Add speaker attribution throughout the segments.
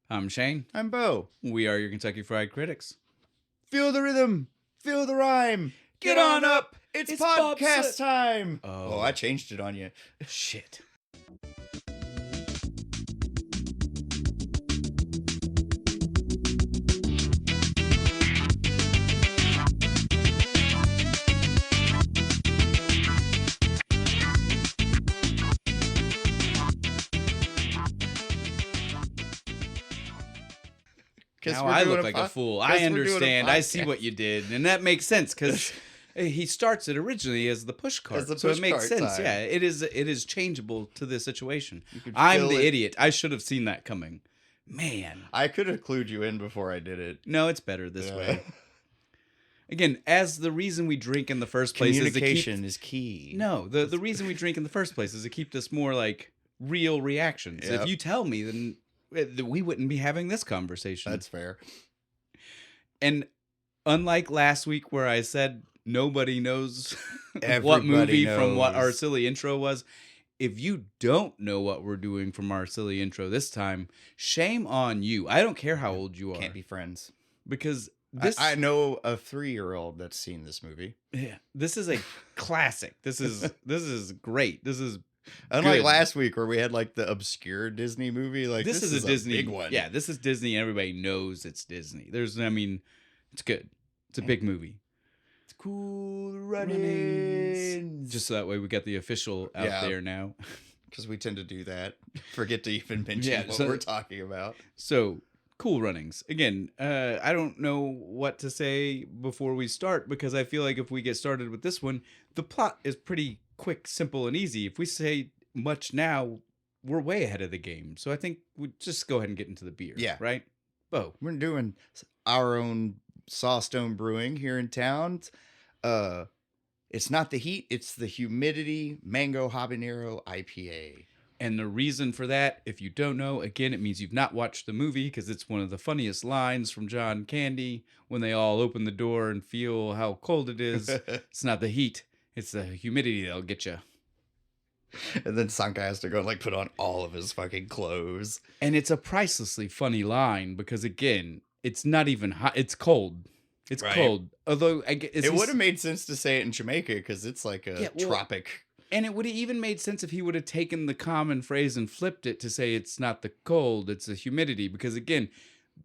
Speaker 1: I'm Shane.
Speaker 2: I'm Bo.
Speaker 1: We are your Kentucky Fried Critics.
Speaker 2: Feel the rhythm. Feel the rhyme. Get on up. It's podcast
Speaker 1: Bobsled
Speaker 2: time.
Speaker 1: Oh.
Speaker 2: I changed it on you.
Speaker 1: Shit. Now I look like a fool. I understand. I see what you did. And that makes sense because he starts it originally as the push cart. So it makes sense. Time. Yeah, it is changeable to the situation. I'm the idiot. I should have seen that coming. Man.
Speaker 2: I could have clued you in before I did it.
Speaker 1: No, it's better this way. Again, as the reason we drink in the first place
Speaker 2: communication is key.
Speaker 1: No, the reason we drink in the first place is to keep this more like real reactions. Yep. If you tell me, then we wouldn't be having this conversation.
Speaker 2: That's fair.
Speaker 1: And unlike last week where I said nobody knows what movie from what our silly intro was, if you don't know what we're doing from our silly intro this time, shame on you. I don't care how old you are.
Speaker 2: Can't be friends.
Speaker 1: Because this...
Speaker 2: I know a 3-year-old that's seen this movie.
Speaker 1: Yeah. This is a classic. This is great. This is
Speaker 2: unlike last week where we had like the obscure Disney movie, like this is a Disney big one.
Speaker 1: Yeah, this is Disney and everybody knows it's Disney. It's good. It's a big movie.
Speaker 2: It's Cool Runnings.
Speaker 1: Just so that way we got the official out there now.
Speaker 2: Because we tend to do that. Forget to even mention what we're talking about.
Speaker 1: So, Cool Runnings. Again, I don't know what to say before we start because I feel like if we get started with this one, the plot is pretty quick, simple, and easy. If we say much now, we're way ahead of the game. So I think we just go ahead and get into the beer. Yeah. Right? Bo.
Speaker 2: We're doing our own Sawstone Brewing here in town. It's not the heat, it's the Humidity Mango Habanero IPA.
Speaker 1: And the reason for that, if you don't know, again, it means you've not watched the movie because it's one of the funniest lines from John Candy when they all open the door and feel how cold it is. It's not the heat. It's the humidity that'll get you.
Speaker 2: And then Sanka has to go like put on all of his fucking clothes.
Speaker 1: And it's a pricelessly funny line because, again, it's not even hot. It's cold. It's cold. Although it
Speaker 2: would have made sense to say it in Jamaica because it's like a tropic.
Speaker 1: And it would have even made sense if he would have taken the common phrase and flipped it to say it's not the cold, it's the humidity. Because, again,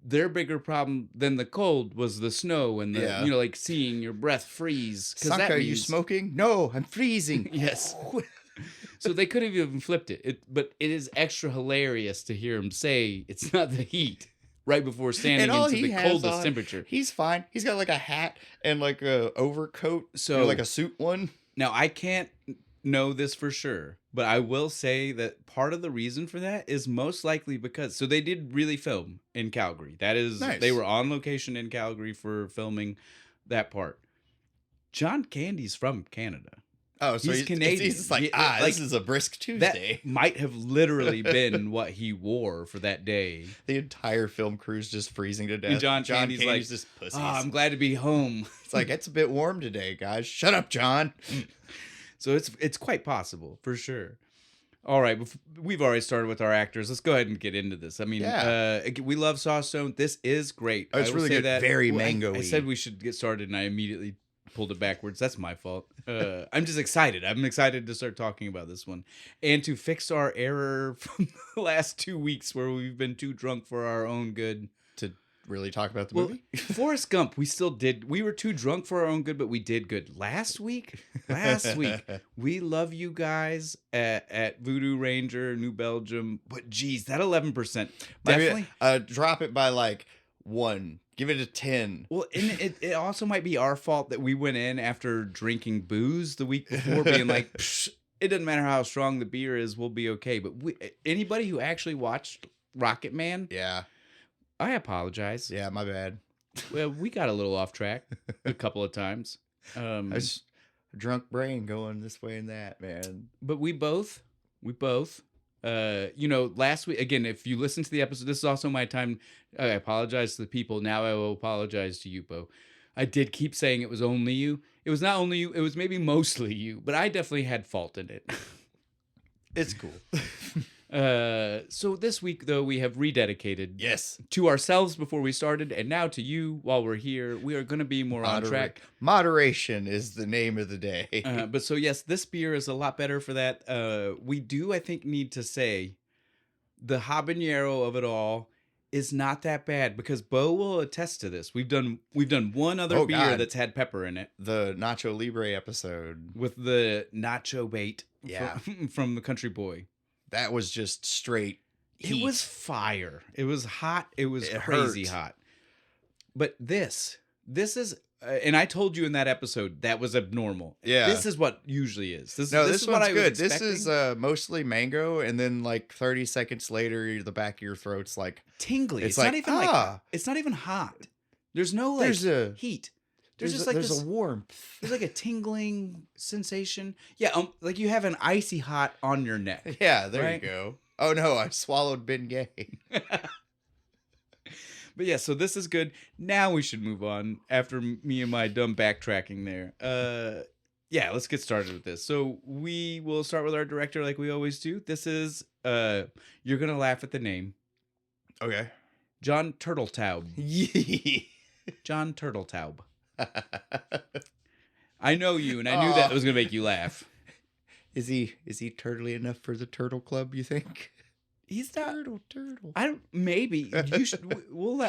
Speaker 1: their bigger problem than the cold was the snow and the like seeing your breath freeze.
Speaker 2: Sanka, are you smoking? No, I'm freezing.
Speaker 1: Yes. So they could have even flipped it. But it is extra hilarious to hear him say it's not the heat right before standing into the coldest temperature.
Speaker 2: He's fine. He's got like a hat and like a overcoat, like a suit one.
Speaker 1: Now I can't know this for sure, but I will say that part of the reason for that is most likely because they did really film in Calgary. That is nice. They were on location in Calgary for filming that part. John Candy's from Canada.
Speaker 2: Oh, so he's Canadian. He's like, this is a brisk Tuesday.
Speaker 1: That might have literally been what he wore for that day.
Speaker 2: The entire film crew's just freezing to death.
Speaker 1: And John Candy's like,
Speaker 2: just pussies.
Speaker 1: Oh, I'm glad to be home.
Speaker 2: It's like, it's a bit warm today, guys. Shut up, John.
Speaker 1: So it's quite possible, for sure. All right, we've already started with our actors. Let's go ahead and get into this. I mean, we love Sawstone. This is great.
Speaker 2: Oh, it's really good. Very mango-y.
Speaker 1: I said we should get started, and I immediately pulled it backwards. That's my fault. I'm just excited. I'm excited to start talking about this one. And to fix our error from the last 2 weeks where we've been too drunk for our own good.
Speaker 2: To really talk about the movie?
Speaker 1: Forrest Gump, we were too drunk for our own good, but we did good. Last week, we love you guys at Voodoo Ranger, New Belgium. But geez, that 11%. Definitely.
Speaker 2: Drop it by like 1. Give it a 10.
Speaker 1: Well, and it also might be our fault that we went in after drinking booze the week before, being like, it doesn't matter how strong the beer is, we'll be okay. But anybody who actually watched Rocket Man, I apologize.
Speaker 2: Yeah, my bad.
Speaker 1: Well, we got a little off track a couple of times.
Speaker 2: I was drunk brain going this way and that, man.
Speaker 1: But we both. Last week, again, if you listen to the episode, this is also my time. I apologize to the people. Now I will apologize to you, Bo. I did keep saying it was only you. It was not only you. It was maybe mostly you, but I definitely had fault in it.
Speaker 2: It's cool.
Speaker 1: So this week, though, we have rededicated
Speaker 2: Yes.
Speaker 1: to ourselves before we started, and now to you while we're here. We are going to be more on track.
Speaker 2: Moderation is the name of the day.
Speaker 1: But so, yes, this beer is a lot better for that. We do, I think, need to say the habanero of it all is not that bad because Bo will attest to this. We've done one other
Speaker 2: Oh,
Speaker 1: beer
Speaker 2: God.
Speaker 1: that's had pepper in it
Speaker 2: The Nacho Libre episode.
Speaker 1: with the nacho bait
Speaker 2: Yeah.
Speaker 1: from the Country Boy.
Speaker 2: That was just straight heat.
Speaker 1: It was fire. It was hot. It was
Speaker 2: It
Speaker 1: crazy
Speaker 2: hurt.
Speaker 1: hot. But this is, and I told you in that episode that was abnormal.
Speaker 2: Yeah.
Speaker 1: This is what usually is. This
Speaker 2: this
Speaker 1: is what
Speaker 2: one's
Speaker 1: I was
Speaker 2: good. This
Speaker 1: expecting.
Speaker 2: is mostly mango, and then like 30 seconds later, the back of your throat's like
Speaker 1: tingly.
Speaker 2: it's
Speaker 1: It's
Speaker 2: like,
Speaker 1: not even like it's not even hot. There's no like
Speaker 2: There's a-
Speaker 1: heat. There's just like
Speaker 2: there's
Speaker 1: this.
Speaker 2: a warmth.
Speaker 1: There's like a tingling sensation. Yeah, like you have an icy hot on your neck.
Speaker 2: Yeah, there
Speaker 1: Right?
Speaker 2: you go. Oh no, I swallowed Ben Gay.
Speaker 1: But yeah, so this is good. Now we should move on after me and my dumb backtracking there. Yeah, let's get started with this. So we will start with our director like we always do. This is you're gonna laugh at the name.
Speaker 2: Okay.
Speaker 1: John Turtletaub.
Speaker 2: Yeah.
Speaker 1: John Turtletaub. I know you, and I knew that was gonna make you laugh.
Speaker 2: Is he turtly enough for the turtle club, you think?
Speaker 1: He's not.
Speaker 2: Turtle.
Speaker 1: I don't. Maybe you should.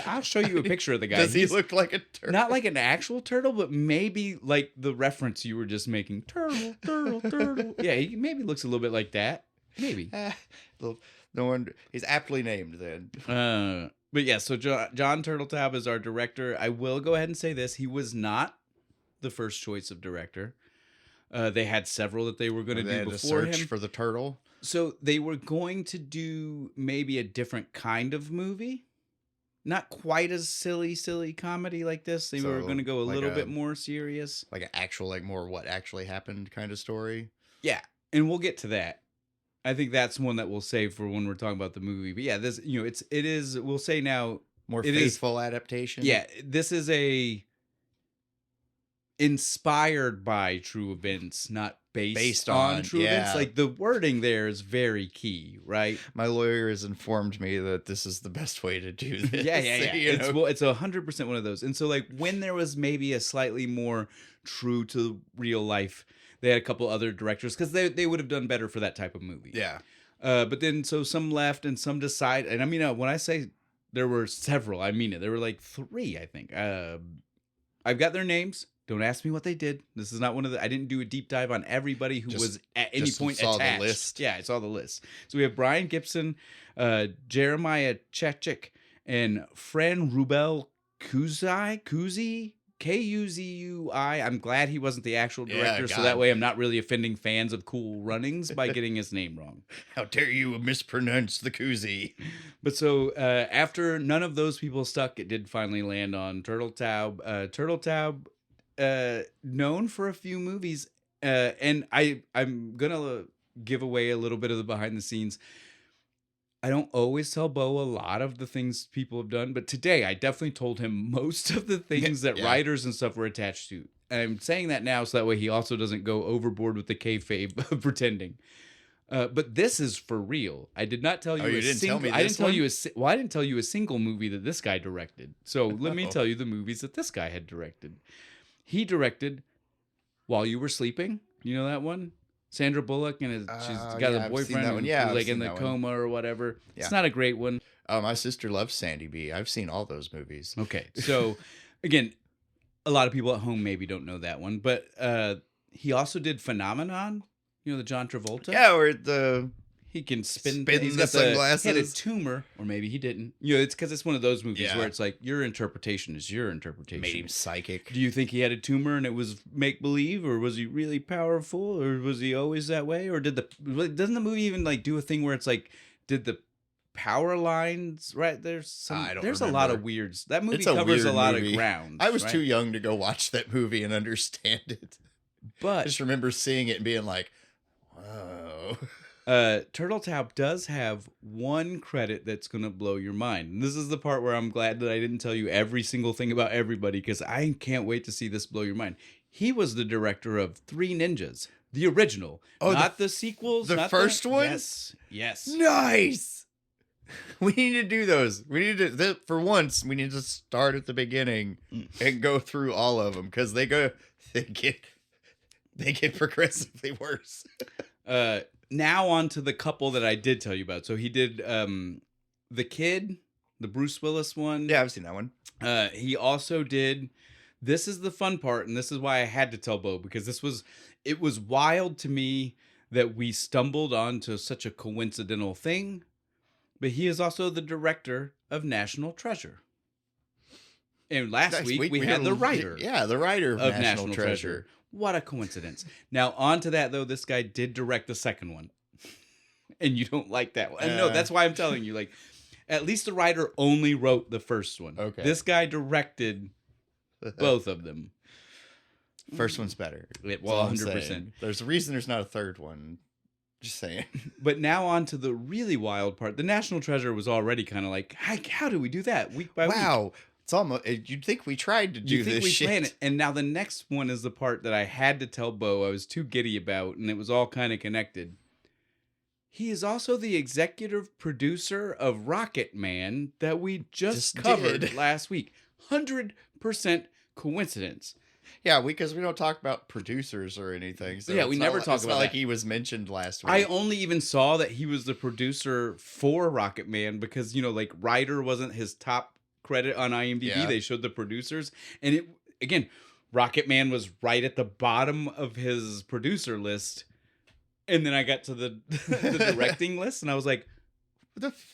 Speaker 1: I'll show you a picture of the guy.
Speaker 2: Does he
Speaker 1: He's
Speaker 2: look like a turtle?
Speaker 1: not like an actual turtle, but maybe like the reference you were just making. Turtle. Yeah, he maybe looks a little bit like that. Maybe.
Speaker 2: No wonder he's aptly named then.
Speaker 1: But yeah, so John Turtletaub is our director. I will go ahead and say this: he was not the first choice of director. They had several that they were going to do before
Speaker 2: search
Speaker 1: him.
Speaker 2: for the turtle.
Speaker 1: So they were going to do maybe a different kind of movie. Not quite as silly comedy like this. They were
Speaker 2: So,
Speaker 1: going to go a
Speaker 2: like
Speaker 1: little bit more serious.
Speaker 2: Like an actual, like more what actually happened kind of story.
Speaker 1: Yeah, and we'll get to that. I think that's one that we'll save for when we're talking about the movie. But yeah, this it is. We'll say now
Speaker 2: More
Speaker 1: it is-
Speaker 2: faithful adaptation.
Speaker 1: Yeah, this is a inspired by true events, not based on true events.
Speaker 2: yeah.
Speaker 1: Like the wording there is very key, right?
Speaker 2: My lawyer has informed me that this is the best way to do this.
Speaker 1: Yeah.
Speaker 2: you know?
Speaker 1: It's 100% one of those. And so like when there was maybe a slightly more true to real life, they had a couple other directors because they would have done better for that type of movie.
Speaker 2: Yeah.
Speaker 1: But then so some left and some decided. And I mean, when I say there were several, I mean it. There were like 3, I think. I've got their names. Don't ask me what they did. This is not one of the. I didn't do a deep dive on everybody who was at any point
Speaker 2: saw
Speaker 1: attached.
Speaker 2: the list.
Speaker 1: Yeah, I saw the list. So we have Brian Gibson, Jeremiah Chechik, and Fran Rubel Kuzi. Kuzui. I'm glad he wasn't the actual
Speaker 2: Yeah,
Speaker 1: director, so
Speaker 2: God.
Speaker 1: that way I'm not really offending fans of Cool Runnings by getting his name wrong.
Speaker 2: How dare you mispronounce the koozie?
Speaker 1: But so after none of those people stuck, it did finally land on Turtletaub. Turtletaub, known for a few movies, and I'm gonna give away a little bit of the behind the scenes. I don't always tell Bo a lot of the things people have done, but today I definitely told him most of the things that
Speaker 2: Yeah.
Speaker 1: writers and stuff were attached to. And I'm saying that now so that way he also doesn't go overboard with the kayfabe of pretending. But this is for real. I did not tell you.
Speaker 2: you
Speaker 1: a
Speaker 2: didn't tell
Speaker 1: single,
Speaker 2: me
Speaker 1: I didn't
Speaker 2: this
Speaker 1: tell
Speaker 2: one?
Speaker 1: you I didn't tell you a single movie that this guy directed. So let me
Speaker 2: Uh-oh.
Speaker 1: tell you the movies that this guy had directed. He directed While You Were Sleeping. You know that one? Sandra Bullock and she's got
Speaker 2: yeah,
Speaker 1: a
Speaker 2: I've seen
Speaker 1: boyfriend
Speaker 2: that one.
Speaker 1: who's
Speaker 2: Yeah, I've
Speaker 1: like in
Speaker 2: seen
Speaker 1: the
Speaker 2: that one.
Speaker 1: coma or whatever.
Speaker 2: Yeah.
Speaker 1: It's not a great one.
Speaker 2: My sister loves Sandy B. I've seen all those movies.
Speaker 1: Okay, so again, a lot of people at home maybe don't know that one, but he also did Phenomenon. You know the John Travolta.
Speaker 2: Yeah, or
Speaker 1: He can spin
Speaker 2: Spin the
Speaker 1: got He had a
Speaker 2: sunglasses.
Speaker 1: tumor, or maybe he didn't. You know, it's because it's one of those movies
Speaker 2: Yeah.
Speaker 1: where it's like your interpretation is your interpretation.
Speaker 2: made him psychic.
Speaker 1: Do you think he had a tumor and it was make believe, or was he really powerful, or was he always that way, or doesn't the movie even like do a thing where it's like did the power lines right there's
Speaker 2: I don't
Speaker 1: there's a lot
Speaker 2: remember.
Speaker 1: of weirds. That movie
Speaker 2: It's a
Speaker 1: covers a
Speaker 2: weird
Speaker 1: lot
Speaker 2: movie.
Speaker 1: of ground.
Speaker 2: I was
Speaker 1: right?
Speaker 2: too young to go watch that movie and understand it. I
Speaker 1: but
Speaker 2: just remember seeing it and being like, "Whoa!"
Speaker 1: Turtletaub does have one credit that's going to blow your mind. And this is the part where I'm glad that I didn't tell you every single thing about everybody because I can't wait to see this blow your mind. He was the director of 3 Ninjas. The original.
Speaker 2: Oh,
Speaker 1: not the sequels.
Speaker 2: the
Speaker 1: not
Speaker 2: first one?
Speaker 1: Yes. Yes.
Speaker 2: Nice. We need to do those. We need to, for once, we need to start at the beginning and go through all of them because they get progressively worse.
Speaker 1: Now on to the couple that I did tell you about. So he did The Kid, the Bruce Willis one.
Speaker 2: Yeah, I've seen that one.
Speaker 1: He also did, this is the fun part, and this is why I had to tell Bo, because it was wild to me that we stumbled onto such a coincidental thing, but he is also the director of National Treasure. And last week we had the writer.
Speaker 2: Yeah, the writer of National Treasure.
Speaker 1: What a coincidence. Now, on to that, though, this guy did direct the second one. And you don't like that one. No, that's why I'm telling you. Like, at least the writer only wrote the first one.
Speaker 2: Okay.
Speaker 1: This guy directed both of them.
Speaker 2: First one's better.
Speaker 1: Well, 100%.
Speaker 2: There's a reason there's not a third one. Just saying.
Speaker 1: But now on to the really wild part. The National Treasure was already kind of like, how do we do that week by week?
Speaker 2: Wow. It's almost, you'd think we tried to do this shit.
Speaker 1: Planned it. And now the next one is the part that I had to tell Bo I was too giddy about, and it was all kind of connected. He is also the executive producer of Rocket Man that we just covered last week. 100% coincidence.
Speaker 2: Yeah, because we don't talk about producers or anything. So
Speaker 1: yeah, we never talk about
Speaker 2: it's not like he was mentioned last week.
Speaker 1: I only even saw that he was the producer for Rocket Man because, like, writer wasn't his top credit on IMDb.
Speaker 2: Yeah.
Speaker 1: They showed the producers. And it, again, Rocket Man was right at the bottom of his producer list. And then I got to the directing list and I was like,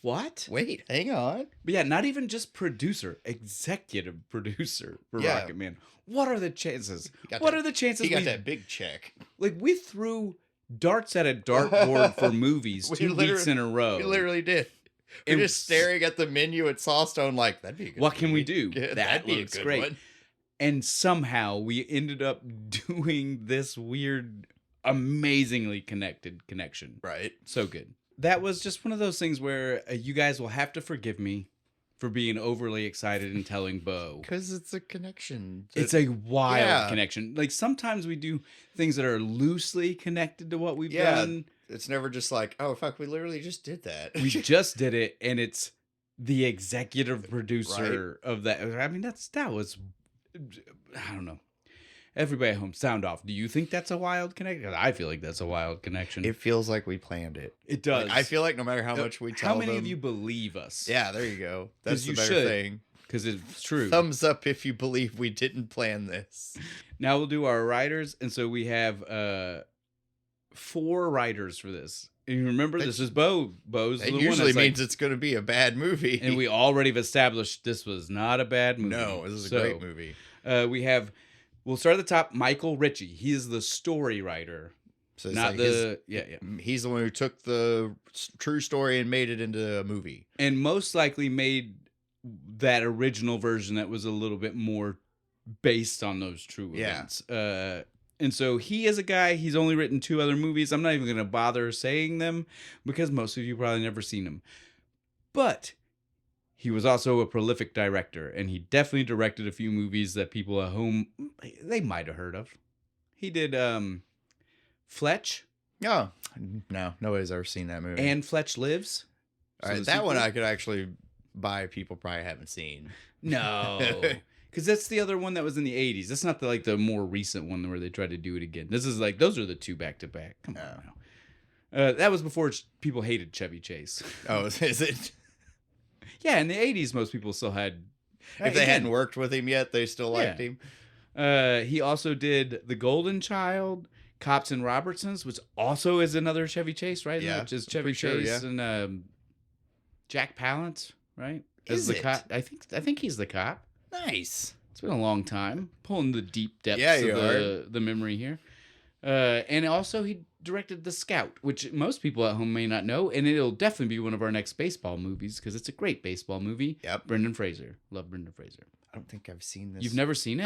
Speaker 1: what?
Speaker 2: Wait, hang on.
Speaker 1: But yeah, not even just producer, executive producer for Rocket Man. What are the chances? What are the chances?
Speaker 2: He got that big check.
Speaker 1: Like, we threw darts at a dartboard for movies 2 weeks in a row.
Speaker 2: We literally did. We're just staring at the menu at Sawstone like, that'd be a good
Speaker 1: What can we do?
Speaker 2: Yeah,
Speaker 1: that looks great. One. And somehow we ended up doing this weird, amazingly connected connection.
Speaker 2: Right.
Speaker 1: So good. That was just one of those things where you guys will have to forgive me for being overly excited and telling Bo.
Speaker 2: Because it's a connection.
Speaker 1: It's a wild connection. Like, sometimes we do things that are loosely connected to what we've done.
Speaker 2: It's never just like, oh, fuck, we literally just did that.
Speaker 1: We just did it, and it's the executive producer of that. I mean, that was, I don't know. Everybody at home, sound off. Do you think that's a wild connection? I feel like that's a wild connection.
Speaker 2: It feels like we planned it.
Speaker 1: It does.
Speaker 2: Like, I feel like no matter how much we tell them.
Speaker 1: How many of you believe us?
Speaker 2: Yeah, there you go. That's the better thing.
Speaker 1: Because it's true.
Speaker 2: Thumbs up if you believe we didn't plan this.
Speaker 1: Now we'll do our writers. And so we have 4 writers for this. And you remember, this is Bo. Bo's the one. It
Speaker 2: usually means it's going to be a bad movie.
Speaker 1: And we already have established this was not a bad movie.
Speaker 2: No, this is a great movie.
Speaker 1: We have... We'll start at the top. Michael Ritchie. He is the story writer.
Speaker 2: So not like he's the one who took the true story and made it into a movie.
Speaker 1: And most likely made that original version that was a little bit more based on those true events. And so he is a guy, he's only written 2 other movies. I'm not even going to bother saying them because most of you probably never seen them. But he was also a prolific director, and he definitely directed a few movies that people at home, they might have heard of. He did Fletch.
Speaker 2: Oh, no, nobody's ever seen that movie.
Speaker 1: And Fletch Lives.
Speaker 2: All right, that one I could actually buy. People probably haven't seen.
Speaker 1: No, because that's the other one that was in the 80s. That's not the more recent one where they tried to do it again. This is like, those are the 2 back to back. Come on now. That was before people hated Chevy Chase.
Speaker 2: Oh, is it?
Speaker 1: Yeah, in the 80s, most people still had...
Speaker 2: If they hadn't worked with him yet, they still liked him.
Speaker 1: He also did The Golden Child, Cops and Robertsons, which also is another Chevy Chase, right?
Speaker 2: Yeah.
Speaker 1: Which is Chevy Chase and Jack Palance, right?
Speaker 2: Is
Speaker 1: the cop. I think he's the cop.
Speaker 2: Nice.
Speaker 1: It's been a long time. Pulling the deep depths of the memory here. And also he directed The Scout, which most people at home may not know, and it'll definitely be one of our next baseball movies because it's a great baseball movie.
Speaker 2: Yep.
Speaker 1: Brendan Fraser. Love Brendan Fraser.
Speaker 2: I don't think I've seen this.
Speaker 1: You've never seen it?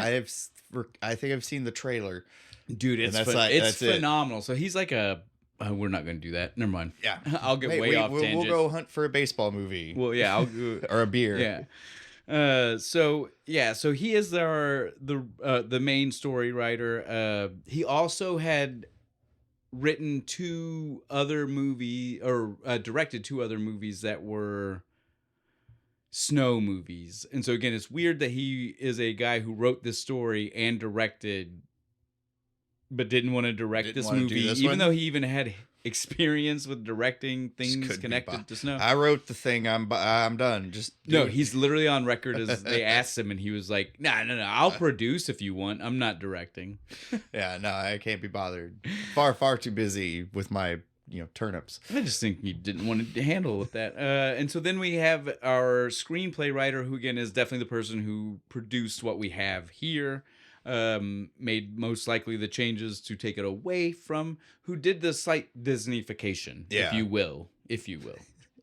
Speaker 2: I think I've seen the trailer.
Speaker 1: Dude, it's phenomenal. So he's like a... we're not going to do that. Never mind.
Speaker 2: Yeah.
Speaker 1: I'll get way off tangent.
Speaker 2: We'll go hunt for a baseball movie.
Speaker 1: Well, yeah.
Speaker 2: Or a beer.
Speaker 1: Yeah. So he is the main story writer. He also had written 2 other or directed 2 other movies that were snow movies. And so again, it's weird that he is a guy who wrote this story and directed, but didn't want to direct
Speaker 2: Didn't
Speaker 1: this
Speaker 2: wanna do
Speaker 1: movie,
Speaker 2: this
Speaker 1: even
Speaker 2: one?
Speaker 1: though he even had experience with directing
Speaker 2: Just
Speaker 1: things
Speaker 2: couldn't be
Speaker 1: connected to snow.
Speaker 2: I wrote the thing. I'm done. Just do
Speaker 1: No,
Speaker 2: it.
Speaker 1: he's literally on record as they asked him, and he was like, "No, I'll produce if you want. I'm not directing."
Speaker 2: Yeah, no, I can't be bothered. Far too busy with my turnips.
Speaker 1: I just think he didn't want to handle with that. And so then we have our screenplay writer, who again is definitely the person who produced what we have here, made most likely the changes to take it away from, who did the slight Disneyfication,
Speaker 2: Yeah.
Speaker 1: if you will.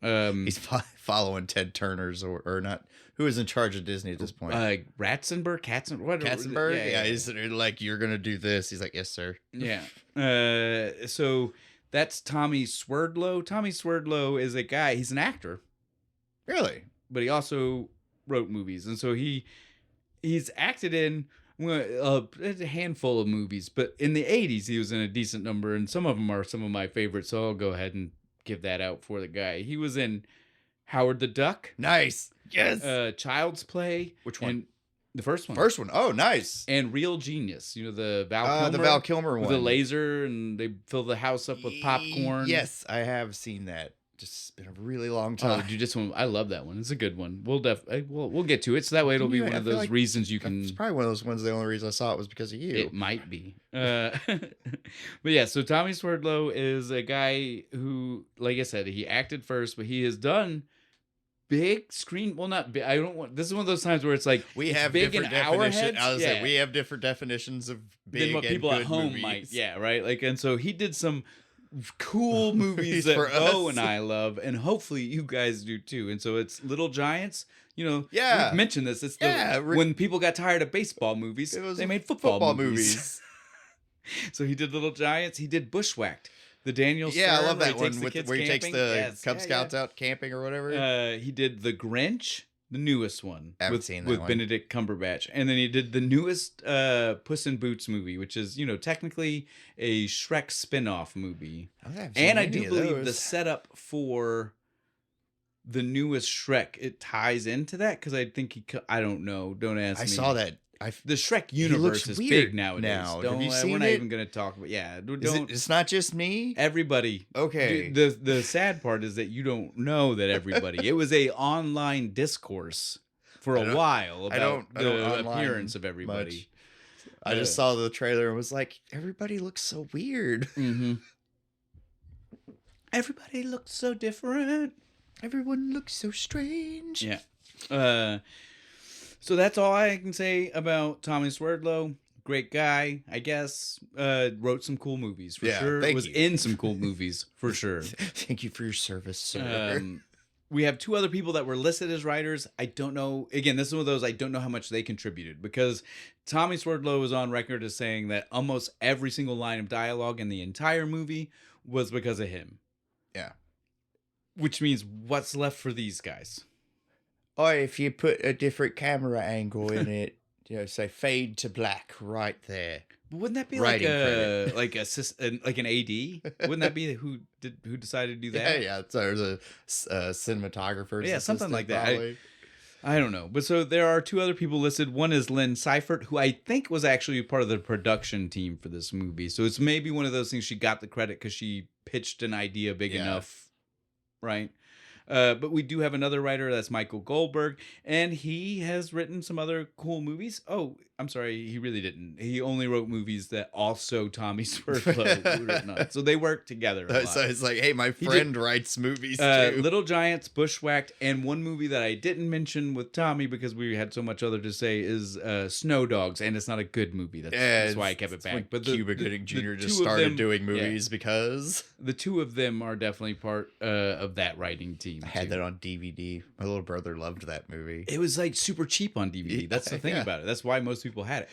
Speaker 2: He's following Ted Turner's or not. Who is in charge of Disney at this point?
Speaker 1: Katzenberg, what?
Speaker 2: Katzenberg? Yeah, he's like, you're going to do this. He's like, yes, sir.
Speaker 1: Yeah. So that's Tommy Swerdlow. Tommy Swerdlow is a guy, he's an actor,
Speaker 2: Really?
Speaker 1: but he also wrote movies. And so he's acted in a handful of movies, but in the 80s he was in a decent number, and some of them are some of my favorites, so I'll go ahead and give that out for the guy. He was in Howard the Duck.
Speaker 2: Nice. Yes.
Speaker 1: Child's Play.
Speaker 2: Which one?
Speaker 1: And the first one.
Speaker 2: First one. Oh, nice.
Speaker 1: And Real Genius. You know, the Val Kilmer.
Speaker 2: The Val Kilmer
Speaker 1: with
Speaker 2: one.
Speaker 1: the laser, and they fill the house up with popcorn.
Speaker 2: Yes, I have seen that. Just it's been a really long
Speaker 1: Oh,
Speaker 2: time.
Speaker 1: you just want? I love that one. It's a good one. We'll get to it. So that way it'll be one of those reasons you can.
Speaker 2: It's probably one of those ones. The only reason I saw it was because of you.
Speaker 1: It might be. But yeah, so Tommy Swerdlow is a guy who, like I said, he acted first, but he has done big screen. Well, not big. I don't want. This is one of those times where it's like
Speaker 2: We have
Speaker 1: big
Speaker 2: different
Speaker 1: in our
Speaker 2: definitions.
Speaker 1: heads.
Speaker 2: I was
Speaker 1: Yeah.
Speaker 2: like, we have different definitions of big
Speaker 1: than what
Speaker 2: and
Speaker 1: people
Speaker 2: good
Speaker 1: at home
Speaker 2: movies.
Speaker 1: might. Yeah, right. Like, and so he did some cool movies that
Speaker 2: For
Speaker 1: Bo
Speaker 2: us.
Speaker 1: and I love, and hopefully you guys do too. And so it's Little Giants. You know,
Speaker 2: Yeah.
Speaker 1: we've mentioned this. It's
Speaker 2: Yeah,
Speaker 1: when people got tired of baseball movies,
Speaker 2: It was
Speaker 1: they made football movies.
Speaker 2: movies.
Speaker 1: So he did Little Giants. He did Bushwhacked. The Daniel
Speaker 2: Yeah, I
Speaker 1: Stern,
Speaker 2: love
Speaker 1: where
Speaker 2: that
Speaker 1: he takes
Speaker 2: one
Speaker 1: the
Speaker 2: with
Speaker 1: kids
Speaker 2: where he takes
Speaker 1: camping.
Speaker 2: the
Speaker 1: Yes.
Speaker 2: Cub
Speaker 1: Yeah,
Speaker 2: Scouts out camping or whatever.
Speaker 1: He did The Grinch, the newest one.
Speaker 2: I haven't
Speaker 1: with,
Speaker 2: seen that
Speaker 1: with
Speaker 2: one.
Speaker 1: Benedict Cumberbatch. And then he did the newest Puss in Boots movie, which is, technically a Shrek spin-off movie. And I do believe the setup for the newest Shrek, it ties into that, because I think I don't know. Don't ask me.
Speaker 2: I saw that.
Speaker 1: The Shrek
Speaker 2: looks
Speaker 1: universe is
Speaker 2: weird
Speaker 1: big nowadays.
Speaker 2: now.
Speaker 1: Don't,
Speaker 2: Have you
Speaker 1: we're
Speaker 2: seen
Speaker 1: not
Speaker 2: it?
Speaker 1: even going to talk about. Yeah,
Speaker 2: It's not just me.
Speaker 1: everybody.
Speaker 2: Okay.
Speaker 1: The sad part is that you don't know that everybody. It was a online discourse for a while about
Speaker 2: I don't
Speaker 1: the
Speaker 2: online
Speaker 1: appearance of everybody.
Speaker 2: I just saw the trailer and was like, everybody looks so weird.
Speaker 1: Mm-hmm. Everybody looks so different.
Speaker 2: Everyone looks so strange.
Speaker 1: Yeah. So that's all I can say about Tommy Swerdlow. Great guy, I guess. Wrote some cool movies for sure.
Speaker 2: thank
Speaker 1: Was
Speaker 2: you.
Speaker 1: in some cool movies for sure.
Speaker 2: Thank you for your service, sir.
Speaker 1: We have 2 other people that were listed as writers. I don't know. Again, this is one of those I don't know how much they contributed, because Tommy Swerdlow was on record as saying that almost every single line of dialogue in the entire movie was because of him.
Speaker 2: Yeah.
Speaker 1: Which means what's left for these guys?
Speaker 2: Or if you put a different camera angle in it, say fade to black right there.
Speaker 1: Wouldn't that be
Speaker 2: Writing credit.
Speaker 1: like an AD? Wouldn't that be who decided to do that?
Speaker 2: Yeah. So there's a cinematographer.
Speaker 1: Yeah, something like that.
Speaker 2: Probably.
Speaker 1: I don't know. But so there are 2 other people listed. One is Lynn Seifert, who I think was actually part of the production team for this movie. So it's maybe one of those things she got the credit because she pitched an idea big enough, right? But we do have another writer, that's Michael Goldberg, and he has written some other cool movies. Oh, I'm sorry, he really didn't. He only wrote movies that also Tommy Swerdlow written on. So they work together a lot.
Speaker 2: So it's like, hey, my friend writes movies too.
Speaker 1: Little Giants, Bushwhacked, and one movie that I didn't mention with Tommy because we had so much other to say is Snow Dogs, and it's not a good movie. That's why I kept it back. But
Speaker 2: Cuba Gooding Jr.
Speaker 1: the
Speaker 2: just
Speaker 1: 2 of
Speaker 2: started
Speaker 1: them-
Speaker 2: doing movies because
Speaker 1: the 2 of them are definitely part of that writing team.
Speaker 2: I had
Speaker 1: too.
Speaker 2: that on DVD. My little brother loved that movie.
Speaker 1: It was like super cheap on DVD. That's the thing
Speaker 2: Yeah.
Speaker 1: about it. That's why most people had it.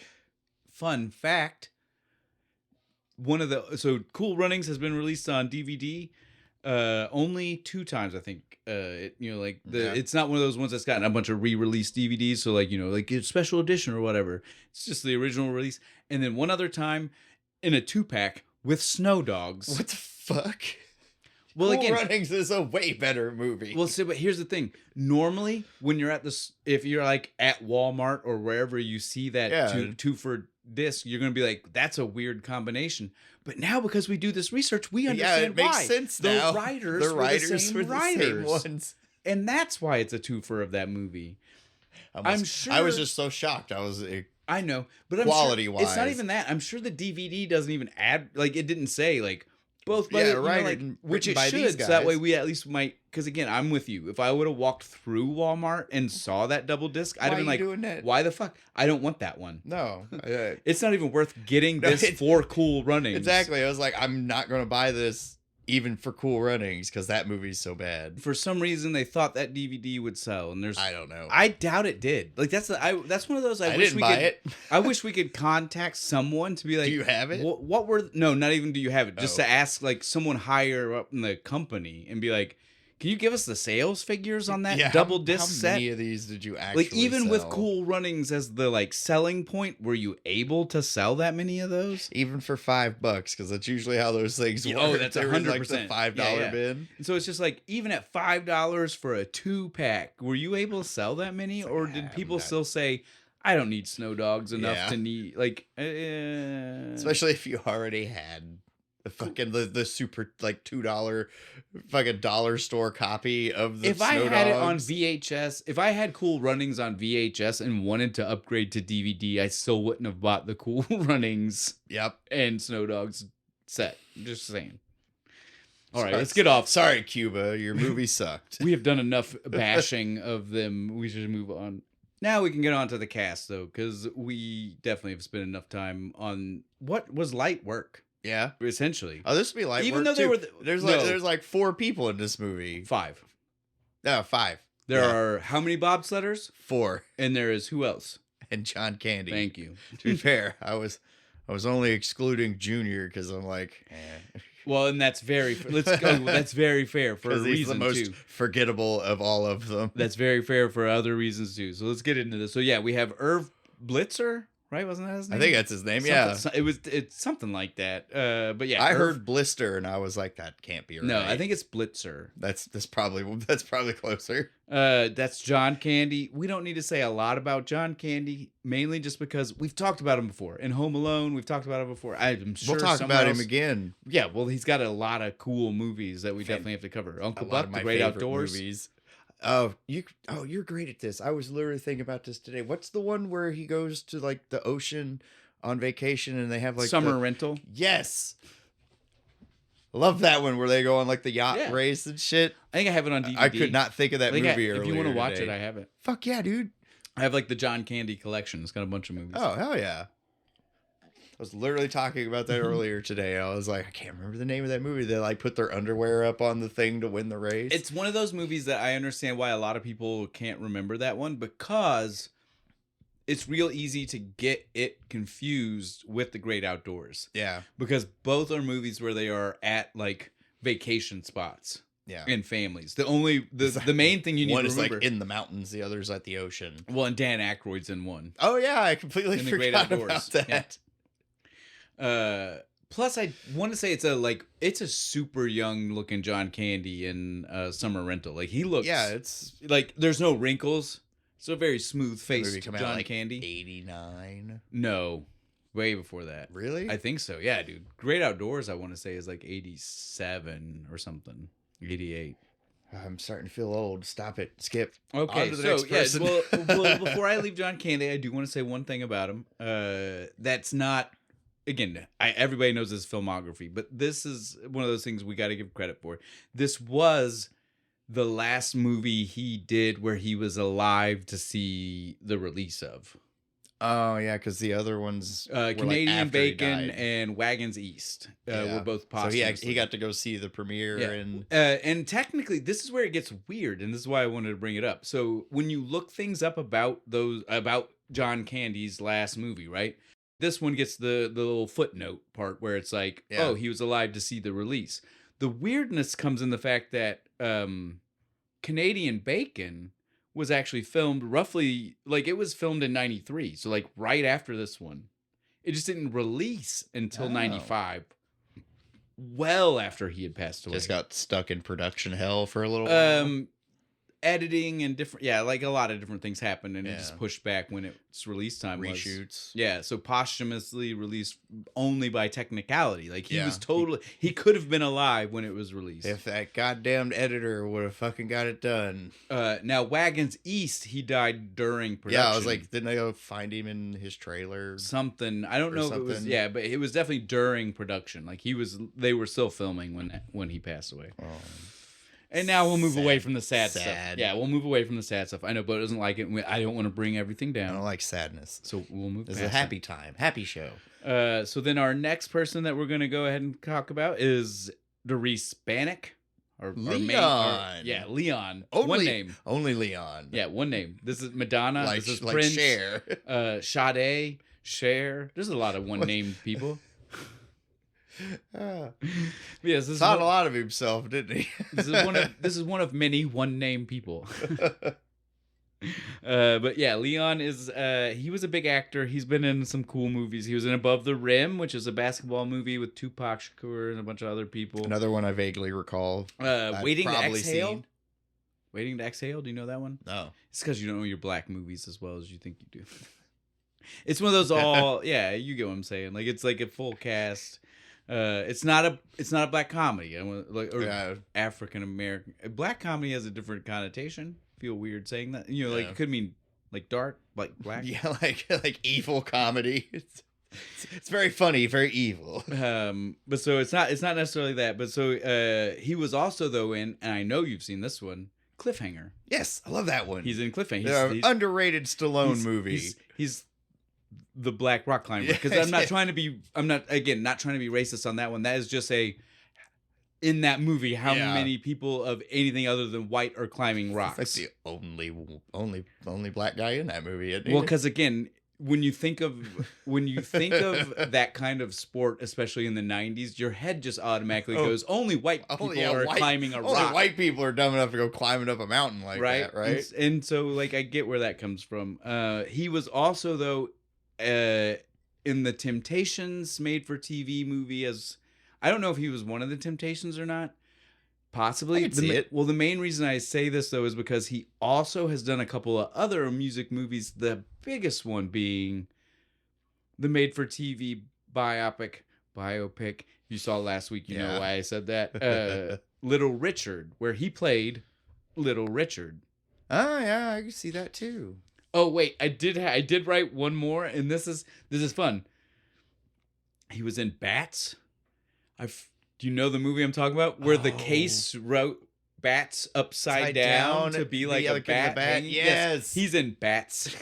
Speaker 1: Fun fact: COOOL Runnings has been released on DVD only 2 times, I think. It's not one of those ones that's gotten a bunch of re-released DVDs. So like it's special edition or whatever. It's just the original release, and then one other time in a 2-pack with snow dogs.
Speaker 2: What the fuck?
Speaker 1: Well,
Speaker 2: Cool
Speaker 1: again,
Speaker 2: Runnings is a way better movie.
Speaker 1: well, see, but here's the thing. Normally, when you're at this, if you're like at Walmart or wherever you see that
Speaker 2: Yeah.
Speaker 1: two for disc, you're gonna be like, "That's a weird combination." But now, because we do this research, we understand
Speaker 2: it makes
Speaker 1: why.
Speaker 2: sense
Speaker 1: the
Speaker 2: now.
Speaker 1: writers
Speaker 2: The writers
Speaker 1: were the same
Speaker 2: were the
Speaker 1: writers,
Speaker 2: same ones.
Speaker 1: and that's why it's a twofer of that movie. I'm sure.
Speaker 2: I was just so shocked. I was
Speaker 1: I know, but I'm
Speaker 2: Quality-wise.
Speaker 1: sure it's not even that. I'm sure the DVD doesn't even add, like, it didn't say like both by
Speaker 2: Yeah,
Speaker 1: the, you know,
Speaker 2: right,
Speaker 1: like,
Speaker 2: and
Speaker 1: which
Speaker 2: written
Speaker 1: it
Speaker 2: by these
Speaker 1: should. So that way
Speaker 2: guys.
Speaker 1: we at least might, because again, I'm with you. If I would have walked through Walmart and saw that double disc, I'd
Speaker 2: Why
Speaker 1: have been
Speaker 2: you
Speaker 1: like,
Speaker 2: doing that?
Speaker 1: why the fuck? I don't want that one.
Speaker 2: no.
Speaker 1: It's not even worth getting
Speaker 2: No,
Speaker 1: this
Speaker 2: it-
Speaker 1: for Cool Runnings.
Speaker 2: Exactly. I was like, I'm not going to buy this even for Cool Runnings because that movie's so bad.
Speaker 1: For some reason, they thought that DVD would sell, and there's.
Speaker 2: I don't know.
Speaker 1: I doubt it did. Like that's that's one of those. I wish
Speaker 2: didn't
Speaker 1: we
Speaker 2: buy
Speaker 1: could,
Speaker 2: it.
Speaker 1: I wish we could contact someone to be like,
Speaker 2: Do you have it?
Speaker 1: What were no, not even do you have it? Just
Speaker 2: Oh.
Speaker 1: to ask like someone higher up in the company and be like, can you give us the sales figures on that
Speaker 2: Yeah,
Speaker 1: double
Speaker 2: how
Speaker 1: disc set?
Speaker 2: many of these did you actually
Speaker 1: Like even with
Speaker 2: sell?
Speaker 1: Cool Runnings as the like selling point, were you able to sell that many of those?
Speaker 2: Even for $5, because that's usually how those things
Speaker 1: Yeah,
Speaker 2: work.
Speaker 1: oh, that's
Speaker 2: There was, like,
Speaker 1: 100%.
Speaker 2: the $5
Speaker 1: Yeah, yeah.
Speaker 2: bin.
Speaker 1: And so it's just like even at $5 for a 2-pack, were you able to sell that many, or did people
Speaker 2: not-
Speaker 1: still say, I don't need snow dogs enough
Speaker 2: Yeah.
Speaker 1: to need like
Speaker 2: Especially if you already had the fucking the super like $2 fucking dollar store copy of the
Speaker 1: if I
Speaker 2: Snow
Speaker 1: had it on
Speaker 2: Dogs.
Speaker 1: VHS, if I had Cool Runnings on VHS and wanted to upgrade to DVD, I still wouldn't have bought the Cool Runnings
Speaker 2: Yep.
Speaker 1: and Snow Dogs set. Just saying. All right,
Speaker 2: Sorry-
Speaker 1: let's get off.
Speaker 2: Sorry, Cuba, your movie sucked.
Speaker 1: We have done enough bashing of them. We should move on. Now we can get on to the cast, though, because we definitely have spent enough time on what was light work,
Speaker 2: Yeah.
Speaker 1: essentially.
Speaker 2: Oh, this would be light
Speaker 1: Even
Speaker 2: work,
Speaker 1: though they
Speaker 2: too.
Speaker 1: were
Speaker 2: there's like 4 people in this movie.
Speaker 1: 5.
Speaker 2: No, 5.
Speaker 1: There
Speaker 2: Yeah.
Speaker 1: are how many bobsledders?
Speaker 2: 4.
Speaker 1: And there is who else?
Speaker 2: And John Candy.
Speaker 1: Thank you.
Speaker 2: To be fair, I was only excluding Junior because I'm like,
Speaker 1: Well, and that's very let's go. That's very fair for a
Speaker 2: because he's the
Speaker 1: reason
Speaker 2: most
Speaker 1: too.
Speaker 2: forgettable of all of them.
Speaker 1: That's very fair for other reasons too. So let's get into this. So yeah, we have Irv Blitzer, right? Wasn't that his name?
Speaker 2: I think that's his name. Yeah,
Speaker 1: It's something like that. But yeah,
Speaker 2: I
Speaker 1: Irv-
Speaker 2: heard Blister, and I was like, that can't be right.
Speaker 1: No, I think it's Blitzer.
Speaker 2: that's probably closer.
Speaker 1: That's John Candy. We don't need to say a lot about John Candy, mainly just because we've talked about him before. In Home Alone, we've talked about him before. I'm sure
Speaker 2: We'll talk
Speaker 1: somewhere
Speaker 2: about
Speaker 1: else-
Speaker 2: him again.
Speaker 1: Yeah, well, he's got a lot of cool movies that we definitely have to cover.
Speaker 2: A
Speaker 1: Uncle
Speaker 2: lot
Speaker 1: Buck,
Speaker 2: of
Speaker 1: The
Speaker 2: my
Speaker 1: Great
Speaker 2: favorite
Speaker 1: Outdoors.
Speaker 2: movies. You're great at this. I was literally thinking about this today. What's the one where he goes to like the ocean on vacation and they have like
Speaker 1: Summer
Speaker 2: the-
Speaker 1: Rental.
Speaker 2: Yes. Love that one where they go on like the yacht
Speaker 1: Yeah.
Speaker 2: race and shit.
Speaker 1: I think I have it on DVD.
Speaker 2: I could not think of that
Speaker 1: I think
Speaker 2: movie
Speaker 1: if
Speaker 2: earlier.
Speaker 1: you want to watch
Speaker 2: today.
Speaker 1: it, I have it.
Speaker 2: Fuck yeah, dude.
Speaker 1: I have like the John Candy collection. It's got a bunch of movies.
Speaker 2: Oh, hell yeah. I was literally talking about that earlier today. I was like, I can't remember the name of that movie. They like put their underwear up on the thing to win the race.
Speaker 1: It's one of those movies that I understand why a lot of people can't remember that one, because it's real easy to get it confused with The Great Outdoors,
Speaker 2: yeah.
Speaker 1: because both are movies where they are at like vacation spots
Speaker 2: Yeah.
Speaker 1: and families. The main thing you need
Speaker 2: One
Speaker 1: to
Speaker 2: is
Speaker 1: remember.
Speaker 2: like in the mountains, the other's at the ocean.
Speaker 1: well, and Dan Aykroyd's in one.
Speaker 2: Oh yeah, I completely
Speaker 1: In the Great
Speaker 2: forgot
Speaker 1: Outdoors,
Speaker 2: about that.
Speaker 1: Plus I want to say it's a super young looking John Candy in Summer Rental. Like he looks
Speaker 2: Yeah, it's
Speaker 1: like there's no wrinkles. So a very smooth
Speaker 2: movie
Speaker 1: faced
Speaker 2: come out
Speaker 1: John
Speaker 2: like
Speaker 1: Candy.
Speaker 2: 89.
Speaker 1: No. Way before that.
Speaker 2: Really?
Speaker 1: I think so. Yeah, dude. Great Outdoors I want to say is like 87 or something. 88.
Speaker 2: I'm starting to feel old. Stop it. Skip.
Speaker 1: Okay,
Speaker 2: On to the
Speaker 1: so
Speaker 2: next person.
Speaker 1: well, before I leave John Candy, I do want to say one thing about him. That's not, again, everybody knows his filmography, but this is one of those things we got to give credit for. This was the last movie he did where he was alive to see the release of.
Speaker 2: Oh yeah, because the other ones were, like,
Speaker 1: Canadian
Speaker 2: after he
Speaker 1: Bacon
Speaker 2: died.
Speaker 1: and Wagons East
Speaker 2: Yeah.
Speaker 1: were both
Speaker 2: So
Speaker 1: posthumous.
Speaker 2: he got to go see the premiere
Speaker 1: Yeah.
Speaker 2: and
Speaker 1: And technically, this is where it gets weird, and this is why I wanted to bring it up. So when you look things up about John Candy's last movie, right? This one gets the little footnote part where it's like,
Speaker 2: Yeah.
Speaker 1: oh, he was alive to see the release. The weirdness comes in the fact that Canadian Bacon was actually filmed roughly, like it was filmed in 93, so like right after this one. It just didn't release until
Speaker 2: Oh.
Speaker 1: 95. well after he had passed away.
Speaker 2: Just got stuck in production hell for a little while.
Speaker 1: Editing and different, like a lot of different things happened, and it
Speaker 2: Yeah.
Speaker 1: just pushed back when its release time was.
Speaker 2: Reshoots.
Speaker 1: Yeah, so posthumously released only by technicality. Like he
Speaker 2: Yeah.
Speaker 1: was totally, he could have been alive when it was released.
Speaker 2: If that goddamn editor would have fucking got it done.
Speaker 1: Now Wagons East, he died during production.
Speaker 2: Yeah, I was like, didn't I go find him in his trailer?
Speaker 1: Something, I don't
Speaker 2: Or
Speaker 1: know if it was,
Speaker 2: something.
Speaker 1: but it was definitely during production. Like they were still filming when he passed away.
Speaker 2: Oh.
Speaker 1: And now we'll move away
Speaker 2: Sad.
Speaker 1: from the sad stuff.
Speaker 2: Sad.
Speaker 1: Yeah, we'll move away from the sad stuff. I know, but it doesn't like it. I don't want to bring everything
Speaker 2: I
Speaker 1: down.
Speaker 2: don't like sadness.
Speaker 1: So we'll move
Speaker 2: This
Speaker 1: past
Speaker 2: is a happy time. Happy show.
Speaker 1: that. So then our next person that we're going to go ahead and talk about is Doris Bannock.
Speaker 2: Leon.
Speaker 1: Leon.
Speaker 2: Only,
Speaker 1: one name.
Speaker 2: Only Leon.
Speaker 1: Yeah, one name. This is Madonna.
Speaker 2: Like,
Speaker 1: this is
Speaker 2: like
Speaker 1: Prince.
Speaker 2: Cher.
Speaker 1: Sade. Cher. There's a lot of one-named people. Yes, this
Speaker 2: Thought a lot of himself, didn't he?
Speaker 1: this is one of many one-name people. But yeah, Leon is he was a big actor. He's been in some cool movies. He was in Above the Rim, which is a basketball movie with Tupac Shakur and a bunch of other people.
Speaker 2: Another one I vaguely recall.
Speaker 1: Waiting to
Speaker 2: probably
Speaker 1: Exhale.
Speaker 2: seen.
Speaker 1: Waiting to Exhale. Do you know that one?
Speaker 2: No.
Speaker 1: It's because you don't know your black movies as well as you think you do. It's one of those all you get what I'm saying. Like it's like a full cast. It's not a black comedy. African American. Black comedy has a different connotation. Feel weird saying that. You know, like it could mean like dark, like black.
Speaker 2: Yeah, like evil comedy. It's very funny, very evil.
Speaker 1: But so it's not necessarily that. But so he was also though in, and I know you've seen this one, Cliffhanger.
Speaker 2: Yes, I love that one.
Speaker 1: He's in Cliffhanger.
Speaker 2: He's underrated Stallone movie.
Speaker 1: He's the Black Rock Climber, because I'm not trying to be racist on that one. That is just in that movie how many people of anything other than white are climbing rocks.
Speaker 2: That's the only black guy in that movie, isn't he?
Speaker 1: Well, because again, when you think of that kind of sport, especially in the 90s, your head just automatically goes, only white people are climbing a rock.
Speaker 2: Only white people are dumb enough to go climbing up a mountain like that, right?
Speaker 1: And so like I get where that comes from. He was also though in the Temptations made for TV movie as, I don't know if he was one of the Temptations or not. Possibly.
Speaker 2: I could see it.
Speaker 1: Well, the main reason I say this though is because he also has done a couple of other music movies. The biggest one being the made for TV biopic. You saw last week, you know why I said that. Little Richard, where he played Little Richard.
Speaker 2: Oh yeah, I can see that too.
Speaker 1: Oh wait, I did write one more, and this is fun. He was in Bats. Do you know the movie I'm talking about? Where the case wrote Bats upside down to be like a bat.
Speaker 2: Yes,
Speaker 1: he's in Bats.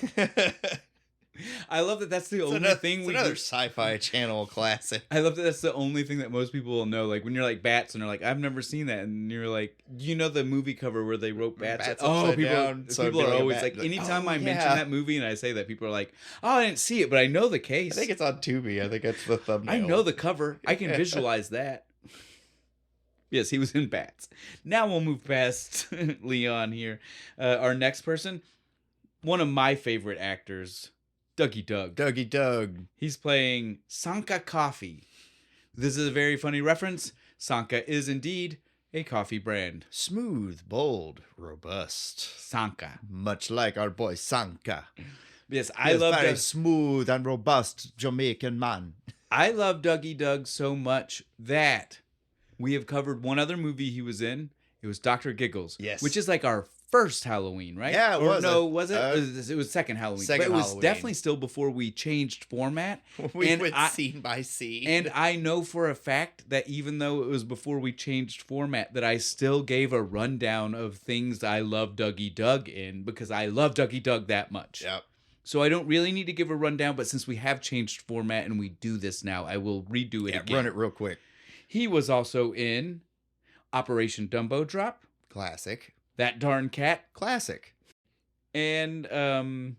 Speaker 1: I love that. That's the only thing.
Speaker 2: It's another Sci-Fi Channel classic.
Speaker 1: I love that. That's the only thing that most people will know. Like when you're like Bats, and they're like, "I've never seen that," and you're like, "You know the movie cover where they wrote Bats?" People are always like, anytime I mention that movie and I say that, people are like, "Oh, I didn't see it, but I know the case."
Speaker 2: I think it's on Tubi. I think that's the thumbnail.
Speaker 1: I know the cover. I can visualize that. Yes, he was in Bats. Now we'll move past Leon here. Our next person, one of my favorite actors, Dougie Doug. He's playing Sanka Coffee. This is a very funny reference. Sanka is indeed a coffee brand.
Speaker 2: Smooth, bold, robust.
Speaker 1: Sanka.
Speaker 2: Much like our boy Sanka.
Speaker 1: Yes, I love
Speaker 2: very smooth and robust Jamaican man.
Speaker 1: I love Dougie Doug so much that we have covered one other movie he was in. It was Dr. Giggles.
Speaker 2: Yes.
Speaker 1: Which is like our first Halloween, right?
Speaker 2: Yeah, it was.
Speaker 1: No, was it? It was second Halloween. But it was definitely still before we changed format.
Speaker 2: We went scene by scene.
Speaker 1: And I know for a fact that even though it was before we changed format, that I still gave a rundown of things I love Dougie Doug in, because I love Dougie Doug that much.
Speaker 2: Yep.
Speaker 1: So I don't really need to give a rundown, but since we have changed format and we do this now, I will redo it again.
Speaker 2: Run it real quick.
Speaker 1: He was also in Operation Dumbo Drop.
Speaker 2: Classic.
Speaker 1: That Darn Cat.
Speaker 2: Classic.
Speaker 1: And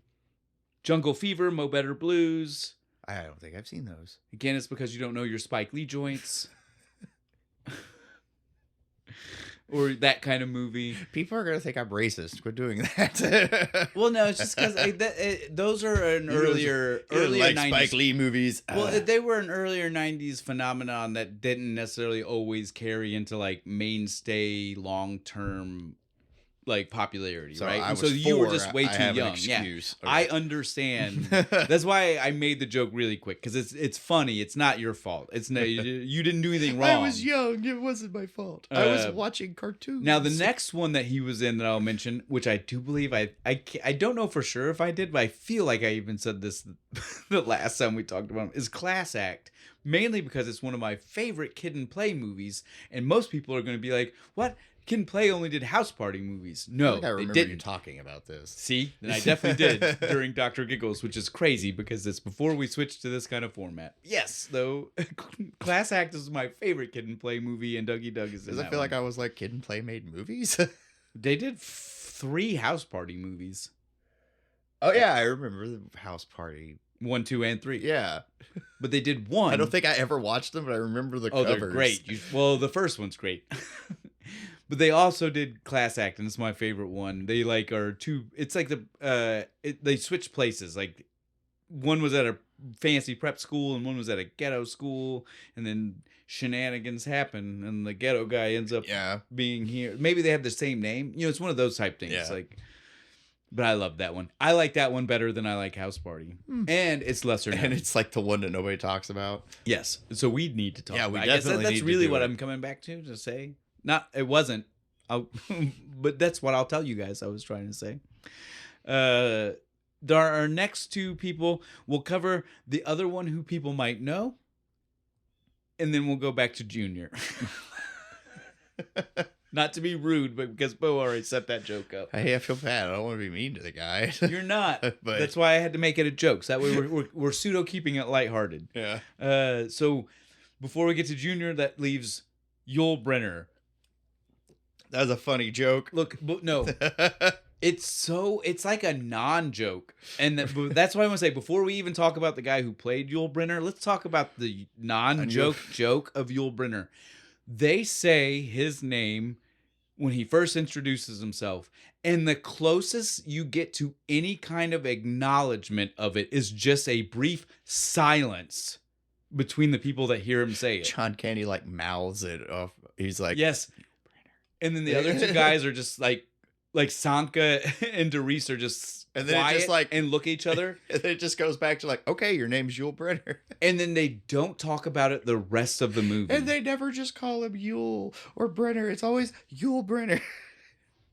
Speaker 1: Jungle Fever, Mo Better Blues.
Speaker 2: I don't think I've seen those.
Speaker 1: Again, it's because you don't know your Spike Lee joints. or that kind of movie.
Speaker 2: People are gonna think I'm racist. Quit doing that.
Speaker 1: Well, no, it's just because those are an earlier
Speaker 2: like
Speaker 1: 90s.
Speaker 2: Spike Lee movies.
Speaker 1: Well, they were an earlier 90s phenomenon that didn't necessarily always carry into like mainstay long-term like popularity,
Speaker 2: So
Speaker 1: right?
Speaker 2: I
Speaker 1: And
Speaker 2: was
Speaker 1: so you were
Speaker 2: 4,
Speaker 1: just way
Speaker 2: I
Speaker 1: too
Speaker 2: have an
Speaker 1: young. Yeah.
Speaker 2: excuse.
Speaker 1: I
Speaker 2: Okay.
Speaker 1: understand. That's why I made the joke really quick because it's funny. It's not your fault. It's no you didn't do anything wrong.
Speaker 2: I was young. It wasn't my fault. I was watching cartoons.
Speaker 1: Now the next one that he was in that I'll mention, which I do believe I don't know for sure if I did, but I feel like I even said this the last time we talked about him, is Class Act. Mainly because it's one of my favorite Kid and Play movies, and most people are going to be like, "What? Kid and Play only did house party movies." No,
Speaker 2: I think I
Speaker 1: they
Speaker 2: remember
Speaker 1: didn't.
Speaker 2: you talking about this.
Speaker 1: See, and I definitely did during Dr. Giggles, which is crazy because it's before we switched to this kind of format. Yes, though, Class Act is my favorite Kid and Play movie, and Dougie Doug is in
Speaker 2: Does
Speaker 1: that
Speaker 2: it feel
Speaker 1: one.
Speaker 2: like I was like Kid and Play made movies?
Speaker 1: They did 3 house party movies.
Speaker 2: Oh yeah, I remember the house party.
Speaker 1: 1, 2, and 3.
Speaker 2: Yeah,
Speaker 1: But they did 1.
Speaker 2: I don't think I ever watched them, but I remember the
Speaker 1: Oh,
Speaker 2: covers.
Speaker 1: they're great. Well, the first one's great. But they also did Class Act, and it's my favorite one. They like are two. It's like they switch places. Like one was at a fancy prep school, and one was at a ghetto school, and then shenanigans happen, and the ghetto guy ends up being here. Maybe they have the same name. You know, it's one of those type things.
Speaker 2: Yeah.
Speaker 1: Like, but I love that one. I like that one better than I like House Party, and it's lesser known.
Speaker 2: And it's like the one that nobody talks about.
Speaker 1: Yes. So we need to talk.
Speaker 2: Yeah, we
Speaker 1: about it. I guess
Speaker 2: definitely
Speaker 1: that's
Speaker 2: need to
Speaker 1: really
Speaker 2: do
Speaker 1: what
Speaker 2: it.
Speaker 1: I'm coming back to say. Not it wasn't. But that's what I'll tell you guys. I was trying to say. Our next 2 people will cover the other one who people might know, and then we'll go back to Junior. Not to be rude, but because Bo already set that joke up.
Speaker 2: Hey, I feel bad. I don't want to be mean to the guy.
Speaker 1: You're not.
Speaker 2: But
Speaker 1: That's why I had to make it a joke. So that way we're pseudo keeping it lighthearted.
Speaker 2: yeah.
Speaker 1: So before we get to Junior, that leaves Yul Brynner.
Speaker 2: That was a funny joke.
Speaker 1: Look, but no, it's like a non-joke, and that's why I want to say before we even talk about the guy who played Yul Brynner, let's talk about the non-joke joke of Yul Brynner. They say his name when he first introduces himself, and the closest you get to any kind of acknowledgement of it is just a brief silence between the people that hear him say it.
Speaker 2: John Candy like mouths it off. He's like,
Speaker 1: Yes. And then the other 2 guys are just like Sanka and Doris are just
Speaker 2: And then it
Speaker 1: quiet
Speaker 2: just, like-
Speaker 1: and look at each other.
Speaker 2: and then it just goes back to like, okay, your name's Yul Brynner.
Speaker 1: And then they don't talk about it the rest of the movie.
Speaker 2: And they never just call him Yul or Brenner. It's always Yul Brynner.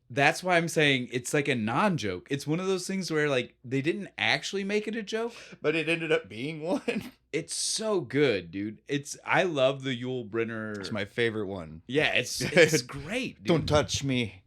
Speaker 1: That's why I'm saying it's like a non-joke. It's one of those things where like they didn't actually make it a joke.
Speaker 2: But it ended up being one.
Speaker 1: It's so good, dude. I love the Yul Brynner.
Speaker 2: It's my favorite one.
Speaker 1: Yeah, it's great, dude.
Speaker 2: Don't touch me.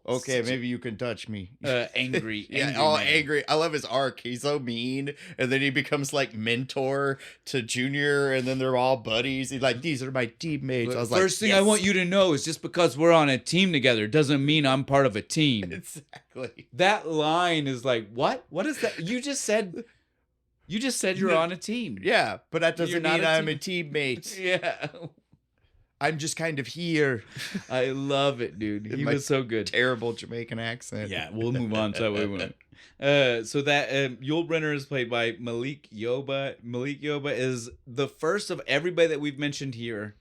Speaker 2: Okay,
Speaker 1: Such a-
Speaker 2: maybe you can touch me.
Speaker 1: Angry.
Speaker 2: Yeah,
Speaker 1: angry
Speaker 2: all
Speaker 1: man.
Speaker 2: angry. I love his arc. He's so mean, and then he becomes like mentor to Junior, and then they're all buddies. He's like, "These are my teammates." I was like,
Speaker 1: First thing I want you to know is just because we're on a team together doesn't mean I'm part of a team.
Speaker 2: exactly.
Speaker 1: That line is like, what? What is that? You just said you're on a team.
Speaker 2: Yeah, but that doesn't
Speaker 1: You're not
Speaker 2: mean
Speaker 1: a
Speaker 2: I'm a teammate.
Speaker 1: Yeah.
Speaker 2: I'm just kind of here.
Speaker 1: I love it, dude. He
Speaker 2: My
Speaker 1: was so good.
Speaker 2: Terrible Jamaican accent.
Speaker 1: Yeah, we'll move on so that way we won't. So that Yul Brynner is played by Malik Yoba. Malik Yoba is the first of everybody that we've mentioned here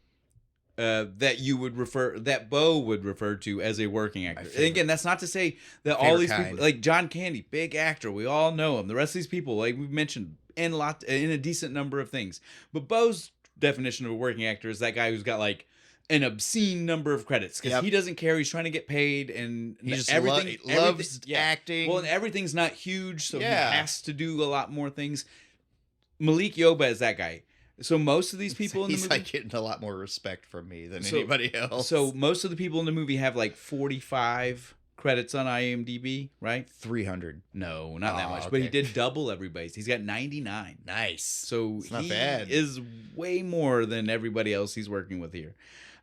Speaker 1: that Bo would refer to as a working actor. And again, that's not to say that all these people, like John Candy, big actor, we all know him. The rest of these people, like we've mentioned, in a decent number of things. But Bo's definition of a working actor is that guy who's got like an obscene number of credits because he doesn't care. He's trying to get paid, and
Speaker 2: He just
Speaker 1: everything
Speaker 2: loves
Speaker 1: yeah.
Speaker 2: acting.
Speaker 1: Well, and everything's not huge, so
Speaker 2: Yeah.
Speaker 1: he has to do a lot more things. Malik Yoba is that guy. So most of these people in the
Speaker 2: he's
Speaker 1: movie,
Speaker 2: like getting a lot more respect from me than
Speaker 1: So-
Speaker 2: anybody else.
Speaker 1: so most of the people in the movie have like 45 credits on IMDb, right?
Speaker 2: 300.
Speaker 1: No, not that
Speaker 2: Oh,
Speaker 1: much. But he
Speaker 2: okay.
Speaker 1: did double everybody's. He's got 99.
Speaker 2: Nice.
Speaker 1: So
Speaker 2: It's not
Speaker 1: he
Speaker 2: bad.
Speaker 1: is way more than everybody else he's working with here.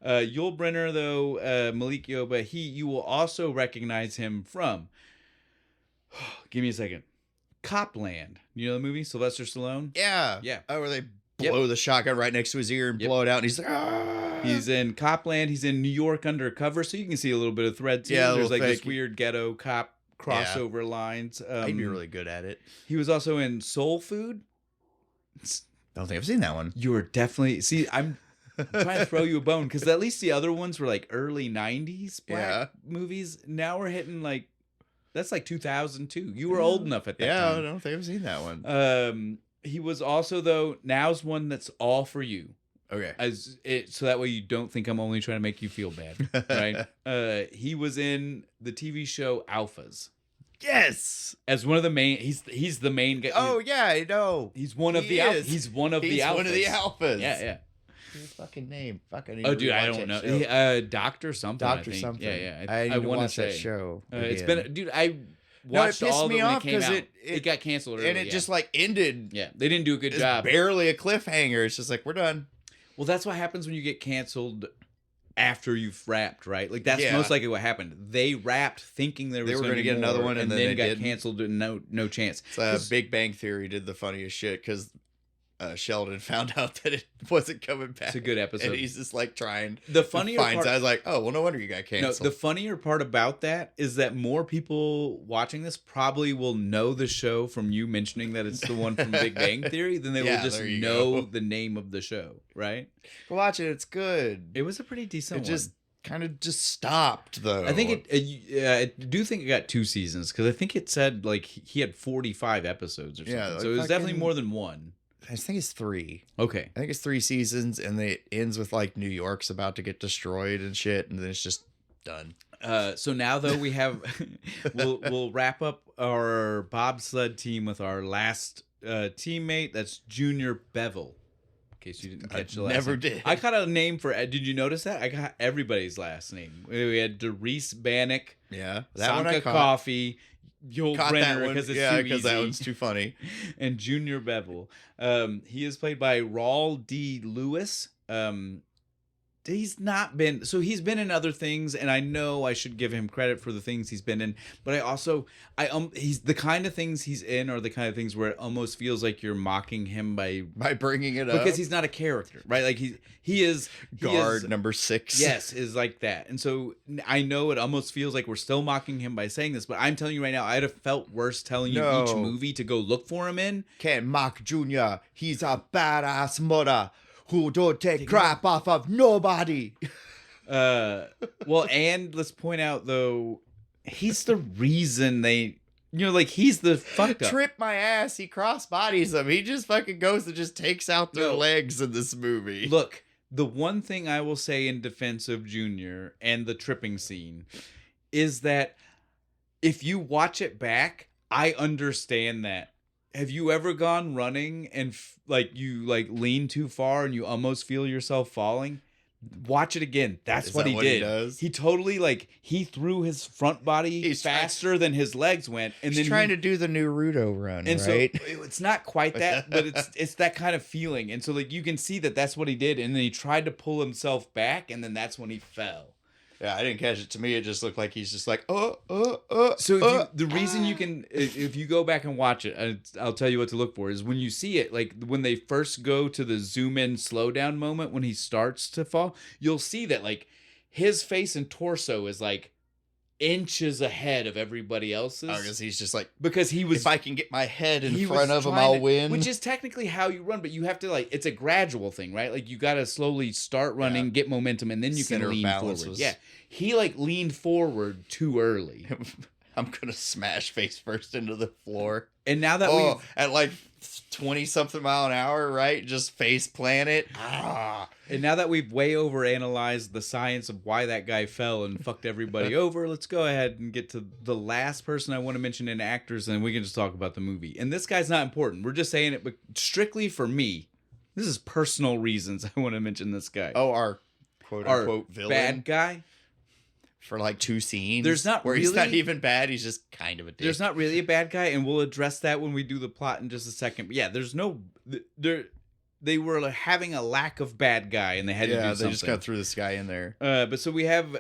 Speaker 1: Yul Brynner, though, Malik Yoba, you will also recognize him from. Give me a second. Copland. You know the movie? Sylvester Stallone?
Speaker 2: Yeah.
Speaker 1: Yeah.
Speaker 2: Oh, where they blow the shotgun right next to his ear and
Speaker 1: Yep.
Speaker 2: blow it out, and he's like, ah.
Speaker 1: He's in Copland. He's in New York Undercover, so you can see a little bit of thread too.
Speaker 2: Yeah,
Speaker 1: There's like this
Speaker 2: fake.
Speaker 1: weird ghetto cop crossover lines.
Speaker 2: I'd be really good at it.
Speaker 1: He was also in Soul Food.
Speaker 2: Don't think I've seen that one.
Speaker 1: You are definitely I'm trying to throw you a bone because at least the other ones were like early '90s black movies. Now we're hitting like that's like 2002. You were old enough at that time.
Speaker 2: I don't think I've seen that one.
Speaker 1: He was also though now's one that's all for you.
Speaker 2: Okay.
Speaker 1: So that way you don't think I'm only trying to make you feel bad, right? He was in the TV show Alphas.
Speaker 2: Yes.
Speaker 1: As one of the main, he's the main guy.
Speaker 2: Oh yeah, I know.
Speaker 1: He's one of the alphas. He's one of the alphas.
Speaker 2: One of the alphas.
Speaker 1: Yeah.
Speaker 2: His fucking name.
Speaker 1: Oh, dude, I don't know. Doctor something.
Speaker 2: Doctor something.
Speaker 1: Yeah.
Speaker 2: I
Speaker 1: want to
Speaker 2: watch that show.
Speaker 1: It's been, dude. I watched all of it when it came out. It got canceled early,
Speaker 2: and it just like ended.
Speaker 1: Yeah, they didn't do a good job.
Speaker 2: Barely a cliffhanger. It's just like we're done.
Speaker 1: Well, that's what happens when you get canceled after you've wrapped, right? Like that's most likely what happened. They wrapped thinking they were going to get another one, and then they got canceled. And no chance.
Speaker 2: Big Bang Theory did the funniest shit because Sheldon found out that it wasn't coming back.
Speaker 1: It's a good episode.
Speaker 2: And he's just like trying.
Speaker 1: The funnier part,
Speaker 2: I was like, oh well, no wonder you got canceled.
Speaker 1: No, the funnier part about that is that more people watching this probably will know the show from you mentioning that it's the one from Big Bang Theory than they will just know the name of the show, right?
Speaker 2: Go watch it. It's good.
Speaker 1: It was a pretty decent one.
Speaker 2: It just kind of just stopped though.
Speaker 1: I think I do think it got 2 seasons because I think it said like he had 45 episodes or something.
Speaker 2: Yeah,
Speaker 1: so it was definitely more than one.
Speaker 2: I think it's 3.
Speaker 1: Okay.
Speaker 2: I think it's 3 seasons, and it ends with like New York's about to get destroyed and shit, and then it's just done.
Speaker 1: So now though we have, we'll wrap up our bobsled team with our last teammate. That's Junior Bevel. In case you didn't catch the last.
Speaker 2: Never did.
Speaker 1: I got a name for. Did you notice that? I got everybody's last name. We had Derice Bannock.
Speaker 2: Yeah.
Speaker 1: Sanka Coffee. You'll Brenner because it's too easy.
Speaker 2: That one's too funny.
Speaker 1: And Junior Bevel. He is played by Raul D. Lewis. He's not been he's been in other things, and I know I should give him credit for the things he's been in, but he's the kind of things he's in are the kind of things where it almost feels like you're mocking him by
Speaker 2: bringing it up
Speaker 1: because he's not a character, right? Like he is
Speaker 2: guard number 6.
Speaker 1: Yes, is like that. And so I know it almost feels like we're still mocking him by saying this, but I'm telling you right now, I'd have felt worse telling you each movie to go look for him in.
Speaker 2: Can't mock Junior. He's a badass mother who don't take crap off of nobody.
Speaker 1: Well, and let's point out though, he's the reason they, he's the fucked up.
Speaker 2: Trip my ass. He cross bodies them. He just fucking goes and just takes out their legs in this movie.
Speaker 1: Look, the one thing I will say in defense of Junior and the tripping scene is that if you watch it back, I understand that. Have you ever gone running and you lean too far and you almost feel yourself falling? Watch it again. That's what he did. He does? He totally he threw his front body faster than his legs went, and
Speaker 2: he's trying to do the Naruto run. And right?
Speaker 1: So it's not quite that, but it's that kind of feeling. And so you can see that that's what he did, and then he tried to pull himself back, and then that's when he fell.
Speaker 2: Yeah, I didn't catch it. To me, it just looked like he's just like, So
Speaker 1: the reason you can, if you go back and watch it, I'll tell you what to look for, is when you see it, like when they first go to the zoom in, slow down moment, when he starts to fall, you'll see that his face and torso is inches ahead of everybody else's.
Speaker 2: Oh, because he's just
Speaker 1: because he was.
Speaker 2: If I can get my head in front of him, I'll win.
Speaker 1: Which is technically how you run, but you have to it's a gradual thing, right? You got to slowly start running, get momentum, and then you can lean forward. Yeah, he leaned forward too early.
Speaker 2: I'm gonna smash face first into the floor.
Speaker 1: And now that we
Speaker 2: at 20 something mile an hour, right? Just face plant it.
Speaker 1: And now that we've way over analyzed the science of why that guy fell and fucked everybody over, let's go ahead and get to the last person I want to mention in actors, and we can just talk about the movie. And this guy's not important. We're just saying it, but strictly for me. This is personal reasons I want to mention this guy.
Speaker 2: Oh, our quote unquote villain,
Speaker 1: bad guy.
Speaker 2: For 2 scenes.
Speaker 1: There's not
Speaker 2: where
Speaker 1: really,
Speaker 2: he's not even bad. He's just kind of a dick.
Speaker 1: There's not really a bad guy, and we'll address that when we do the plot in just a second. But yeah, there's no. They were having a lack of bad guy, and they had to do something.
Speaker 2: They just got threw this guy in there.
Speaker 1: But so we have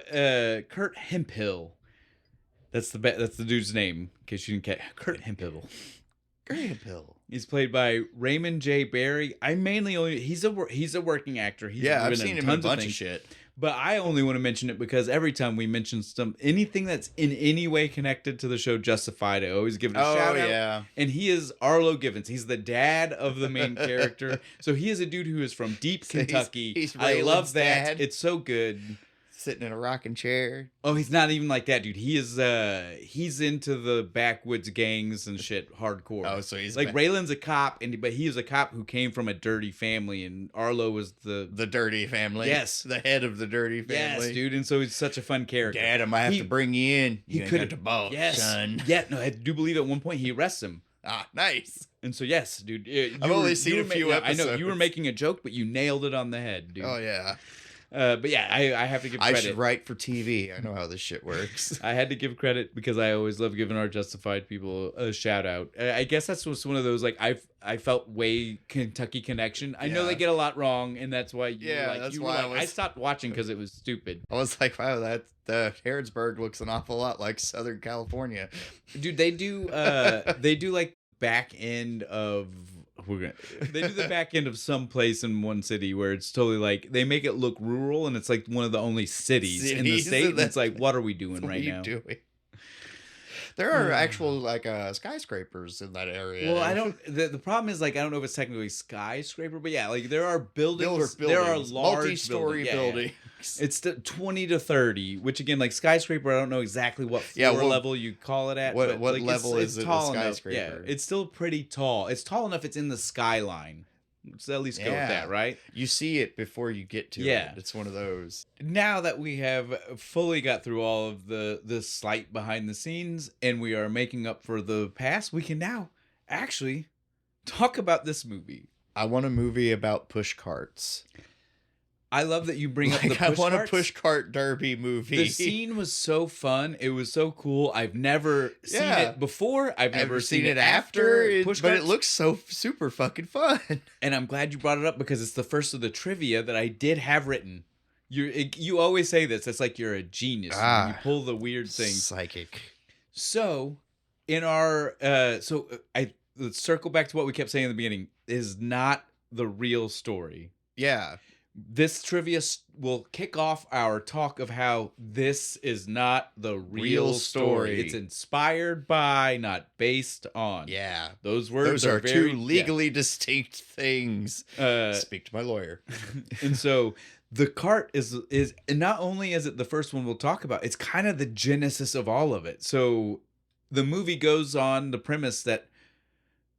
Speaker 1: Kurt Hemphill. That's the dude's name, in case you didn't catch. Kurt Hemphill.
Speaker 2: Grandpill.
Speaker 1: He's played by Raymond J. Barry. I mainly only he's a working actor. He's
Speaker 2: Yeah, I've
Speaker 1: been
Speaker 2: seen
Speaker 1: in
Speaker 2: him in a
Speaker 1: tons
Speaker 2: bunch of
Speaker 1: things.
Speaker 2: shit.
Speaker 1: But I only want to mention it because every time we mention anything that's in any way connected to the show Justified, I always give it a shout out.
Speaker 2: Yeah.
Speaker 1: And he is Arlo Givens. He's the dad of the main character. So he is a dude who is from deep Kentucky.
Speaker 2: He's
Speaker 1: I love
Speaker 2: Raylan's
Speaker 1: that.
Speaker 2: dad.
Speaker 1: It's so good.
Speaker 2: Sitting in a rocking chair.
Speaker 1: Oh, he's not even like that, dude. He is he's into the backwoods gangs and shit hardcore.
Speaker 2: Oh, so he's
Speaker 1: like Raylan's a cop, but he is a cop who came from a dirty family, and Arlo was the
Speaker 2: dirty family.
Speaker 1: Yes,
Speaker 2: the head of the dirty family.
Speaker 1: Yes, dude. And so he's such a fun character.
Speaker 2: Dad, I might have to bring you in.
Speaker 1: He
Speaker 2: could
Speaker 1: could
Speaker 2: have to ball, son.
Speaker 1: Yeah, no, I do believe at one point he arrests him.
Speaker 2: Ah, nice.
Speaker 1: And so yes, dude.
Speaker 2: I've only seen a few episodes.
Speaker 1: I know you were making a joke, but you nailed it on the head, dude.
Speaker 2: Oh yeah.
Speaker 1: But yeah, I have to give credit.
Speaker 2: I should write for TV. I know how this shit works.
Speaker 1: I had to give credit because I always love giving our Justified people a shout out. I guess that's just one of those like I felt way Kentucky connection. I know they get a lot wrong, and that's why I stopped watching because it was stupid.
Speaker 2: I was like, wow, that Harrodsburg looks an awful lot like Southern California.
Speaker 1: Dude, they do like back end of they do the back end of some place in one city where it's totally like they make it look rural and it's like one of the only cities in the state. And it's like, what are we doing right now?
Speaker 2: There are actual like skyscrapers in that area.
Speaker 1: Well, I don't. The problem is like I don't know if it's technically skyscraper, but yeah, like there are buildings. There are large
Speaker 2: multi-story buildings.
Speaker 1: Yeah. It's 20 to 30, which again, like skyscraper, I don't know exactly what floor level you call it at.
Speaker 2: What
Speaker 1: like,
Speaker 2: level is it? A skyscraper?
Speaker 1: Yeah, it's still pretty tall. It's tall enough. It's in the skyline. Let's at least go with that, right?
Speaker 2: You see it before you get to it. It's one of those.
Speaker 1: Now that we have fully got through all of the slight behind the scenes and we are making up for the past, we can now actually talk about this movie.
Speaker 2: I want a movie about push carts.
Speaker 1: I love that you bring up the push carts.
Speaker 2: I want a push cart derby movie.
Speaker 1: The scene was so fun. It was so cool. I've never seen it before. I've never seen it after.
Speaker 2: But it looks so super fucking fun.
Speaker 1: And I'm glad you brought it up because it's the first of the trivia that I did have written. You always say this. It's like you're a genius. When you pull the weird things.
Speaker 2: Psychic.
Speaker 1: So, in our let's circle back to what we kept saying in the beginning. Is not the real story.
Speaker 2: Yeah.
Speaker 1: This trivia will kick off our talk of how this is not the real story. It's inspired by, not based on.
Speaker 2: Yeah.
Speaker 1: Those words are
Speaker 2: two legally distinct things. Speak to my lawyer.
Speaker 1: And so the cart is and not only is it the first one we'll talk about, it's kind of the genesis of all of it. So the movie goes on the premise that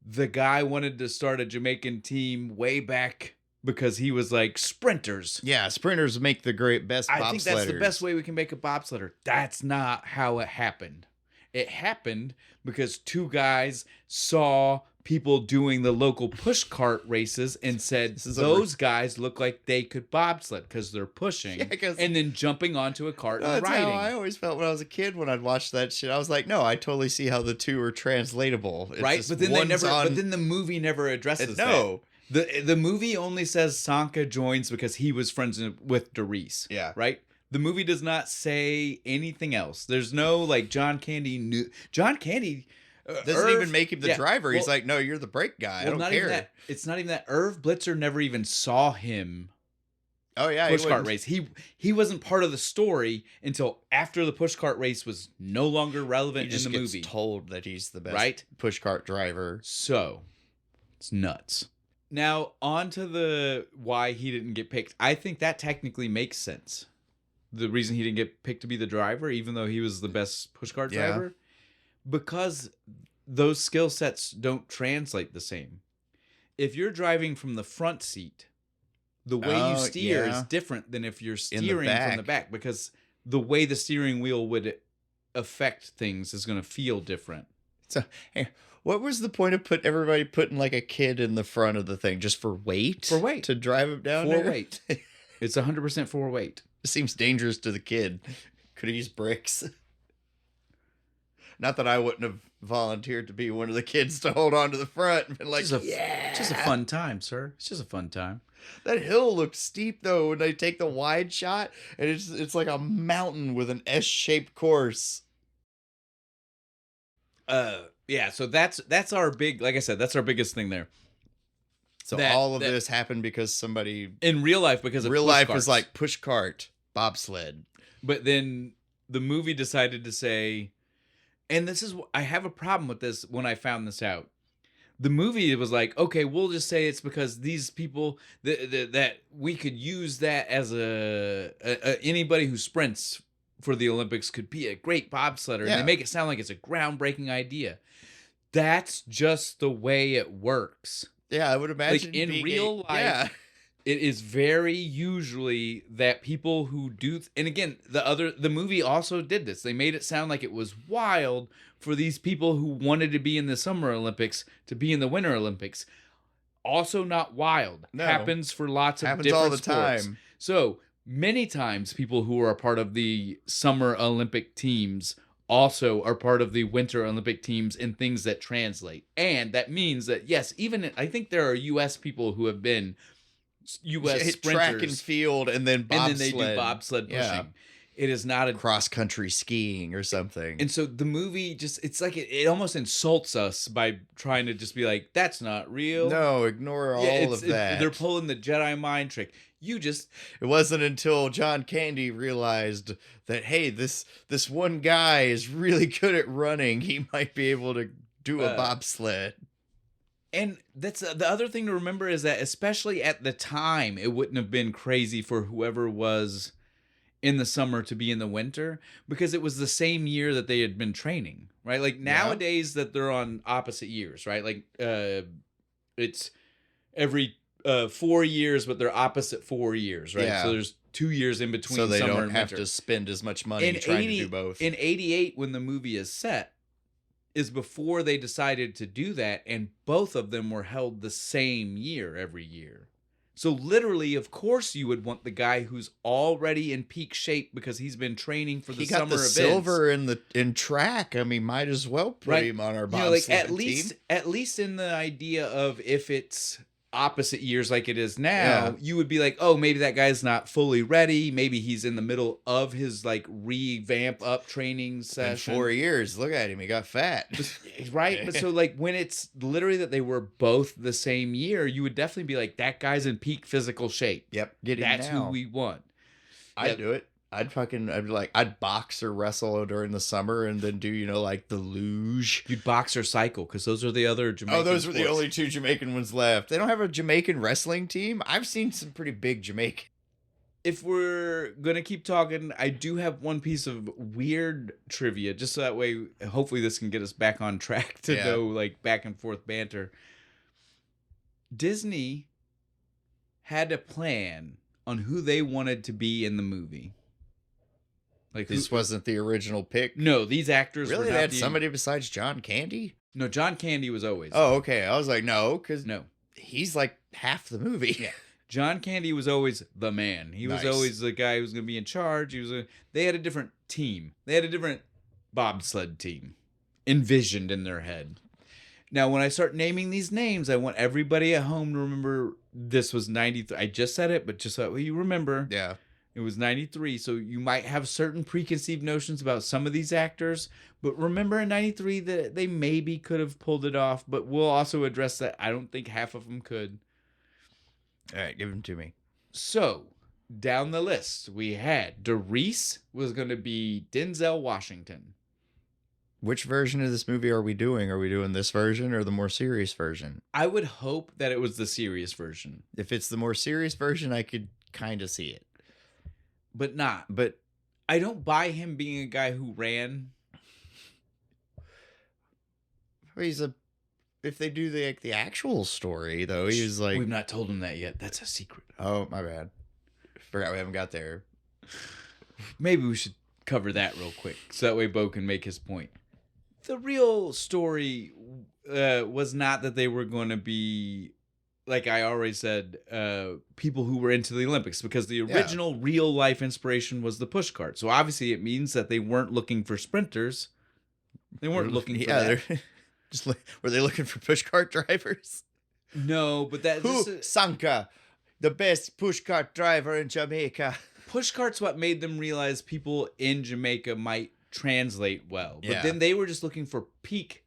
Speaker 1: the guy wanted to start a Jamaican team way back because he was like, sprinters.
Speaker 2: Yeah, sprinters make the best bobsledders.
Speaker 1: I think that's the best way we can make a bobsledder. That's not how it happened. It happened because two guys saw people doing the local push cart races and said, those guys look like they could bobsled because they're pushing and then jumping onto a cart and riding.
Speaker 2: That's how I always felt when I was a kid when I'd watch that shit. I was like, no, I totally see how the two are translatable.
Speaker 1: Right? But then but then the movie never addresses that. The movie only says Sanka joins because he was friends with Doris.
Speaker 2: Yeah.
Speaker 1: Right? The movie does not say anything else. There's no like John Candy
Speaker 2: doesn't even make him the driver. He's like, no, you're the brake guy. I don't care.
Speaker 1: It's not even that. Irv Blitzer never even saw him.
Speaker 2: Oh yeah,
Speaker 1: pushcart race. He wasn't part of the story until after the pushcart race was no longer relevant in the movie.
Speaker 2: He just gets told that he's the best pushcart driver.
Speaker 1: So it's nuts. Now, on to the why he didn't get picked. I think that technically makes sense. The reason he didn't get picked to be the driver, even though he was the best pushcart driver, because those skill sets don't translate the same. If you're driving from the front seat, the way you steer is different than if you're steering from the back, because the way the steering wheel would affect things is going to feel different.
Speaker 2: So, hey, what was the point of putting like a kid in the front of the thing just for weight?
Speaker 1: For weight.
Speaker 2: To drive him down
Speaker 1: for weight. It's 100% for weight.
Speaker 2: It seems dangerous to the kid. Could have used bricks. Not that I wouldn't have volunteered to be one of the kids to hold on to the front and been like,
Speaker 1: it's just a fun time, sir. It's just a fun time.
Speaker 2: That hill looks steep though when they take the wide shot, and it's like a mountain with an S-shaped course.
Speaker 1: Yeah, so that's our big, like I said, that's our biggest thing there.
Speaker 2: So
Speaker 1: That-
Speaker 2: all of
Speaker 1: that-
Speaker 2: this happened because somebody
Speaker 1: In real life, because of
Speaker 2: real
Speaker 1: push
Speaker 2: life
Speaker 1: carts.
Speaker 2: was like push cart, bobsled.
Speaker 1: But then the movie decided to say, and this is, I have a problem with this when I found this out. The movie was like, okay, we'll just say it's because these people that we could use that as anybody who sprints for the Olympics could be a great bobsledder, and
Speaker 2: Yeah.
Speaker 1: they make it sound like it's a groundbreaking idea. That's just the way it works.
Speaker 2: Yeah, I would imagine
Speaker 1: in
Speaker 2: being
Speaker 1: real life,
Speaker 2: Yeah.
Speaker 1: It is very usually that people who do, and again, the movie also did this. They made it sound like it was wild for these people who wanted to be in the Summer Olympics to be in the Winter Olympics. Also not wild.
Speaker 2: No.
Speaker 1: Happens for lots of
Speaker 2: Happens
Speaker 1: different
Speaker 2: all the
Speaker 1: sports.
Speaker 2: time.
Speaker 1: So many times people who are a part of the Summer Olympic teams also are part of the Winter Olympic teams in things that translate. And that means that, yes, even I think there are U.S. people who have been U.S. sprinters.
Speaker 2: Track and field and then bobsled.
Speaker 1: And then they do bobsled pushing.
Speaker 2: Yeah.
Speaker 1: It is not a
Speaker 2: cross country skiing or something.
Speaker 1: And so the movie just, it's like it almost insults us by trying to just be like, that's not real.
Speaker 2: No, ignore all of that.
Speaker 1: They're pulling the Jedi mind trick. It
Speaker 2: wasn't until John Candy realized that, hey, this one guy is really good at running. He might be able to do a bobsled.
Speaker 1: And that's the other thing to remember is that especially at the time, it wouldn't have been crazy for whoever was in the summer to be in the winter because it was the same year that they had been training, right? Like nowadays that they're on opposite years, right? Like it's every 4 years, but they're opposite 4 years, right?
Speaker 2: Yeah.
Speaker 1: So there's 2 years in between
Speaker 2: so they
Speaker 1: summer
Speaker 2: don't
Speaker 1: and
Speaker 2: have
Speaker 1: winter.
Speaker 2: to spend as much money trying to do both.
Speaker 1: In 88, when the movie is set, is before they decided to do that, and both of them were held the same year every year. So literally, of course, you would want the guy who's already in peak shape because he's been training for the summer events.
Speaker 2: He got the silver in track. I mean, might as well put him on our bobsled team.
Speaker 1: At least in the idea of if it's opposite years like it is now, you would be like, oh, maybe that guy's not fully ready. Maybe he's in the middle of his like revamp up training session.
Speaker 2: In 4 years, look at him, he got fat.
Speaker 1: Right? But so like when it's literally that they were both the same year, you would definitely be like, that guy's in peak physical shape.
Speaker 2: Yep. Get him
Speaker 1: That's
Speaker 2: now.
Speaker 1: who we want.
Speaker 2: I'd do it. I'd box or wrestle during the summer and then do, like the luge.
Speaker 1: You'd box or cycle because those are the other Jamaican
Speaker 2: those were the
Speaker 1: sports.
Speaker 2: only two Jamaican ones left. They don't have a Jamaican wrestling team. I've seen some pretty big Jamaican.
Speaker 1: If we're going to keep talking, I do have one piece of weird trivia, just so that way, hopefully this can get us back on track to go like back and forth banter. Disney had a plan on who they wanted to be in the movie. Like
Speaker 2: This wasn't the original pick.
Speaker 1: No, these actors
Speaker 2: Really?
Speaker 1: were
Speaker 2: They
Speaker 1: not
Speaker 2: had somebody besides John Candy?
Speaker 1: No, John Candy was always.
Speaker 2: Oh, okay. I was like, no, because
Speaker 1: No.
Speaker 2: he's like half the movie.
Speaker 1: Yeah. John Candy was always the man. He was always the guy who was going to be in charge. They had a different team. They had a different bobsled team envisioned in their head. Now, when I start naming these names, I want everybody at home to remember this was 93. I just said it, but just so that way you remember.
Speaker 2: Yeah.
Speaker 1: It was 93, so you might have certain preconceived notions about some of these actors, but remember in 93 that they maybe could have pulled it off, but we'll also address that. I don't think half of them could.
Speaker 2: All right, give them to me.
Speaker 1: So, down the list, we had DeReese was going to be Denzel Washington.
Speaker 2: Which version of this movie are we doing? Are we doing this version or the more serious version?
Speaker 1: I would hope that it was the serious version.
Speaker 2: If it's the more serious version, I could kind of see it.
Speaker 1: But not.
Speaker 2: But
Speaker 1: I don't buy him being a guy who ran.
Speaker 2: If they do the actual story, though, he's like...
Speaker 1: We've not told him that yet. That's a secret.
Speaker 2: Oh, my bad. Forgot we haven't got there.
Speaker 1: Maybe we should cover that real quick, so that way Bo can make his point. The real story was not that they were going to be, like I already said, people who were into the Olympics, because the original real life inspiration was the pushcart. So obviously it means that they weren't looking for sprinters. They weren't looking for that.
Speaker 2: Were they looking for pushcart drivers?
Speaker 1: No, but
Speaker 2: Sanka, the best pushcart driver in Jamaica.
Speaker 1: Pushcart's what made them realize people in Jamaica might translate well. But then they were just looking for peak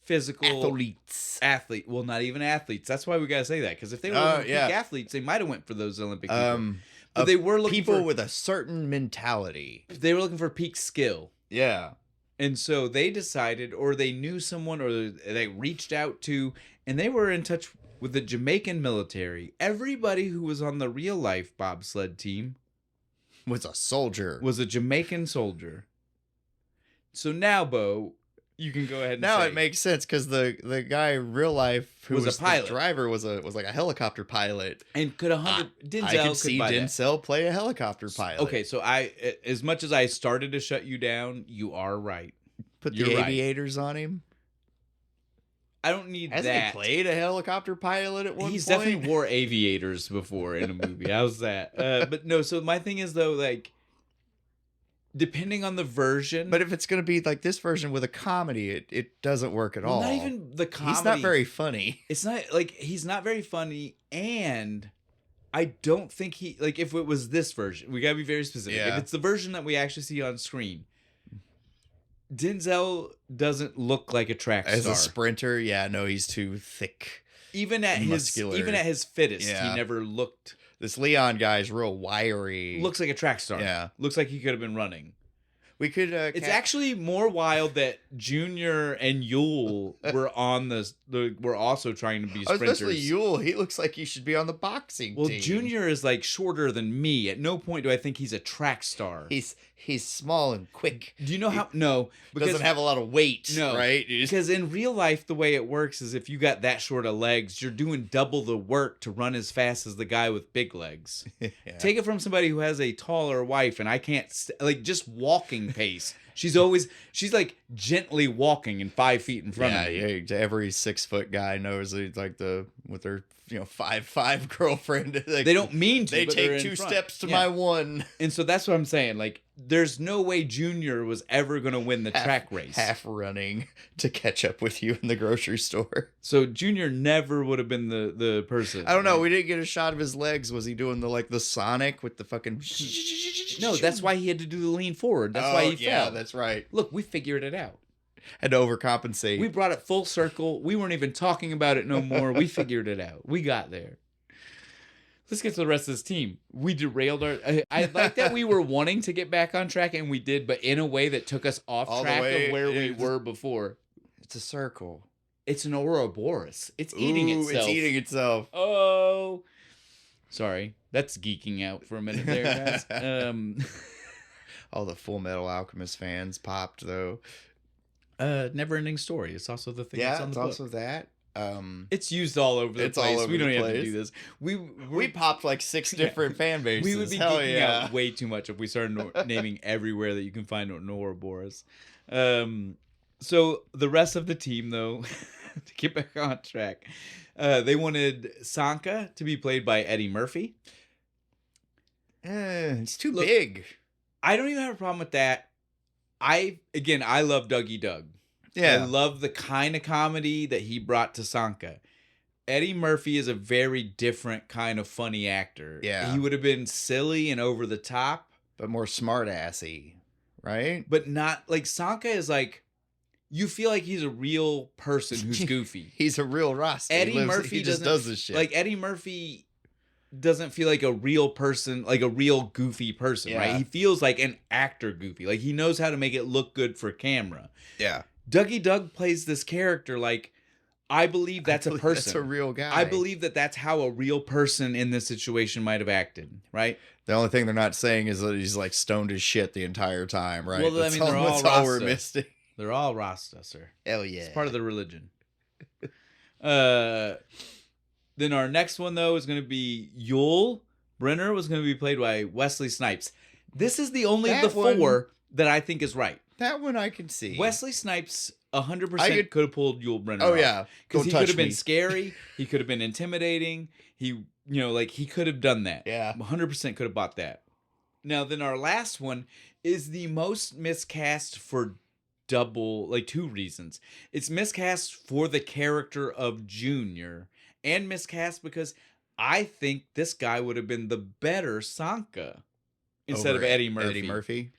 Speaker 1: physical
Speaker 2: athletes.
Speaker 1: Well, not even athletes. That's why we gotta say that, because if they were looking for peak athletes, they might have went for those Olympic people. But they were looking
Speaker 2: people
Speaker 1: for
Speaker 2: with a certain mentality.
Speaker 1: They were looking for peak skill.
Speaker 2: Yeah.
Speaker 1: And so they decided, or they knew someone, or they reached out to, and they were in touch with the Jamaican military. Everybody who was on the real life bobsled team
Speaker 2: Was a soldier.
Speaker 1: was a Jamaican soldier. So now, Bo, you can go ahead and
Speaker 2: now
Speaker 1: say,
Speaker 2: it makes sense because the guy in real life who
Speaker 1: Was a pilot.
Speaker 2: the driver was like a helicopter pilot.
Speaker 1: and could Denzel
Speaker 2: I could see
Speaker 1: buy that.
Speaker 2: Denzel play a helicopter pilot.
Speaker 1: Okay, so as much as I started to shut you down, you are right.
Speaker 2: Put the
Speaker 1: You're right.
Speaker 2: aviators on him.
Speaker 1: I don't need
Speaker 2: Hasn't
Speaker 1: that.
Speaker 2: he played a helicopter pilot at one point?
Speaker 1: He's definitely wore aviators before in a movie. How's that? But no, so my thing is though, like, depending on the version.
Speaker 2: But if it's going to be like this version with a comedy, it doesn't work at all.
Speaker 1: Not even the comedy.
Speaker 2: He's not very funny.
Speaker 1: It's not like he's not very funny, and I don't think he like if it was this version, we gotta be very specific.
Speaker 2: Yeah.
Speaker 1: If it's the version that we actually see on screen, Denzel doesn't look like a track
Speaker 2: As
Speaker 1: star.
Speaker 2: a sprinter, yeah, no, he's too thick.
Speaker 1: Even at
Speaker 2: muscular.
Speaker 1: his fittest,
Speaker 2: Yeah.
Speaker 1: he never looked
Speaker 2: This Leon guy's real wiry.
Speaker 1: looks like a track star.
Speaker 2: Yeah.
Speaker 1: Looks like he could have been running.
Speaker 2: We could.
Speaker 1: It's actually more wild that Junior and Yule were on were also trying to be sprinters.
Speaker 2: Especially Yule. He looks like he should be on the boxing
Speaker 1: Well,
Speaker 2: team.
Speaker 1: Junior is like shorter than me. At no point do I think he's a track star.
Speaker 2: He's small and quick.
Speaker 1: Do you know how? No,
Speaker 2: Doesn't have a lot of weight.
Speaker 1: No,
Speaker 2: right?
Speaker 1: Because in real life, the way it works is if you got that short of legs, you're doing double the work to run as fast as the guy with big legs.
Speaker 2: Yeah.
Speaker 1: Take it from somebody who has a taller wife, and I can't like just walking pace. She's like gently walking in 5 feet in front of me.
Speaker 2: Yeah. Every 6 foot guy knows he's like with their 5'5" girlfriend. Like,
Speaker 1: They don't mean to.
Speaker 2: They
Speaker 1: but they're
Speaker 2: take
Speaker 1: in
Speaker 2: 2
Speaker 1: front.
Speaker 2: steps to
Speaker 1: Yeah.
Speaker 2: my one.
Speaker 1: And so that's what I'm saying. Like, there's no way Junior was ever going to win the track race.
Speaker 2: Half running to catch up with you in the grocery store.
Speaker 1: So Junior never would have been the person.
Speaker 2: I don't know. We didn't get a shot of his legs. Was he doing the Sonic with the fucking?
Speaker 1: No, that's why he had to do the lean forward. That's why he fell.
Speaker 2: Yeah, that's right.
Speaker 1: Look, we figured it out.
Speaker 2: Had to overcompensate.
Speaker 1: We brought it full circle. We weren't even talking about it no more. We figured it out. We got there. Let's get to the rest of this team. We derailed I like that we were wanting to get back on track, and we did, but in a way that took us off
Speaker 2: All the
Speaker 1: track
Speaker 2: way-
Speaker 1: of where we
Speaker 2: it's-
Speaker 1: were before.
Speaker 2: It's a circle.
Speaker 1: It's an Ouroboros. It's eating
Speaker 2: Ooh,
Speaker 1: itself.
Speaker 2: It's eating itself.
Speaker 1: Oh. Sorry. That's geeking out for a minute there, guys.
Speaker 2: All the Full Metal Alchemist fans popped though.
Speaker 1: Never ending story. It's also the thing that's
Speaker 2: Yeah,
Speaker 1: on
Speaker 2: it's
Speaker 1: the book.
Speaker 2: also that.
Speaker 1: It's used all over the
Speaker 2: It's all
Speaker 1: place.
Speaker 2: over
Speaker 1: We don't
Speaker 2: the
Speaker 1: even have to
Speaker 2: place.
Speaker 1: do this.
Speaker 2: We popped like 6 different fan bases.
Speaker 1: We would be
Speaker 2: Hell
Speaker 1: geeking
Speaker 2: yeah.
Speaker 1: out way too much if we started naming everywhere that you can find an Ouroboros. So the rest of the team, though, to get back on track, they wanted Sanka to be played by Eddie Murphy.
Speaker 2: It's too
Speaker 1: Look,
Speaker 2: big.
Speaker 1: I don't even have a problem with that. I love Dougie Doug. I love the kind of comedy that he brought to Sanka. Eddie Murphy is a very different kind of funny actor.
Speaker 2: Yeah.
Speaker 1: He would have been silly and over the top.
Speaker 2: But more smart assy, right?
Speaker 1: But not like Sanka is like, you feel like he's a real person who's goofy.
Speaker 2: He's a real Rasta.
Speaker 1: Eddie Murphy
Speaker 2: he just does this shit.
Speaker 1: Like Eddie Murphy doesn't feel like a real person, like a real goofy person, right?
Speaker 2: Yeah.
Speaker 1: He feels like an actor goofy. Like he knows how to make it look good for camera.
Speaker 2: yeah.
Speaker 1: Dougie Doug plays this character like, I believe that's a person.
Speaker 2: That's a real guy.
Speaker 1: I believe that that's how a real person in this situation might have acted, right?
Speaker 2: The only thing they're not saying is that he's like stoned as shit the entire time, right?
Speaker 1: Well, I
Speaker 2: That's
Speaker 1: mean, they're all
Speaker 2: that's all we're
Speaker 1: Rasta.
Speaker 2: missing.
Speaker 1: They're all Rasta, sir.
Speaker 2: Hell yeah.
Speaker 1: It's part of the religion. Then our next one, though, is going to be Yul Brynner was going to be played by Wesley Snipes. This is the only of the
Speaker 2: That
Speaker 1: four
Speaker 2: one-
Speaker 1: that I think is right.
Speaker 2: That one I can see.
Speaker 1: Wesley Snipes 100%
Speaker 2: I
Speaker 1: could have pulled Yul Brynner
Speaker 2: Oh
Speaker 1: off.
Speaker 2: yeah.
Speaker 1: Because
Speaker 2: Don't
Speaker 1: he
Speaker 2: touch
Speaker 1: could have been
Speaker 2: me.
Speaker 1: scary. He could have been intimidating. He could have done that.
Speaker 2: Yeah.
Speaker 1: 100% could have bought that. Now, then our last one is the most miscast for two reasons. It's miscast for the character of Junior and miscast because I think this guy would have been the better Sanka instead of
Speaker 2: Over
Speaker 1: Eddie Murphy.
Speaker 2: Eddie Murphy.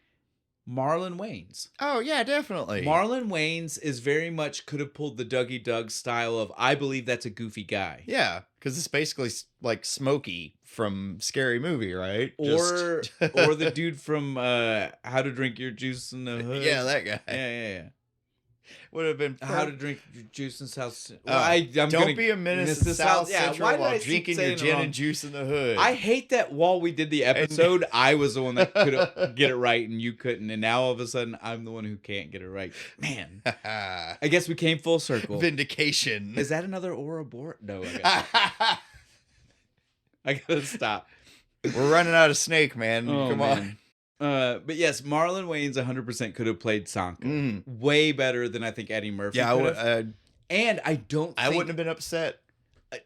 Speaker 1: Marlon Wayans.
Speaker 2: Oh yeah, definitely.
Speaker 1: Marlon Wayans is very much could have pulled the Dougie Doug style of I believe that's a goofy guy.
Speaker 2: Yeah, because it's basically like Smokey from Scary Movie, right?
Speaker 1: Or or the dude from How to Drink Your Juice in the Hood.
Speaker 2: Yeah, that guy.
Speaker 1: Yeah.
Speaker 2: Would have been
Speaker 1: How to Drink Your Juice in South.
Speaker 2: I'm don't be a menace in South Central
Speaker 1: why
Speaker 2: while drinking your gin and juice in the hood.
Speaker 1: I hate that while we did the episode, I was the one that could get it right and you couldn't, and now all of a sudden I'm the one who can't get it right. Man, I guess we came full circle.
Speaker 2: Vindication.
Speaker 1: Is that another Ouroboros? No, I gotta stop.
Speaker 2: We're running out of snake, man.
Speaker 1: Oh,
Speaker 2: Come on.
Speaker 1: But yes, Marlon Wayans 100% could have played Sanka way better than I think Eddie Murphy.
Speaker 2: Yeah,
Speaker 1: could have. And I
Speaker 2: wouldn't have been upset.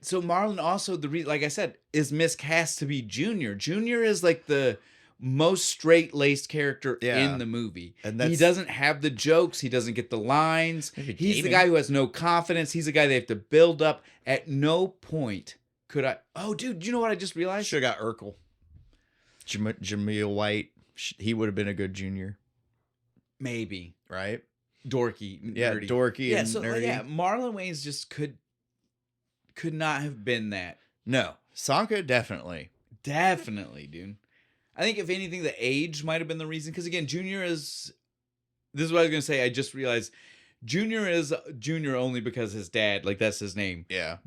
Speaker 1: So Marlon also like I said, is miscast to be Junior. Junior is like the most straight-laced character in the movie. And he doesn't have the jokes. He doesn't get the lines. He's the guy who has no confidence. He's the guy they have to build up. At no point could I. Oh, dude, you know what I just realized?
Speaker 2: Should have got Urkel. Jameel White. He would have been a good Junior.
Speaker 1: Maybe.
Speaker 2: Right?
Speaker 1: Dorky.
Speaker 2: Yeah,
Speaker 1: nerdy.
Speaker 2: dorky and nerdy.
Speaker 1: Yeah, Marlon Wayans just could not have been that.
Speaker 2: No. Sanka, definitely.
Speaker 1: Definitely, dude. I think if anything, the age might have been the reason. Because again, Junior is... This is what I was going to say. I just realized Junior is Junior only because his dad, like that's his name.
Speaker 2: Yeah.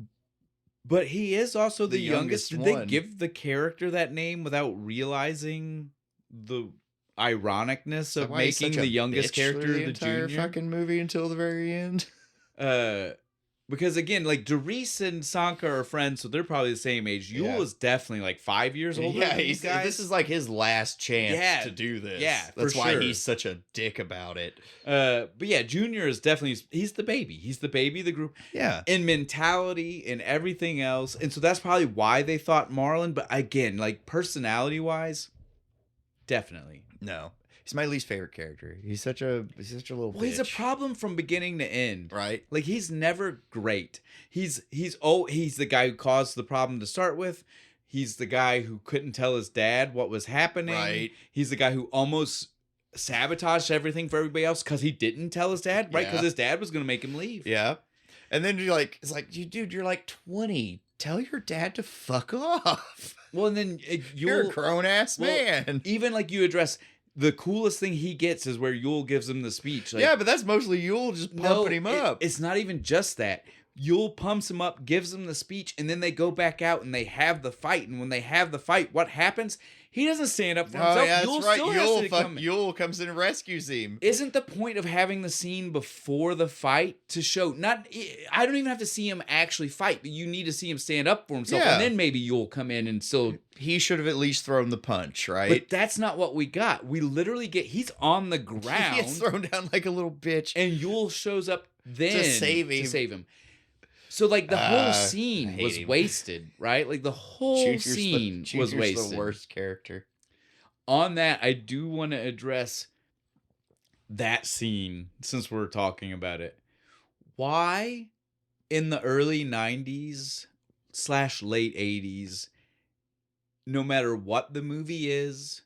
Speaker 1: But he is also the youngest. Did
Speaker 2: one.
Speaker 1: they give the character that name without realizing the ironicness of making the youngest character the
Speaker 2: entire
Speaker 1: Junior
Speaker 2: fucking movie until the very end?
Speaker 1: Because again, like Derice and Sanka are friends, so they're probably the same age. Yul is definitely like 5 years older.
Speaker 2: Yeah,
Speaker 1: than these guys.
Speaker 2: This is like his last chance to do this.
Speaker 1: Yeah,
Speaker 2: that's why he's such a dick about it.
Speaker 1: But yeah, Junior is definitely he's the baby. He's the baby of the group.
Speaker 2: Yeah,
Speaker 1: in mentality and everything else, and so that's probably why they thought Marlon. But again, like personality wise, definitely
Speaker 2: no. He's my least favorite character. He's such a little bitch.
Speaker 1: He's a problem from beginning to end.
Speaker 2: Right.
Speaker 1: Like he's never great. He's the guy who caused the problem to start with. He's the guy who couldn't tell his dad what was happening.
Speaker 2: Right.
Speaker 1: He's the guy who almost sabotaged everything for everybody else because he didn't tell his dad, right? Because his dad was going to make him leave.
Speaker 2: Yeah. And then it's like, dude, you're like 20. Tell your dad to fuck off.
Speaker 1: Well, and then
Speaker 2: you're a grown ass man.
Speaker 1: Even like you address. The coolest thing he gets is where Yul gives him the speech. Like,
Speaker 2: yeah, but that's mostly Yul just pumping him up.
Speaker 1: It's not even just that. Yul pumps him up, gives him the speech, and then they go back out and they have the fight. And when they have the fight, what happens? He doesn't stand up for himself.
Speaker 2: Oh, yeah,
Speaker 1: Yul
Speaker 2: that's right.
Speaker 1: still has to come.
Speaker 2: Yul comes in and rescues him.
Speaker 1: Isn't the point of having the scene before the fight to show I don't even have to see him actually fight, but you need to see him stand up for himself, and then maybe Yul come in and still.
Speaker 2: He should have at least thrown the punch, right?
Speaker 1: But that's not what we got. We literally he's on the ground.
Speaker 2: He gets thrown down like a little bitch,
Speaker 1: and Yul shows up then
Speaker 2: to save him.
Speaker 1: So like the whole scene was wasted, right? Like the whole scene was wasted.
Speaker 2: The worst character.
Speaker 1: On that, I do want to address that scene since we're talking about it. Why in the early 90s / late 80s, no matter what the movie is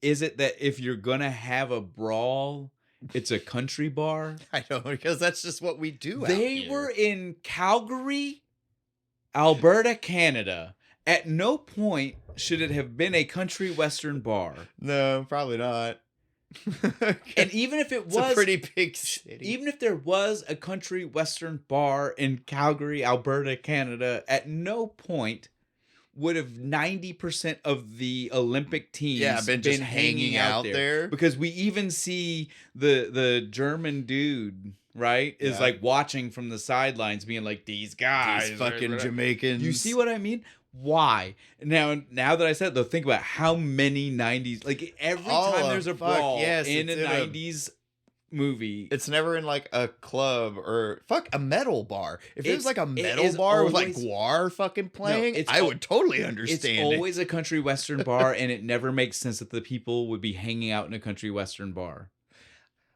Speaker 1: it that if you're gonna have a brawl, it's a country bar?
Speaker 2: I know, because that's just what we do.
Speaker 1: They were in Calgary, Alberta, Canada. At no point should it have been a country western bar.
Speaker 2: No, probably not.
Speaker 1: And even if it was
Speaker 2: a pretty big city,
Speaker 1: even if there was a country western bar in Calgary, Alberta, Canada, at no point would have 90% of the Olympic teams been hanging out there. Because we even see the German dude, right, is like watching from the sidelines, being like, these guys,
Speaker 2: these fucking Jamaicans.
Speaker 1: You see what I mean? Why? Now that I said it, though, think about how many 90s, like every time there's a brawl in a 90s movie.
Speaker 2: It's never in like a club or a metal bar. If it was like a metal bar with like Guar fucking playing, I would totally understand.
Speaker 1: It's always a country western bar, and it never makes sense that the people would be hanging out in a country western bar.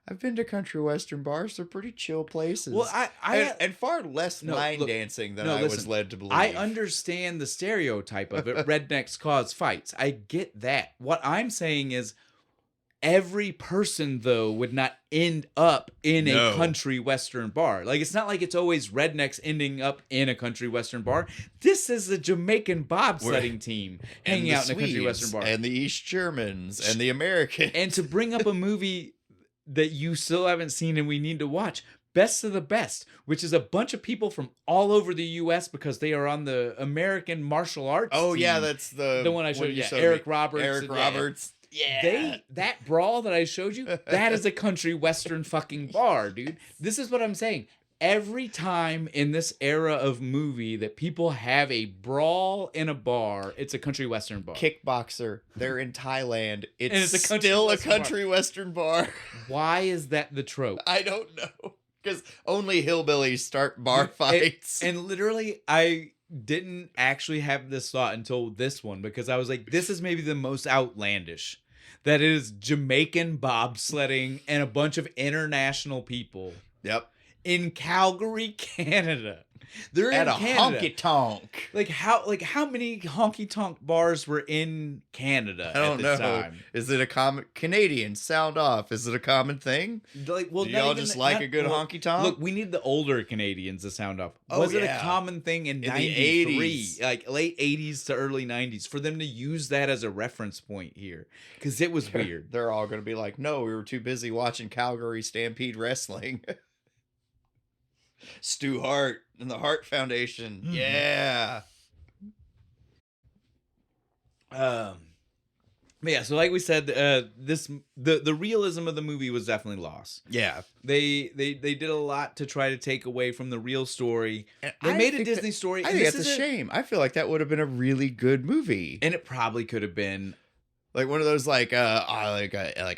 Speaker 2: I've been to country western bars. They're pretty chill places.
Speaker 1: Well,
Speaker 2: and far less line dancing than I was led to believe.
Speaker 1: I understand the stereotype of it. Rednecks cause fights. I get that. What I'm saying is, Every person, though, would not end up in
Speaker 2: No.
Speaker 1: a country western bar. Like, it's not like it's always rednecks ending up in a country western bar. This is a Jamaican bobsledding team hanging out in a country western bar.
Speaker 2: And the East Germans and the Americans.
Speaker 1: And to bring up a movie that you still haven't seen and we need to watch, Best of the Best, which is a bunch of people from all over the U.S. because they are on the American martial arts
Speaker 2: Oh,
Speaker 1: team.
Speaker 2: yeah, that's the
Speaker 1: one I showed you.
Speaker 2: showed
Speaker 1: Eric
Speaker 2: me.
Speaker 1: Roberts.
Speaker 2: Eric Roberts. Yeah.
Speaker 1: That brawl that I showed you, that is a country western fucking bar, dude. This is what I'm saying. Every time in this era of movie that people have a brawl in a bar, it's a country western bar.
Speaker 2: Kickboxer. They're in Thailand.
Speaker 1: And
Speaker 2: It's
Speaker 1: it's a country
Speaker 2: still a
Speaker 1: western bar.
Speaker 2: country western bar.
Speaker 1: Why is that the trope?
Speaker 2: I don't know. Because only hillbillies start bar fights.
Speaker 1: And literally, I didn't actually have this thought until this one, because I was like, this is maybe the most outlandish. That is Jamaican bobsledding and a bunch of international people.
Speaker 2: Yep.
Speaker 1: In Calgary, Canada. They're
Speaker 2: At
Speaker 1: in
Speaker 2: a
Speaker 1: Canada.
Speaker 2: honky tonk.
Speaker 1: Like how many honky tonk bars were in Canada
Speaker 2: I don't
Speaker 1: at the
Speaker 2: know.
Speaker 1: time?
Speaker 2: Is it a common Canadian sound off? Is it a common thing?
Speaker 1: Like, well,
Speaker 2: Do
Speaker 1: not
Speaker 2: y'all
Speaker 1: even-
Speaker 2: just like
Speaker 1: not-
Speaker 2: a good
Speaker 1: well,
Speaker 2: honky tonk?
Speaker 1: Look, we need the older Canadians to sound off.
Speaker 2: Oh,
Speaker 1: Was it a
Speaker 2: yeah.
Speaker 1: common thing in
Speaker 2: the
Speaker 1: 93,
Speaker 2: 80s.
Speaker 1: like late 80s to early 90s, for them to use that as a reference point here? Because it was weird.
Speaker 2: They're all going to be like, no, we were too busy watching Calgary Stampede Wrestling. Stu Hart and the Hart Foundation.
Speaker 1: Mhm.
Speaker 2: Yeah.
Speaker 1: But yeah, so like we said, the realism of the movie was definitely lost.
Speaker 2: Yeah.
Speaker 1: They did a lot to try to take away from the real story.
Speaker 2: And
Speaker 1: They
Speaker 2: I
Speaker 1: made a
Speaker 2: think
Speaker 1: Disney story.
Speaker 2: I
Speaker 1: and
Speaker 2: think
Speaker 1: this
Speaker 2: that's a
Speaker 1: is
Speaker 2: shame. I feel like that would have been a really good movie.
Speaker 1: And it probably could have been.
Speaker 2: Like one of those like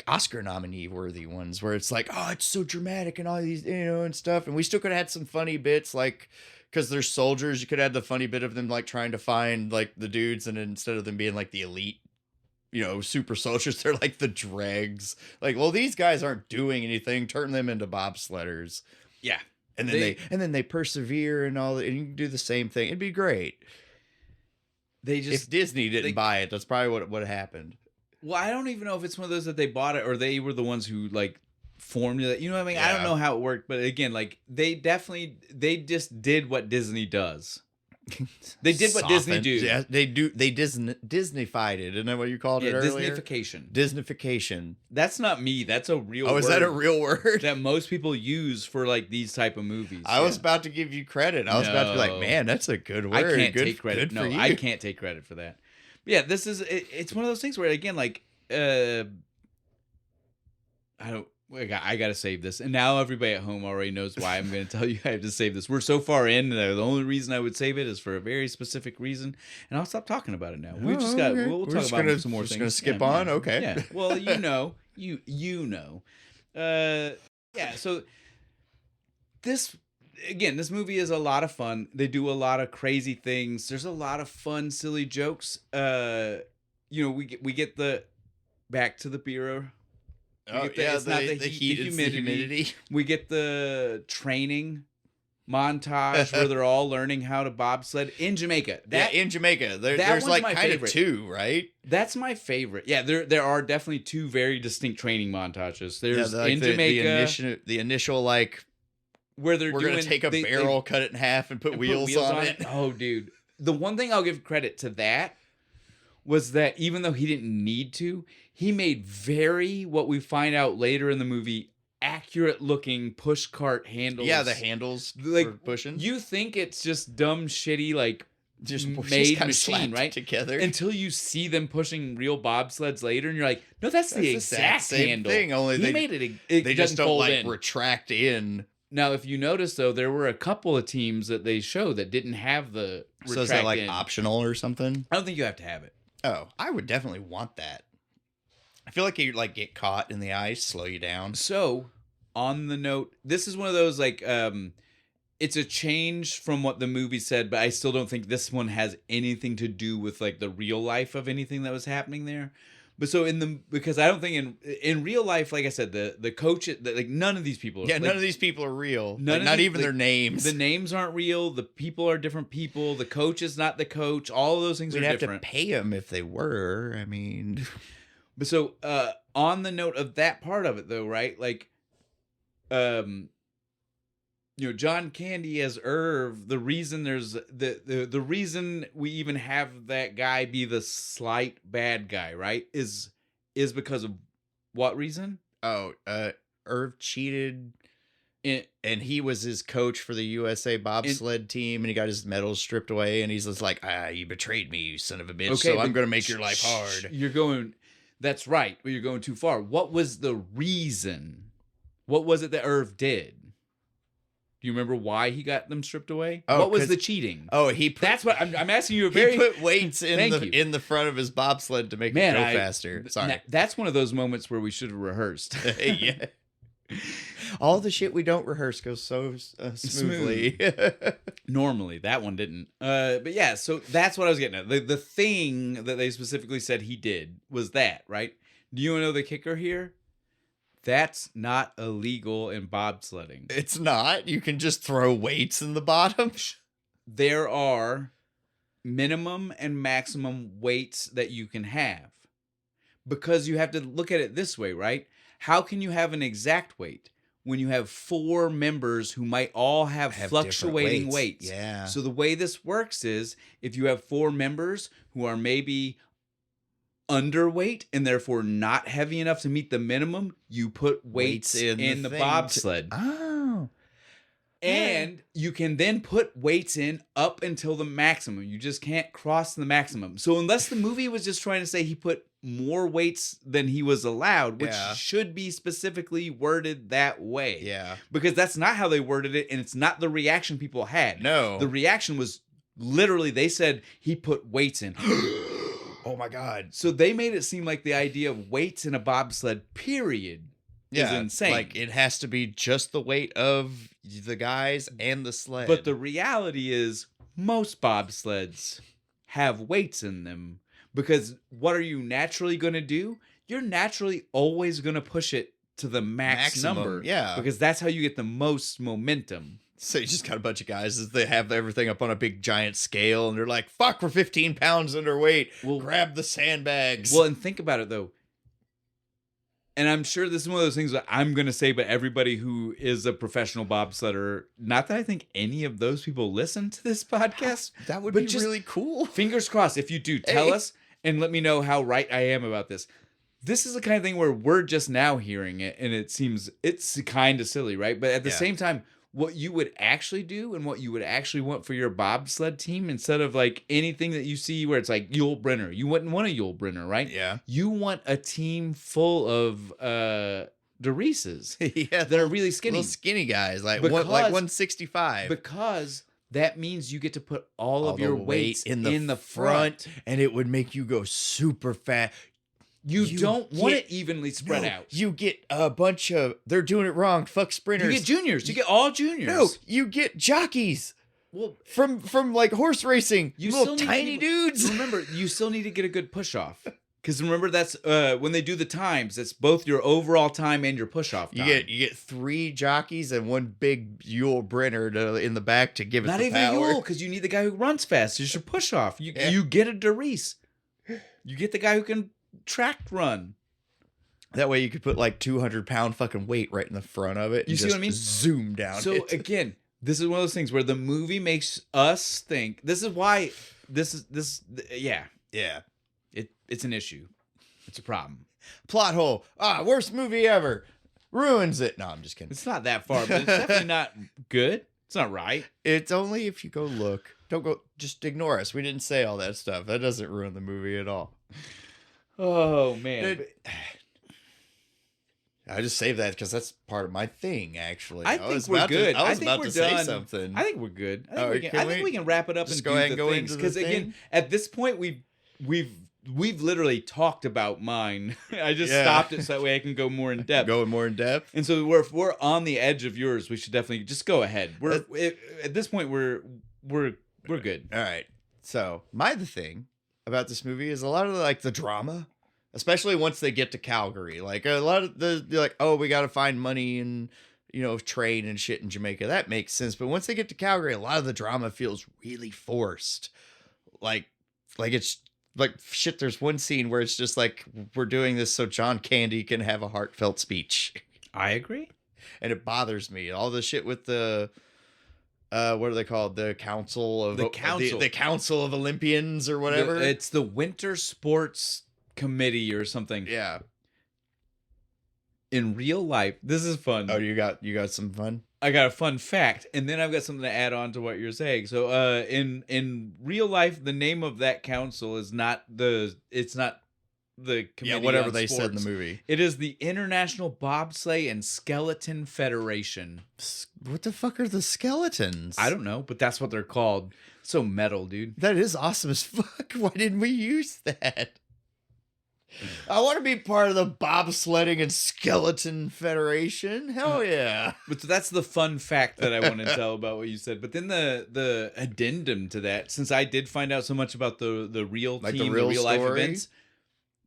Speaker 2: Oscar nominee worthy ones where it's like, oh, it's so dramatic and all these, and stuff. And we still could have had some funny bits, like, because they're soldiers, you could have had the funny bit of them like trying to find like the dudes, and instead of them being like the elite, super soldiers, they're like the dregs. Like, well, these guys aren't doing anything. Turn them into bobsledders.
Speaker 1: Yeah.
Speaker 2: And then they persevere and all that, and you can do the same thing. It'd be great. If Disney didn't buy it, that's probably what would have happened.
Speaker 1: Well, I don't even know if it's one of those that they bought it or they were the ones who like formed it. You know what I mean? I don't
Speaker 2: Yeah.
Speaker 1: know how it worked, but again, like they just did what Disney does. They did what Disney do.
Speaker 2: Yeah, they do. They Disneyfied it. Isn't that what you called it earlier?
Speaker 1: Disneyfication.
Speaker 2: Disneyfication.
Speaker 1: That's not me. That's a real
Speaker 2: Oh,
Speaker 1: word
Speaker 2: is that a real word?
Speaker 1: that most people use for like these type of movies.
Speaker 2: I was about to give you credit. I was about to be like,
Speaker 1: No.
Speaker 2: man, that's a good word.
Speaker 1: I can't
Speaker 2: Good-
Speaker 1: take credit.
Speaker 2: good
Speaker 1: No,
Speaker 2: for you.
Speaker 1: I can't take credit for that. But yeah, this is it's one of those things where again, like I got to save this, and now everybody at home already knows why I'm going to tell you I have to save this. We're so far in, the only reason I would save it is for a very specific reason, and I'll stop talking about it now. We just got
Speaker 2: okay.
Speaker 1: we'll
Speaker 2: We're
Speaker 1: talk
Speaker 2: just
Speaker 1: about
Speaker 2: gonna-
Speaker 1: some more
Speaker 2: just
Speaker 1: things.
Speaker 2: gonna skip on? Okay.
Speaker 1: Yeah. Well, you know. Yeah. So this movie is a lot of fun. They do a lot of crazy things. There's a lot of fun, silly jokes. We get the back to the bureau.
Speaker 2: Oh,
Speaker 1: get the-
Speaker 2: yeah,
Speaker 1: it's not the
Speaker 2: the
Speaker 1: heat,
Speaker 2: heat,
Speaker 1: the
Speaker 2: it's the humidity.
Speaker 1: We get the training montage where they're all learning how to bobsled in Jamaica.
Speaker 2: In Jamaica. There's
Speaker 1: one's
Speaker 2: like
Speaker 1: my
Speaker 2: kind
Speaker 1: favorite.
Speaker 2: of two, right?
Speaker 1: That's my favorite. Yeah, there are definitely two very distinct training montages. There's in Jamaica
Speaker 2: the initial like
Speaker 1: where we're
Speaker 2: we're gonna take a barrel, cut it in half, and put wheels on it.
Speaker 1: Oh, dude. The one thing I'll give credit to that was that even though he didn't need to, he made what we find out later in the movie, accurate looking push cart handles.
Speaker 2: Yeah, the handles
Speaker 1: like
Speaker 2: for pushing.
Speaker 1: You think it's just dumb, shitty, like
Speaker 2: just
Speaker 1: made
Speaker 2: kinda
Speaker 1: machine,
Speaker 2: slapped
Speaker 1: right?
Speaker 2: together.
Speaker 1: Until you see them pushing real bobsleds later, and you're like, no, that's the exact
Speaker 2: same
Speaker 1: handle.
Speaker 2: thing. Only
Speaker 1: he made it.
Speaker 2: they just
Speaker 1: doesn't
Speaker 2: don't
Speaker 1: fold
Speaker 2: like
Speaker 1: in.
Speaker 2: retract in.
Speaker 1: Now, if you notice, though, there were a couple of teams that they show that didn't have the
Speaker 2: So is that like
Speaker 1: in.
Speaker 2: optional or something?
Speaker 1: I don't think you have to have it.
Speaker 2: Oh, I would definitely want that. I feel like you like get caught in the ice, slow you down.
Speaker 1: So, on the note, this is one of those like it's a change from what the movie said, but I still don't think this one has anything to do with like the real life of anything that was happening there. But so because I don't think in real life, like I said, the coach, like none of these people.
Speaker 2: Yeah, none of these people are real.
Speaker 1: None of
Speaker 2: not
Speaker 1: these-
Speaker 2: even their names.
Speaker 1: The names aren't real. The people are different people. The coach is not the coach. All of those things
Speaker 2: We'd
Speaker 1: are
Speaker 2: have
Speaker 1: different.
Speaker 2: to pay them if they were. I mean,
Speaker 1: But so on the note of that part of it, though, right? Like, John Candy as Irv, the reason there's the reason we even have that guy be the slight bad guy, right? Is because of what reason?
Speaker 2: Oh, Irv cheated, and he was his coach for the USA bobsled team, and he got his medals stripped away, and he's just like, you betrayed me, you son of a bitch. Okay, so I'm gonna make your life hard.
Speaker 1: That's right, but you're going too far. What was the reason? What was it that Irv did? Do you remember why he got them stripped away? What was the cheating?
Speaker 2: That's
Speaker 1: what I'm asking you.
Speaker 2: He put weights in the front of his bobsled to make it go faster. Sorry,
Speaker 1: that's one of those moments where we should have rehearsed.
Speaker 2: Yeah, all the shit we don't rehearse goes so smoothly.
Speaker 1: Normally, that one didn't. But yeah, so that's what I was getting at. The thing that they specifically said he did was that, right? Do you know the kicker here? That's not illegal in bobsledding.
Speaker 2: It's not. You can just throw weights in the bottom.
Speaker 1: There are minimum and maximum weights that you can have. Because you have to look at it this way, right? How can you have an exact weight when you have 4 members who might all have fluctuating weights?
Speaker 2: Yeah.
Speaker 1: So the way this works is if you have 4 members who are maybe underweight and therefore not heavy enough to meet the minimum, you put weights in the bobsled.
Speaker 2: Oh.
Speaker 1: And you can then put weights in up until the maximum. You just can't cross the maximum. So unless the movie was just trying to say he put more weights than he was allowed, which should be specifically worded that way.
Speaker 2: Yeah.
Speaker 1: Because that's not how they worded it, and it's not the reaction people had.
Speaker 2: No.
Speaker 1: The reaction was literally they said he put weights in.
Speaker 2: Oh my God.
Speaker 1: So they made it seem like the idea of weights in a bobsled, period, is insane.
Speaker 2: Like it has to be just the weight of the guys and the sled.
Speaker 1: But the reality is most bobsleds have weights in them because what are you naturally going to do? You're naturally always going to push it to the maximum number.
Speaker 2: Yeah.
Speaker 1: Because that's how you get the most momentum.
Speaker 2: So you just got a bunch of guys as they have everything up on a big giant scale and they're like, fuck, we're 15 pounds underweight. We'll grab the sandbags.
Speaker 1: Well, and think about it though. And I'm sure this is one of those things that I'm going to say, but everybody who is a professional bobsledder, not that I think any of those people listen to this podcast.
Speaker 2: That would be really cool.
Speaker 1: Fingers crossed. If you do, tell us and let me know how right I am about this. This is the kind of thing where we're just now hearing it and it seems it's kind of silly, right? But at the same time, what you would actually do and what you would actually want for your bobsled team instead of like anything that you see where it's like Yul Brynner. You wouldn't want a Yul Brynner, right?
Speaker 2: Yeah.
Speaker 1: You want a team full of Derises that are really skinny.
Speaker 2: Little skinny guys, like 165.
Speaker 1: Because that means you get to put all of your weight in the front.
Speaker 2: And it would make you go super fast.
Speaker 1: You don't want it evenly spread out.
Speaker 2: You get a bunch of... They're doing it wrong. Fuck sprinters.
Speaker 1: You get juniors. You get all juniors.
Speaker 2: No, you get jockeys. Well, from like horse racing. You little tiny dudes.
Speaker 1: Remember, you still need to get a good push-off. Because remember, that's when they do the times, it's both your overall time and your push-off time.
Speaker 2: You get 3 jockeys and one big Yul Brynner in the back to give it the power.
Speaker 1: Not even Yul, because you need the guy who runs fast. It's your push-off. You get a Derise. You get the guy who can track run.
Speaker 2: That way you could put like 200-pound fucking weight right in the front of it.
Speaker 1: You see what I mean?
Speaker 2: Zoom down.
Speaker 1: So again, this is one of those things where the movie makes us think. This is why yeah. It's an issue. It's a problem.
Speaker 2: Plot hole. Worst movie ever. Ruins it. No, I'm just kidding.
Speaker 1: It's not that far, but it's definitely not good. It's not right.
Speaker 2: It's only if you go look. Don't go. Just ignore us. We didn't say all that stuff. That doesn't ruin the movie at all.
Speaker 1: Oh man.
Speaker 2: I just saved that because that's part of my thing, actually.
Speaker 1: I think we're good.
Speaker 2: I was about to say something.
Speaker 1: I think we're good. I think we can wrap it up and
Speaker 2: go ahead and go into the
Speaker 1: because again, at this point we've literally talked about mine. I just stopped it so that way I can go more in depth.
Speaker 2: Going more in depth.
Speaker 1: And so if we're on the edge of yours, we should definitely just go ahead. At this point we're good.
Speaker 2: All right. So the thing about this movie is a lot of the drama, especially once they get to Calgary. Like a lot of they're like, oh, we got to find money and train and shit in Jamaica. That makes sense. But once they get to Calgary, a lot of the drama feels really forced. Like it's like shit. There's one scene where it's just like we're doing this so John Candy can have a heartfelt speech,
Speaker 1: I agree.
Speaker 2: and it bothers me. All the shit with the what are they called? The Council of the Council of Olympians or whatever.
Speaker 1: It's the Winter Sports Committee or something.
Speaker 2: Yeah.
Speaker 1: In real life, this is fun.
Speaker 2: Oh, you got some fun?
Speaker 1: I got a fun fact, and then I've got something to add on to what you're saying. So, in real life, the name of that council is not the committee.
Speaker 2: Whatever
Speaker 1: on
Speaker 2: they
Speaker 1: sports.
Speaker 2: said in the movie.
Speaker 1: It is the International Bobsleigh and Skeleton Federation.
Speaker 2: What the fuck are the skeletons?
Speaker 1: I don't know, but that's what they're called. So metal, dude.
Speaker 2: That is awesome as fuck. Why didn't we use that? I want to be part of the bobsledding and skeleton federation. Hell yeah.
Speaker 1: But so that's the fun fact that I want to tell about what you said. But then the addendum to that, since I did find out so much about the real
Speaker 2: Like
Speaker 1: team,
Speaker 2: the real
Speaker 1: life
Speaker 2: story?
Speaker 1: events,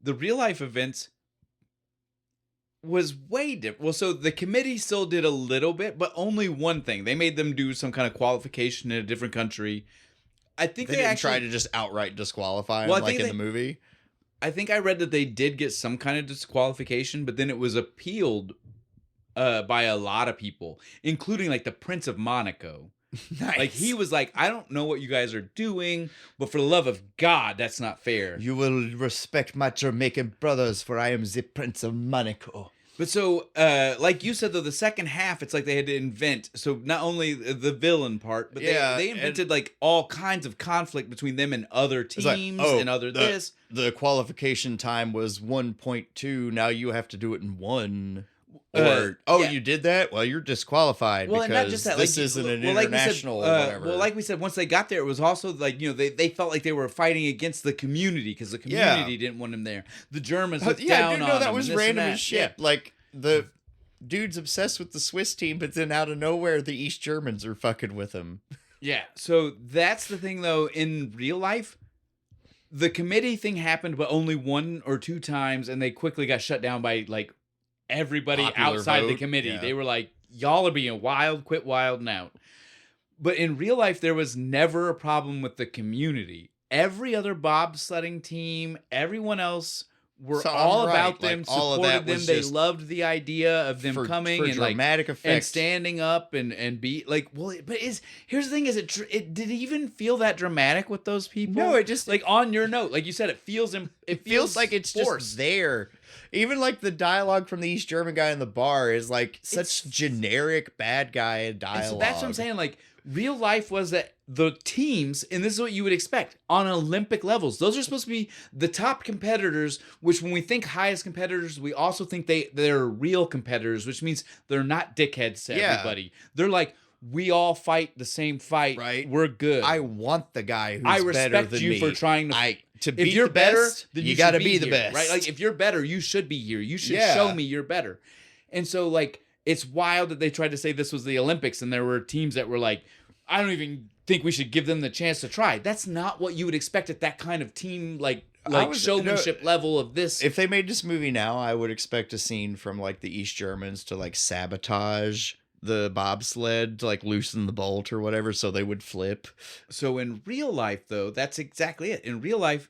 Speaker 1: the real life events was way different. Well, so the committee still did a little bit, but only one thing. They made them do some kind of qualification in a different country. I think
Speaker 2: They
Speaker 1: they
Speaker 2: didn't
Speaker 1: actually
Speaker 2: try to just outright disqualify him
Speaker 1: Well, I
Speaker 2: like
Speaker 1: think
Speaker 2: in
Speaker 1: they-
Speaker 2: the movie.
Speaker 1: I think I read that they did get some kind of disqualification, but then it was appealed by a lot of people, including like the Prince of Monaco.
Speaker 2: Nice.
Speaker 1: Like he was like, I don't know what you guys are doing, but for the love of God, that's not fair.
Speaker 2: You will respect my Jamaican brothers, for I am the Prince of Monaco.
Speaker 1: But so, like you said, though, the second half, it's like they had to invent. So not only the villain part, but they invented like all kinds of conflict between them and other teams and other this.
Speaker 2: The qualification time was 1.2. Now you have to do it in 1. You did that? Well, you're disqualified
Speaker 1: Well,
Speaker 2: because
Speaker 1: and not just that,
Speaker 2: this
Speaker 1: like,
Speaker 2: isn't an
Speaker 1: like we said,
Speaker 2: international whatever.
Speaker 1: Well, like we said, once they got there, it was also like, you know, they felt like they were fighting against the community because the community didn't want him there. The Germans looked down on
Speaker 2: that
Speaker 1: him
Speaker 2: was
Speaker 1: and this
Speaker 2: random
Speaker 1: and
Speaker 2: as
Speaker 1: that.
Speaker 2: shit.
Speaker 1: Yeah.
Speaker 2: Like the dude's obsessed with the Swiss team, but then out of nowhere, the East Germans are fucking with him.
Speaker 1: Yeah. So that's the thing, though. In real life, the committee thing happened, but only 1 or 2 times, and they quickly got shut down by like everybody
Speaker 2: Popular
Speaker 1: outside the
Speaker 2: vote,
Speaker 1: committee.
Speaker 2: yeah.
Speaker 1: They were like, "Y'all are being wild. Quit wilding out." But in real life, there was never a problem with the community. Every other bobsledding team, everyone else were
Speaker 2: So I'm
Speaker 1: all
Speaker 2: right.
Speaker 1: about them,
Speaker 2: Like, all of that
Speaker 1: supported them.
Speaker 2: was
Speaker 1: They
Speaker 2: just
Speaker 1: loved the idea of them coming
Speaker 2: for
Speaker 1: and like
Speaker 2: dramatic effect.
Speaker 1: and standing up and be like, well, but here's the thing: is it did it even feel that dramatic with those people?
Speaker 2: No, it just
Speaker 1: like on your note, like you said, it feels
Speaker 2: it feels like it's
Speaker 1: forced.
Speaker 2: just there. Even like the dialogue from the East German guy in the bar is like such generic bad guy dialogue.
Speaker 1: And so that's what I'm saying. Like real life was that the teams, and this is what you would expect on Olympic levels. Those are supposed to be the top competitors. Which, when we think highest competitors, we also think they're real competitors, which means they're not dickheads to everybody. They're like, we all fight the same fight.
Speaker 2: Right.
Speaker 1: We're good.
Speaker 2: I want the guy who's
Speaker 1: I
Speaker 2: better
Speaker 1: respect
Speaker 2: than
Speaker 1: you
Speaker 2: me.
Speaker 1: for trying to.
Speaker 2: To
Speaker 1: If
Speaker 2: beat
Speaker 1: you're
Speaker 2: the
Speaker 1: better,
Speaker 2: best,
Speaker 1: then
Speaker 2: you
Speaker 1: got to
Speaker 2: be the
Speaker 1: here,
Speaker 2: best,
Speaker 1: right? Like if you're better, you should be here. You should
Speaker 2: Yeah.
Speaker 1: show me you're better. And so like it's wild that they tried to say this was the Olympics, and there were teams that were like, I don't even think we should give them the chance to try. That's not what you would expect at that kind of team, like showmanship level of this.
Speaker 2: If they made this movie now, I would expect a scene from like the East Germans to like sabotage the bobsled to like loosen the bolt or whatever so they would flip.
Speaker 1: So in real life, though, that's exactly it. In real life,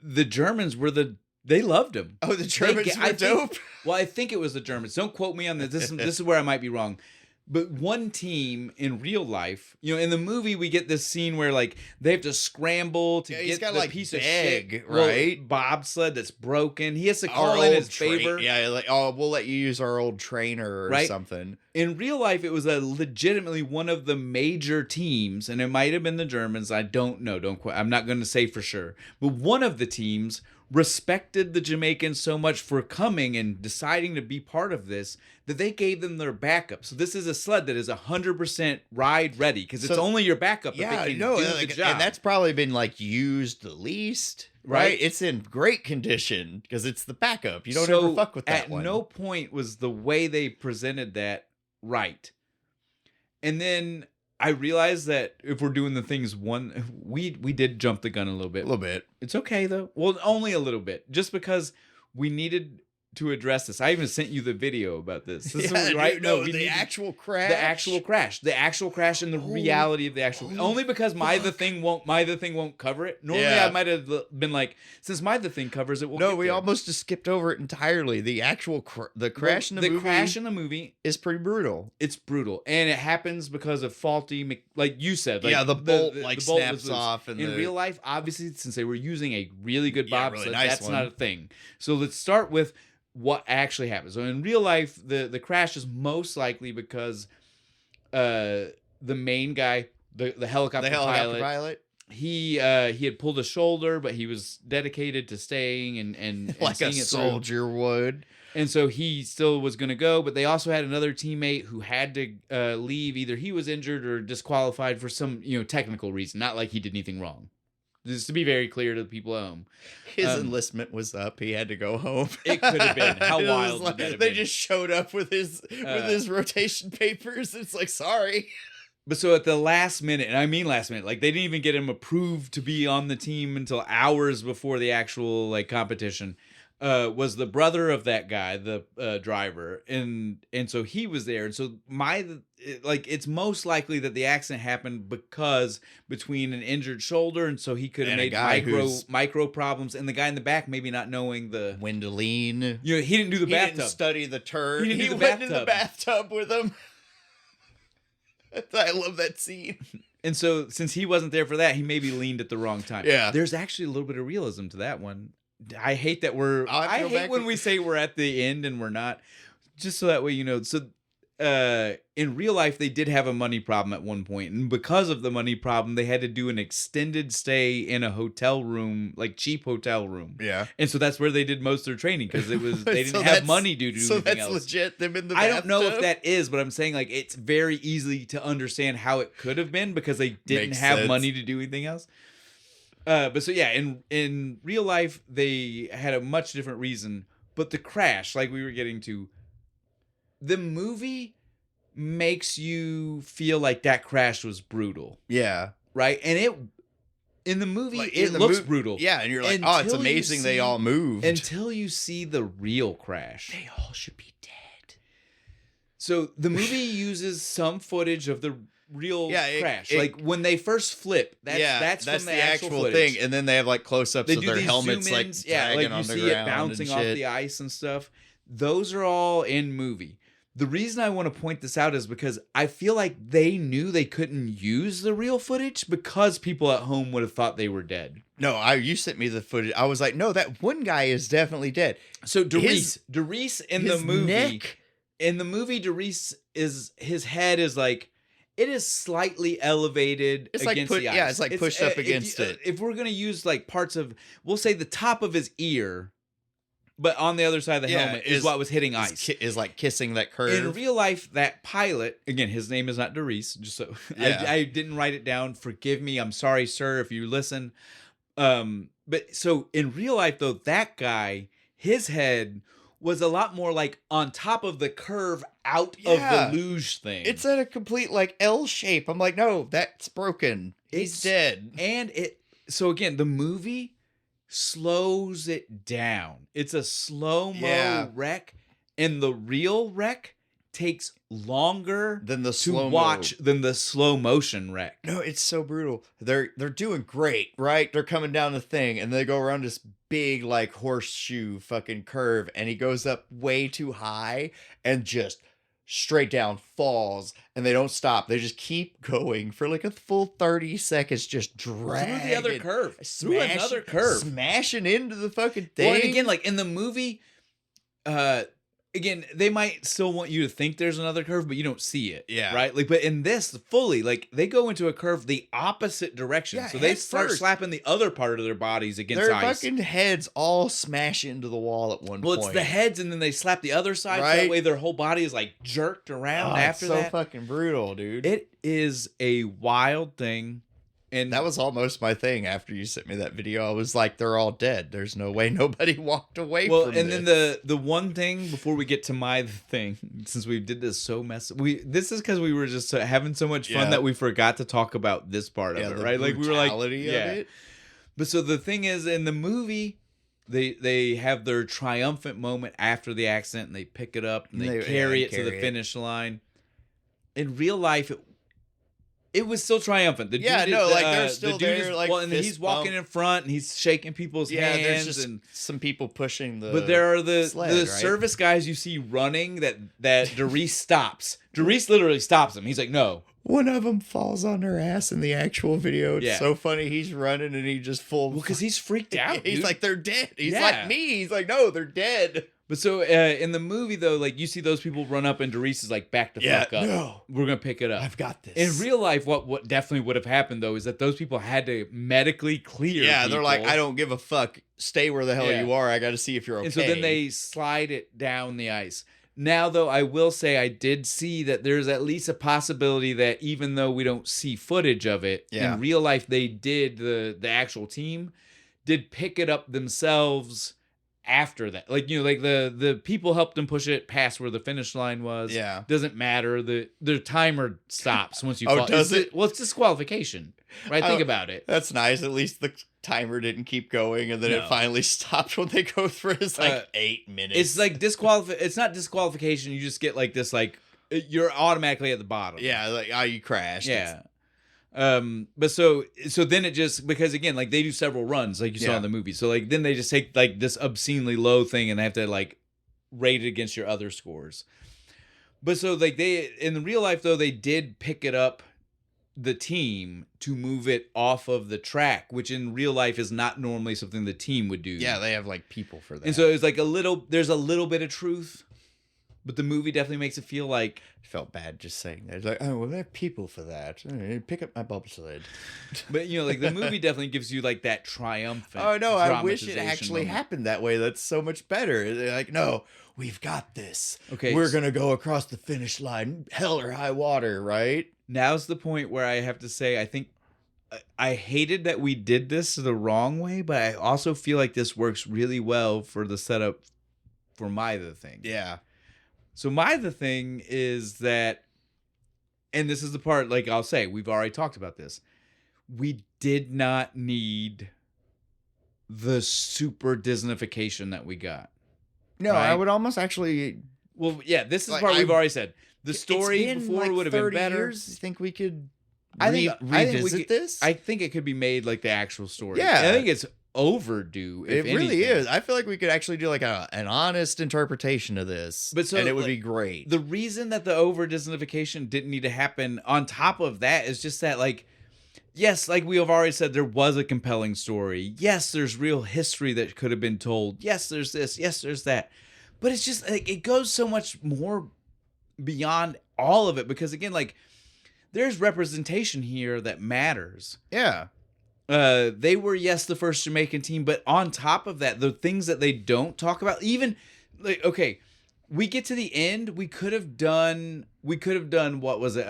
Speaker 1: the Germans were they loved him.
Speaker 2: Oh, the Germans were dope.
Speaker 1: Well, I think it was the Germans. Don't quote me on this. This is where I might be wrong. But one team in real life, you know, in the movie we get this scene where like they have to scramble to
Speaker 2: he's
Speaker 1: get
Speaker 2: got,
Speaker 1: the
Speaker 2: like,
Speaker 1: piece of
Speaker 2: bag,
Speaker 1: shit,
Speaker 2: right?
Speaker 1: Bobsled that's broken. He has to
Speaker 2: Our
Speaker 1: call in
Speaker 2: old
Speaker 1: his favor.
Speaker 2: Yeah, like, oh, we'll let you use our old trainer or
Speaker 1: Right?
Speaker 2: something.
Speaker 1: In real life, it was a legitimately one of the major teams, and it might have been the Germans. I don't know. I'm not going to say for sure. But one of the teams respected the Jamaicans so much for coming and deciding to be part of this that they gave them their backup. So this is a sled that is 100% ride ready because it's only your backup if it can do the job.
Speaker 2: And that's probably been like used the least, right? It's in great condition because it's the backup. You don't ever fuck with that one.
Speaker 1: At no point was the way they presented that right. And then I realized that if we're doing the things we did jump the gun a little bit.
Speaker 2: A little bit.
Speaker 1: It's okay though. Well, only a little bit. Just because we needed to address this. I even sent you the video about this. This
Speaker 2: Yeah,
Speaker 1: is,
Speaker 2: dude,
Speaker 1: right?
Speaker 2: no,
Speaker 1: we
Speaker 2: the
Speaker 1: need
Speaker 2: actual crash.
Speaker 1: the actual crash, and the reality of the actual. Only because my the thing won't cover it. Normally,
Speaker 2: Yeah.
Speaker 1: I might have been like, since my the thing covers it, we'll
Speaker 2: No,
Speaker 1: get
Speaker 2: we
Speaker 1: there.
Speaker 2: almost just skipped over it entirely. The actual the crash in the movie.
Speaker 1: The crash in the movie.
Speaker 2: Is pretty brutal.
Speaker 1: It's brutal, and it happens because of faulty, like you said. Like,
Speaker 2: Yeah, the bolt
Speaker 1: the bolt
Speaker 2: snaps
Speaker 1: was loose.
Speaker 2: off, and
Speaker 1: in real life, obviously, since they were using a really good
Speaker 2: Yeah,
Speaker 1: bobsled,
Speaker 2: really nice
Speaker 1: that's
Speaker 2: one.
Speaker 1: not a thing. So let's start with what actually happens. So in real life, the crash is most likely because the main guy, the helicopter pilot, he had pulled a shoulder, but he was dedicated to staying and
Speaker 2: like
Speaker 1: seeing
Speaker 2: a
Speaker 1: it through.
Speaker 2: soldier would.
Speaker 1: And so he still was going to go, but they also had another teammate who had to leave. Either he was injured or disqualified for some, technical reason. Not like he did anything wrong. Just to be very clear to the people at home.
Speaker 2: His enlistment was up. He had to go home.
Speaker 1: It could have been. How
Speaker 2: It was
Speaker 1: wild
Speaker 2: like,
Speaker 1: would that have
Speaker 2: they
Speaker 1: been?
Speaker 2: just showed up with his rotation papers. It's like, sorry.
Speaker 1: But so at the last minute, and I mean last minute, like they didn't even get him approved to be on the team until hours before the actual competition. Was the brother of that guy, the driver, and so he was there, and so it's most likely that the accident happened because between an injured shoulder, and so he could have
Speaker 2: And a
Speaker 1: made
Speaker 2: guy
Speaker 1: micro problems, and the guy in the back maybe not knowing the
Speaker 2: when to lean.
Speaker 1: he didn't do the
Speaker 2: He
Speaker 1: bathtub.
Speaker 2: didn't study the turn.
Speaker 1: He didn't
Speaker 2: He
Speaker 1: do the
Speaker 2: went in the
Speaker 1: bathtub.
Speaker 2: bathtub with him. I love that scene.
Speaker 1: And so since he wasn't there for that, he maybe leaned at the wrong time.
Speaker 2: Yeah.
Speaker 1: There's actually a little bit of realism to that one. I hate that
Speaker 2: I
Speaker 1: hate when we say we're at the end and we're not. Just so that way you know. So in real life they did have a money problem at one point, and because of the money problem they had to do an extended stay in a hotel room, like cheap hotel room.
Speaker 2: Yeah.
Speaker 1: And so that's where they did most of their training because they
Speaker 2: So
Speaker 1: didn't have
Speaker 2: that's-
Speaker 1: money to do
Speaker 2: So
Speaker 1: anything
Speaker 2: that's
Speaker 1: else.
Speaker 2: legit. Them in the
Speaker 1: I don't know if
Speaker 2: bathtub?
Speaker 1: that is, but I'm saying like it's very easy to understand how it could have been because they didn't
Speaker 2: Makes
Speaker 1: have
Speaker 2: sense.
Speaker 1: money to do anything else. But so yeah, in real life they had a much different reason. But the crash, like we were getting to, the movie makes you feel like that crash was brutal,
Speaker 2: Yeah.
Speaker 1: right? And in the movie
Speaker 2: Like,
Speaker 1: it
Speaker 2: in the
Speaker 1: looks
Speaker 2: mov-
Speaker 1: brutal.
Speaker 2: Yeah, and you're like, oh, it's
Speaker 1: Until you
Speaker 2: amazing they
Speaker 1: see-
Speaker 2: all moved.
Speaker 1: Until you see the real crash.
Speaker 2: They all should be dead.
Speaker 1: So the movie uses some footage of the real
Speaker 2: Yeah,
Speaker 1: crash,
Speaker 2: it-
Speaker 1: like when they first flip. That's from the actual footage.
Speaker 2: thing, and then they have like close-ups
Speaker 1: They
Speaker 2: of
Speaker 1: do
Speaker 2: their
Speaker 1: these
Speaker 2: helmets, like
Speaker 1: zoom-ins,
Speaker 2: dragging
Speaker 1: like you
Speaker 2: on the
Speaker 1: see it
Speaker 2: ground
Speaker 1: bouncing
Speaker 2: and
Speaker 1: off
Speaker 2: shit.
Speaker 1: the ice and stuff. Those are all in movie. The reason I want to point this out is because I feel like they knew they couldn't use the real footage because people at home would have thought they were dead.
Speaker 2: No, you sent me the footage. I was like, no, that one guy is definitely dead.
Speaker 1: So
Speaker 2: His-
Speaker 1: Doris in the
Speaker 2: His
Speaker 1: movie,
Speaker 2: neck?
Speaker 1: Doris is his head is like. It is slightly elevated
Speaker 2: It's like
Speaker 1: against
Speaker 2: put-
Speaker 1: the ice.
Speaker 2: yeah, it's like pushed up
Speaker 1: if
Speaker 2: against it.
Speaker 1: If we're gonna use like parts of, we'll say the top of his ear, but on the other side of the
Speaker 2: Yeah,
Speaker 1: helmet is what was hitting ice.
Speaker 2: Is like kissing that curve.
Speaker 1: In real life, that pilot, again, his name is not Doris, just so
Speaker 2: Yeah.
Speaker 1: I didn't write it down. Forgive me. I'm sorry, sir, if you listen. But so in real life, though, that guy, his head was a lot more like on top of the curve out
Speaker 2: Yeah.
Speaker 1: of the luge thing.
Speaker 2: It's at a complete like L shape. I'm like, no, that's broken. He's dead.
Speaker 1: And so again, the movie slows it down. It's a slow-mo
Speaker 2: Yeah.
Speaker 1: wreck, and the real wreck takes longer
Speaker 2: Then the
Speaker 1: to
Speaker 2: slow
Speaker 1: watch than the slow motion wreck.
Speaker 2: No, it's so brutal. They're doing great, right? They're coming down the thing and they go around this big like horseshoe fucking curve and he goes up way too high and just straight down falls and they don't stop. They just keep going for like a full 30 seconds, just dragging.
Speaker 1: Through the other curve. Through another curve.
Speaker 2: Smashing into the fucking thing.
Speaker 1: Well, and again, like in the movie, again, they might still want you to think there's another curve, but you don't see it.
Speaker 2: Yeah.
Speaker 1: Right? Like, but in this, fully, like, they go into a curve the opposite direction.
Speaker 2: Yeah,
Speaker 1: so they
Speaker 2: head
Speaker 1: start
Speaker 2: first.
Speaker 1: slapping the other part of their bodies against
Speaker 2: their
Speaker 1: ice.
Speaker 2: fucking heads all smash into the wall at one
Speaker 1: Well,
Speaker 2: point.
Speaker 1: it's the heads, and then they slap the other side. So
Speaker 2: Right?
Speaker 1: that way their whole body is like jerked around
Speaker 2: Oh,
Speaker 1: after
Speaker 2: it's so
Speaker 1: that.
Speaker 2: fucking brutal, dude.
Speaker 1: It is a wild thing. And
Speaker 2: That was almost my thing after you sent me that video. I was like, they're all dead. There's no way nobody walked away
Speaker 1: well,
Speaker 2: from
Speaker 1: and
Speaker 2: this.
Speaker 1: then the one thing before we get to my thing, since we did this so this is because we were just having so much fun
Speaker 2: Yeah.
Speaker 1: that we forgot to talk about this part of it,
Speaker 2: the
Speaker 1: right? Like we were like,
Speaker 2: brutality of
Speaker 1: yeah.
Speaker 2: it.
Speaker 1: But so the thing is, in the movie, they have their triumphant moment after the accident, and they pick it up and they carry it to the finish line. In real life, it was still triumphant. The dude
Speaker 2: they're still
Speaker 1: the dude
Speaker 2: there,
Speaker 1: is,
Speaker 2: like,
Speaker 1: and he's walking in front and he's shaking people's hands.
Speaker 2: There's just
Speaker 1: and
Speaker 2: some people pushing the.
Speaker 1: But there are the
Speaker 2: sled,
Speaker 1: service guys you see running that Derice stops. Derice literally stops him. He's like, no.
Speaker 2: One of them falls on her ass in the actual video. It's
Speaker 1: Yeah.
Speaker 2: so funny. He's running and he just full.
Speaker 1: Well, because he's freaked out.
Speaker 2: He's
Speaker 1: dude.
Speaker 2: like, they're dead. He's
Speaker 1: Yeah.
Speaker 2: like me. He's like, no, they're dead.
Speaker 1: But so in the movie though, like you see those people run up and Derice is like, back the fuck up.
Speaker 2: No,
Speaker 1: we're gonna pick it up.
Speaker 2: I've got this.
Speaker 1: In real life, what definitely would have happened though is that those people had to medically clear.
Speaker 2: Yeah,
Speaker 1: people.
Speaker 2: they're like, I don't give a fuck. Stay where the hell you are. I got to see if you're okay.
Speaker 1: And so then they slide it down the ice. Now, though, I will say I did see that there's at least a possibility that even though we don't see footage of it, in real life, they did, the actual team did pick it up themselves after that. Like, you know, like the people helped them push it past where the finish line was.
Speaker 2: Yeah.
Speaker 1: Doesn't matter. The timer stops once you
Speaker 2: Oh, does it?
Speaker 1: Well, it's disqualification, right? Think about it.
Speaker 2: That's nice. At least the timer didn't keep going, and then it finally stopped when they go through. It's like 8 minutes.
Speaker 1: It's like it's not disqualification. You just get like this, like you're automatically at the bottom.
Speaker 2: Yeah, like you crashed.
Speaker 1: Yeah. But so then it just, because again, like they do several runs, like you saw in the movie. So like then they just take like this obscenely low thing and they have to like rate it against your other scores. But so like they, in real life though, they did pick it up, the team, to move it off of the track, which in real life is not normally something the team would do.
Speaker 2: Yeah, they have like people for that.
Speaker 1: And so it's like there's a little bit of truth, but the movie definitely makes it feel like.
Speaker 2: I felt bad just saying that. It's like, oh, well, they have people for that. Pick up my bobsled.
Speaker 1: But you know, like the movie definitely gives you like that triumphant.
Speaker 2: Oh no, I wish it actually
Speaker 1: moment.
Speaker 2: happened that way. That's so much better. They're like, no, we've got this.
Speaker 1: Okay,
Speaker 2: we're gonna go across the finish line, hell or high water, right?
Speaker 1: Now's the point where I have to say, I think I hated that we did this the wrong way, but I also feel like this works really well for the setup for My The Thing.
Speaker 2: Yeah.
Speaker 1: So My The Thing is that, and this is the part, like I'll say, we've already talked about this. We did not need the super Disneyfication that we got.
Speaker 2: No,
Speaker 1: right?
Speaker 2: I would almost actually.
Speaker 1: Well, yeah, this is the
Speaker 2: Like,
Speaker 1: part we've already said. The story
Speaker 2: it's been
Speaker 1: before
Speaker 2: like
Speaker 1: would have been
Speaker 2: 30
Speaker 1: better.
Speaker 2: Years. You think we could
Speaker 1: revisit
Speaker 2: this?
Speaker 1: I think it could be made like the actual story.
Speaker 2: Yeah.
Speaker 1: And I think it's overdue.
Speaker 2: It
Speaker 1: If
Speaker 2: really
Speaker 1: anything.
Speaker 2: is. I feel like we could actually do like an honest interpretation of this, and it would be great.
Speaker 1: The reason that the over Disneyfication didn't need to happen on top of that is just that, like, yes, like we have already said, there was a compelling story. Yes, there's real history that could have been told. Yes, there's this. Yes, there's that. But it's just like it goes so much more beyond all of it, because again, like, there's representation here that matters.
Speaker 2: Yeah.
Speaker 1: They were, yes, the first Jamaican team, but on top of that, the things that they don't talk about, even like, okay, we get to the end, we could have done what was it?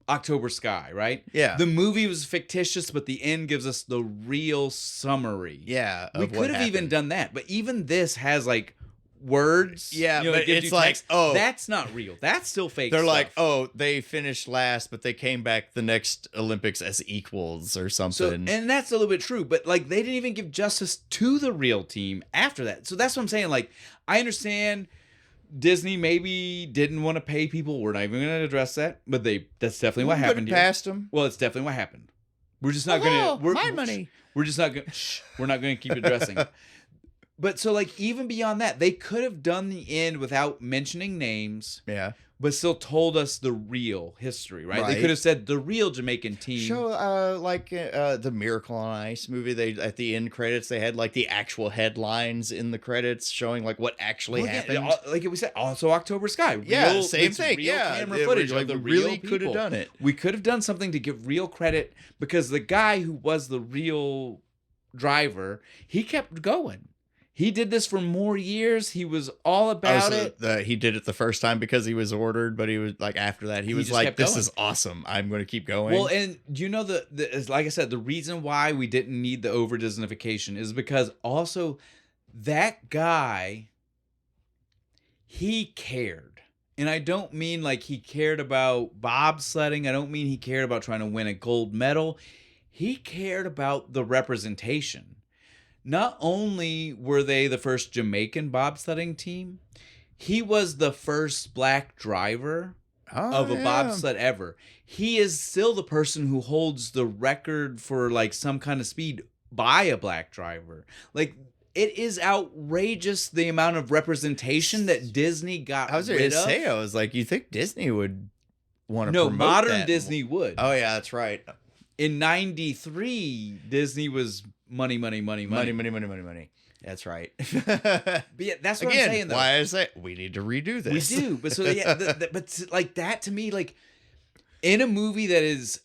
Speaker 1: October Sky, right?
Speaker 2: Yeah.
Speaker 1: The movie was fictitious, but the end gives us the real summary.
Speaker 2: Yeah.
Speaker 1: We could have even done that, but even this has like words.
Speaker 2: Yeah,
Speaker 1: you know,
Speaker 2: but
Speaker 1: it gives
Speaker 2: it's
Speaker 1: you
Speaker 2: like,
Speaker 1: text.
Speaker 2: oh,
Speaker 1: that's not real. That's still fake.
Speaker 2: They're
Speaker 1: stuff.
Speaker 2: like, oh, they finished last, but they came back the next Olympics as equals or something.
Speaker 1: So, and that's a little bit true, but like they didn't even give justice to the real team after that. So that's what I'm saying. Like, I understand Disney maybe didn't want to pay people. We're not even going to address that, but that's definitely what happened here.
Speaker 2: Past them.
Speaker 1: Well, it's definitely what happened. We're just not going to.
Speaker 2: My money.
Speaker 1: We're just not going. We're not going to keep addressing. But so, like, even beyond that, they could have done the end without mentioning names.
Speaker 2: Yeah.
Speaker 1: But still told us the real history, right? They could have said the real Jamaican team.
Speaker 2: Show like the Miracle on Ice movie. They at the end credits they had like the actual headlines in the credits showing like what actually happened.
Speaker 1: Yeah, like we said, also October Sky.
Speaker 2: Yeah, same thing.
Speaker 1: Real
Speaker 2: Yeah,
Speaker 1: camera footage
Speaker 2: like
Speaker 1: of the
Speaker 2: really
Speaker 1: real
Speaker 2: could have
Speaker 1: people.
Speaker 2: done it.
Speaker 1: We could have done something to give real credit, because the guy who was the real driver, he kept going. He did this for more years. He was all about it.
Speaker 2: He did it the first time because he was ordered, but he was like after that he was like, "This is awesome. I'm going to keep going."
Speaker 1: Well, and you know like I said, the reason why we didn't need the over Disneyfication is because also that guy, he cared. And I don't mean like he cared about bobsledding. I don't mean he cared about trying to win a gold medal. He cared about the representation. not only were they the first Jamaican bobsledding team, he was the first black driver
Speaker 2: Oh,
Speaker 1: of a
Speaker 2: yeah.
Speaker 1: bobsled ever. He is still the person who holds the record for like some kind of speed by a black driver. Like, it is outrageous the amount of representation that Disney got
Speaker 2: I was going
Speaker 1: rid
Speaker 2: to
Speaker 1: of.
Speaker 2: say, I was like, you think Disney would want to
Speaker 1: No,
Speaker 2: promote
Speaker 1: modern
Speaker 2: that?
Speaker 1: Disney would.
Speaker 2: Oh, yeah, that's right.
Speaker 1: In '93, Disney was money.
Speaker 2: Money. That's right.
Speaker 1: But yeah, that's what
Speaker 2: Again,
Speaker 1: I'm saying, though.
Speaker 2: why I say we need to redo this.
Speaker 1: We do, but so yeah, but like that to me, like in a movie that is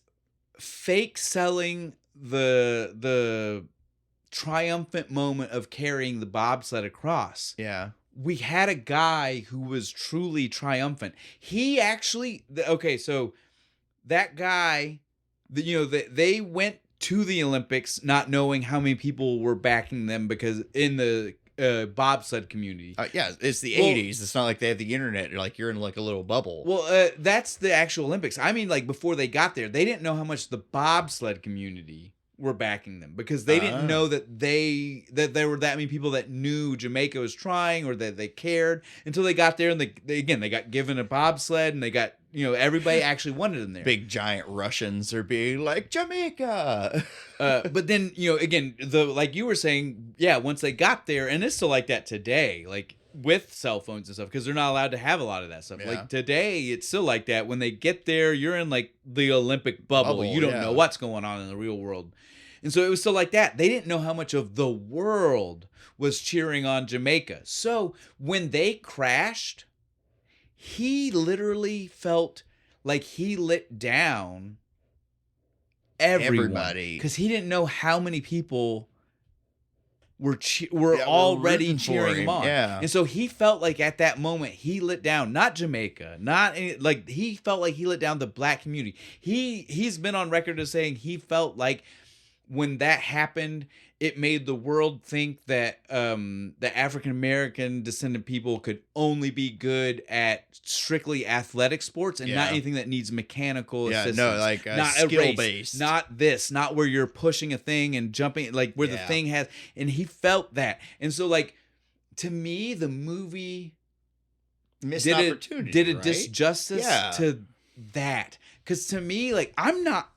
Speaker 1: fake selling the triumphant moment of carrying the bobsled across.
Speaker 2: Yeah.
Speaker 1: We had a guy who was truly triumphant. He actually, okay, so that guy, they went to the Olympics not knowing how many people were backing them because in the bobsled community.
Speaker 2: Yeah, it's the
Speaker 1: Well-
Speaker 2: 80s. It's not like they have the internet. Like you're in like a little bubble.
Speaker 1: Well, that's the actual Olympics. I mean, like before they got there, they didn't know how much the bobsled community were backing them because they didn't know that there were that many people that knew Jamaica was trying or that they cared until they got there and they got given a bobsled and they got everybody actually wanted them there.
Speaker 2: Big giant Russians are being like Jamaica.
Speaker 1: But then again like you were saying, yeah, once they got there, and it's still like that today, like with cell phones and stuff, because they're not allowed to have a lot of that stuff.
Speaker 2: Yeah.
Speaker 1: Like today, it's still like that. When they get there, you're in like the Olympic bubble. You don't know what's going on in the real world. And so it was still like that. They didn't know how much of the world was cheering on Jamaica. So when they crashed, he literally felt like he lit down
Speaker 2: Everybody.
Speaker 1: because he didn't know how many people were
Speaker 2: were
Speaker 1: already
Speaker 2: rooting for
Speaker 1: cheering him
Speaker 2: him,
Speaker 1: on.
Speaker 2: yeah.
Speaker 1: And so he felt like at that moment he lit down not Jamaica, like he felt like he lit down the black community. He's been on record as saying he felt like when that happened, it made the world think that the African American descendant people could only be good at strictly athletic sports and not anything that needs mechanical assistance.
Speaker 2: No, like
Speaker 1: not
Speaker 2: skill
Speaker 1: a race,
Speaker 2: based.
Speaker 1: not this, not where you're pushing a thing and jumping, like where the thing has. And he felt that, and so like to me, the movie
Speaker 2: Missed
Speaker 1: did
Speaker 2: opportunity.
Speaker 1: did a
Speaker 2: right?
Speaker 1: disjustice to that. Because to me, like I'm not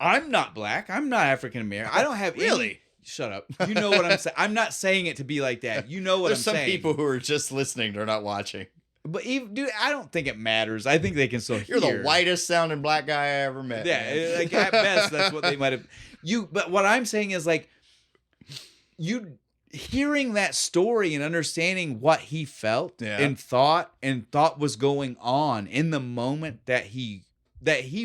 Speaker 1: black. I'm not African American. I don't have
Speaker 2: Really?
Speaker 1: Shut up. You know what I'm saying. I'm not saying it to be like that. You know what
Speaker 2: There's
Speaker 1: I'm saying.
Speaker 2: some people who are just listening. They're not watching.
Speaker 1: But even, dude, I don't think it matters. I think they can still hear.
Speaker 2: You're the whitest sounding black guy I ever met.
Speaker 1: Yeah, like at best, that's what they might have. But what I'm saying is like, you hearing that story and understanding what he felt and thought was going on in the moment that he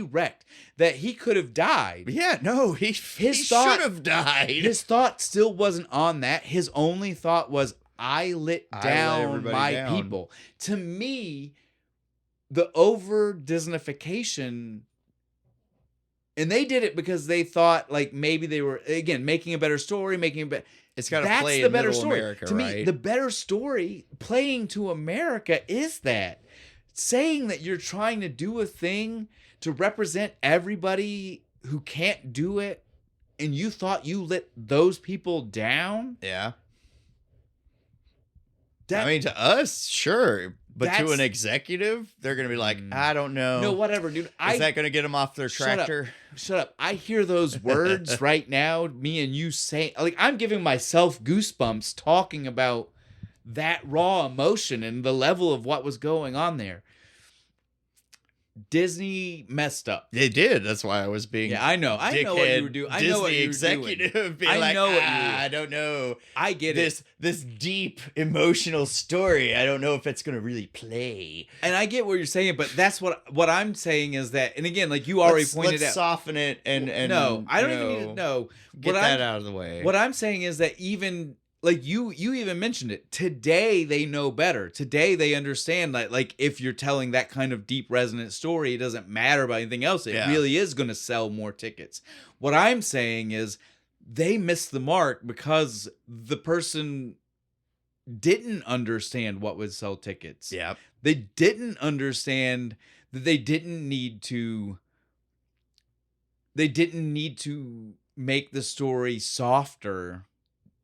Speaker 1: wrecked, that he could have died.
Speaker 2: Yeah, no, he should have died.
Speaker 1: His thought still wasn't on that. His only thought was, I lit down my people. To me, the over Disneyfication, and they did it because they thought like maybe they were again making a better story, making a better.
Speaker 2: It's got to play
Speaker 1: the
Speaker 2: in
Speaker 1: better
Speaker 2: middle
Speaker 1: story.
Speaker 2: America,
Speaker 1: To me, the better story playing to America is that saying that you're trying to do a thing to represent everybody who can't do it, and you thought you lit those people down.
Speaker 2: Yeah. I mean, to us, sure. But to an executive, they're going to be like, I don't know.
Speaker 1: No, whatever, dude.
Speaker 2: Is that going to get them off their tractor?
Speaker 1: Shut up. I hear those words right now, me and you saying, like, I'm giving myself goosebumps talking about that raw emotion and the level of what was going on there. Disney messed up.
Speaker 2: They did. That's why I was being.
Speaker 1: Yeah, I know. I know what you were doing. I know what you were
Speaker 2: executive
Speaker 1: doing.
Speaker 2: Being
Speaker 1: I
Speaker 2: like,
Speaker 1: know what you were.
Speaker 2: I don't know.
Speaker 1: I get it.
Speaker 2: This deep emotional story. I don't know if it's gonna really play.
Speaker 1: And I get what you're saying, but that's what I'm saying is that. And again, like you already pointed
Speaker 2: let's
Speaker 1: out,
Speaker 2: soften it and
Speaker 1: no, I don't even need to know.
Speaker 2: Get that out of the way.
Speaker 1: What I'm saying is that even. Like you even mentioned it. Today they know better. Today they understand that like if you're telling that kind of deep resonant story, it doesn't matter about anything else. It really is going to sell more tickets. What I'm saying is they missed the mark because the person didn't understand what would sell tickets.
Speaker 2: Yeah.
Speaker 1: They didn't understand that they didn't need to make the story softer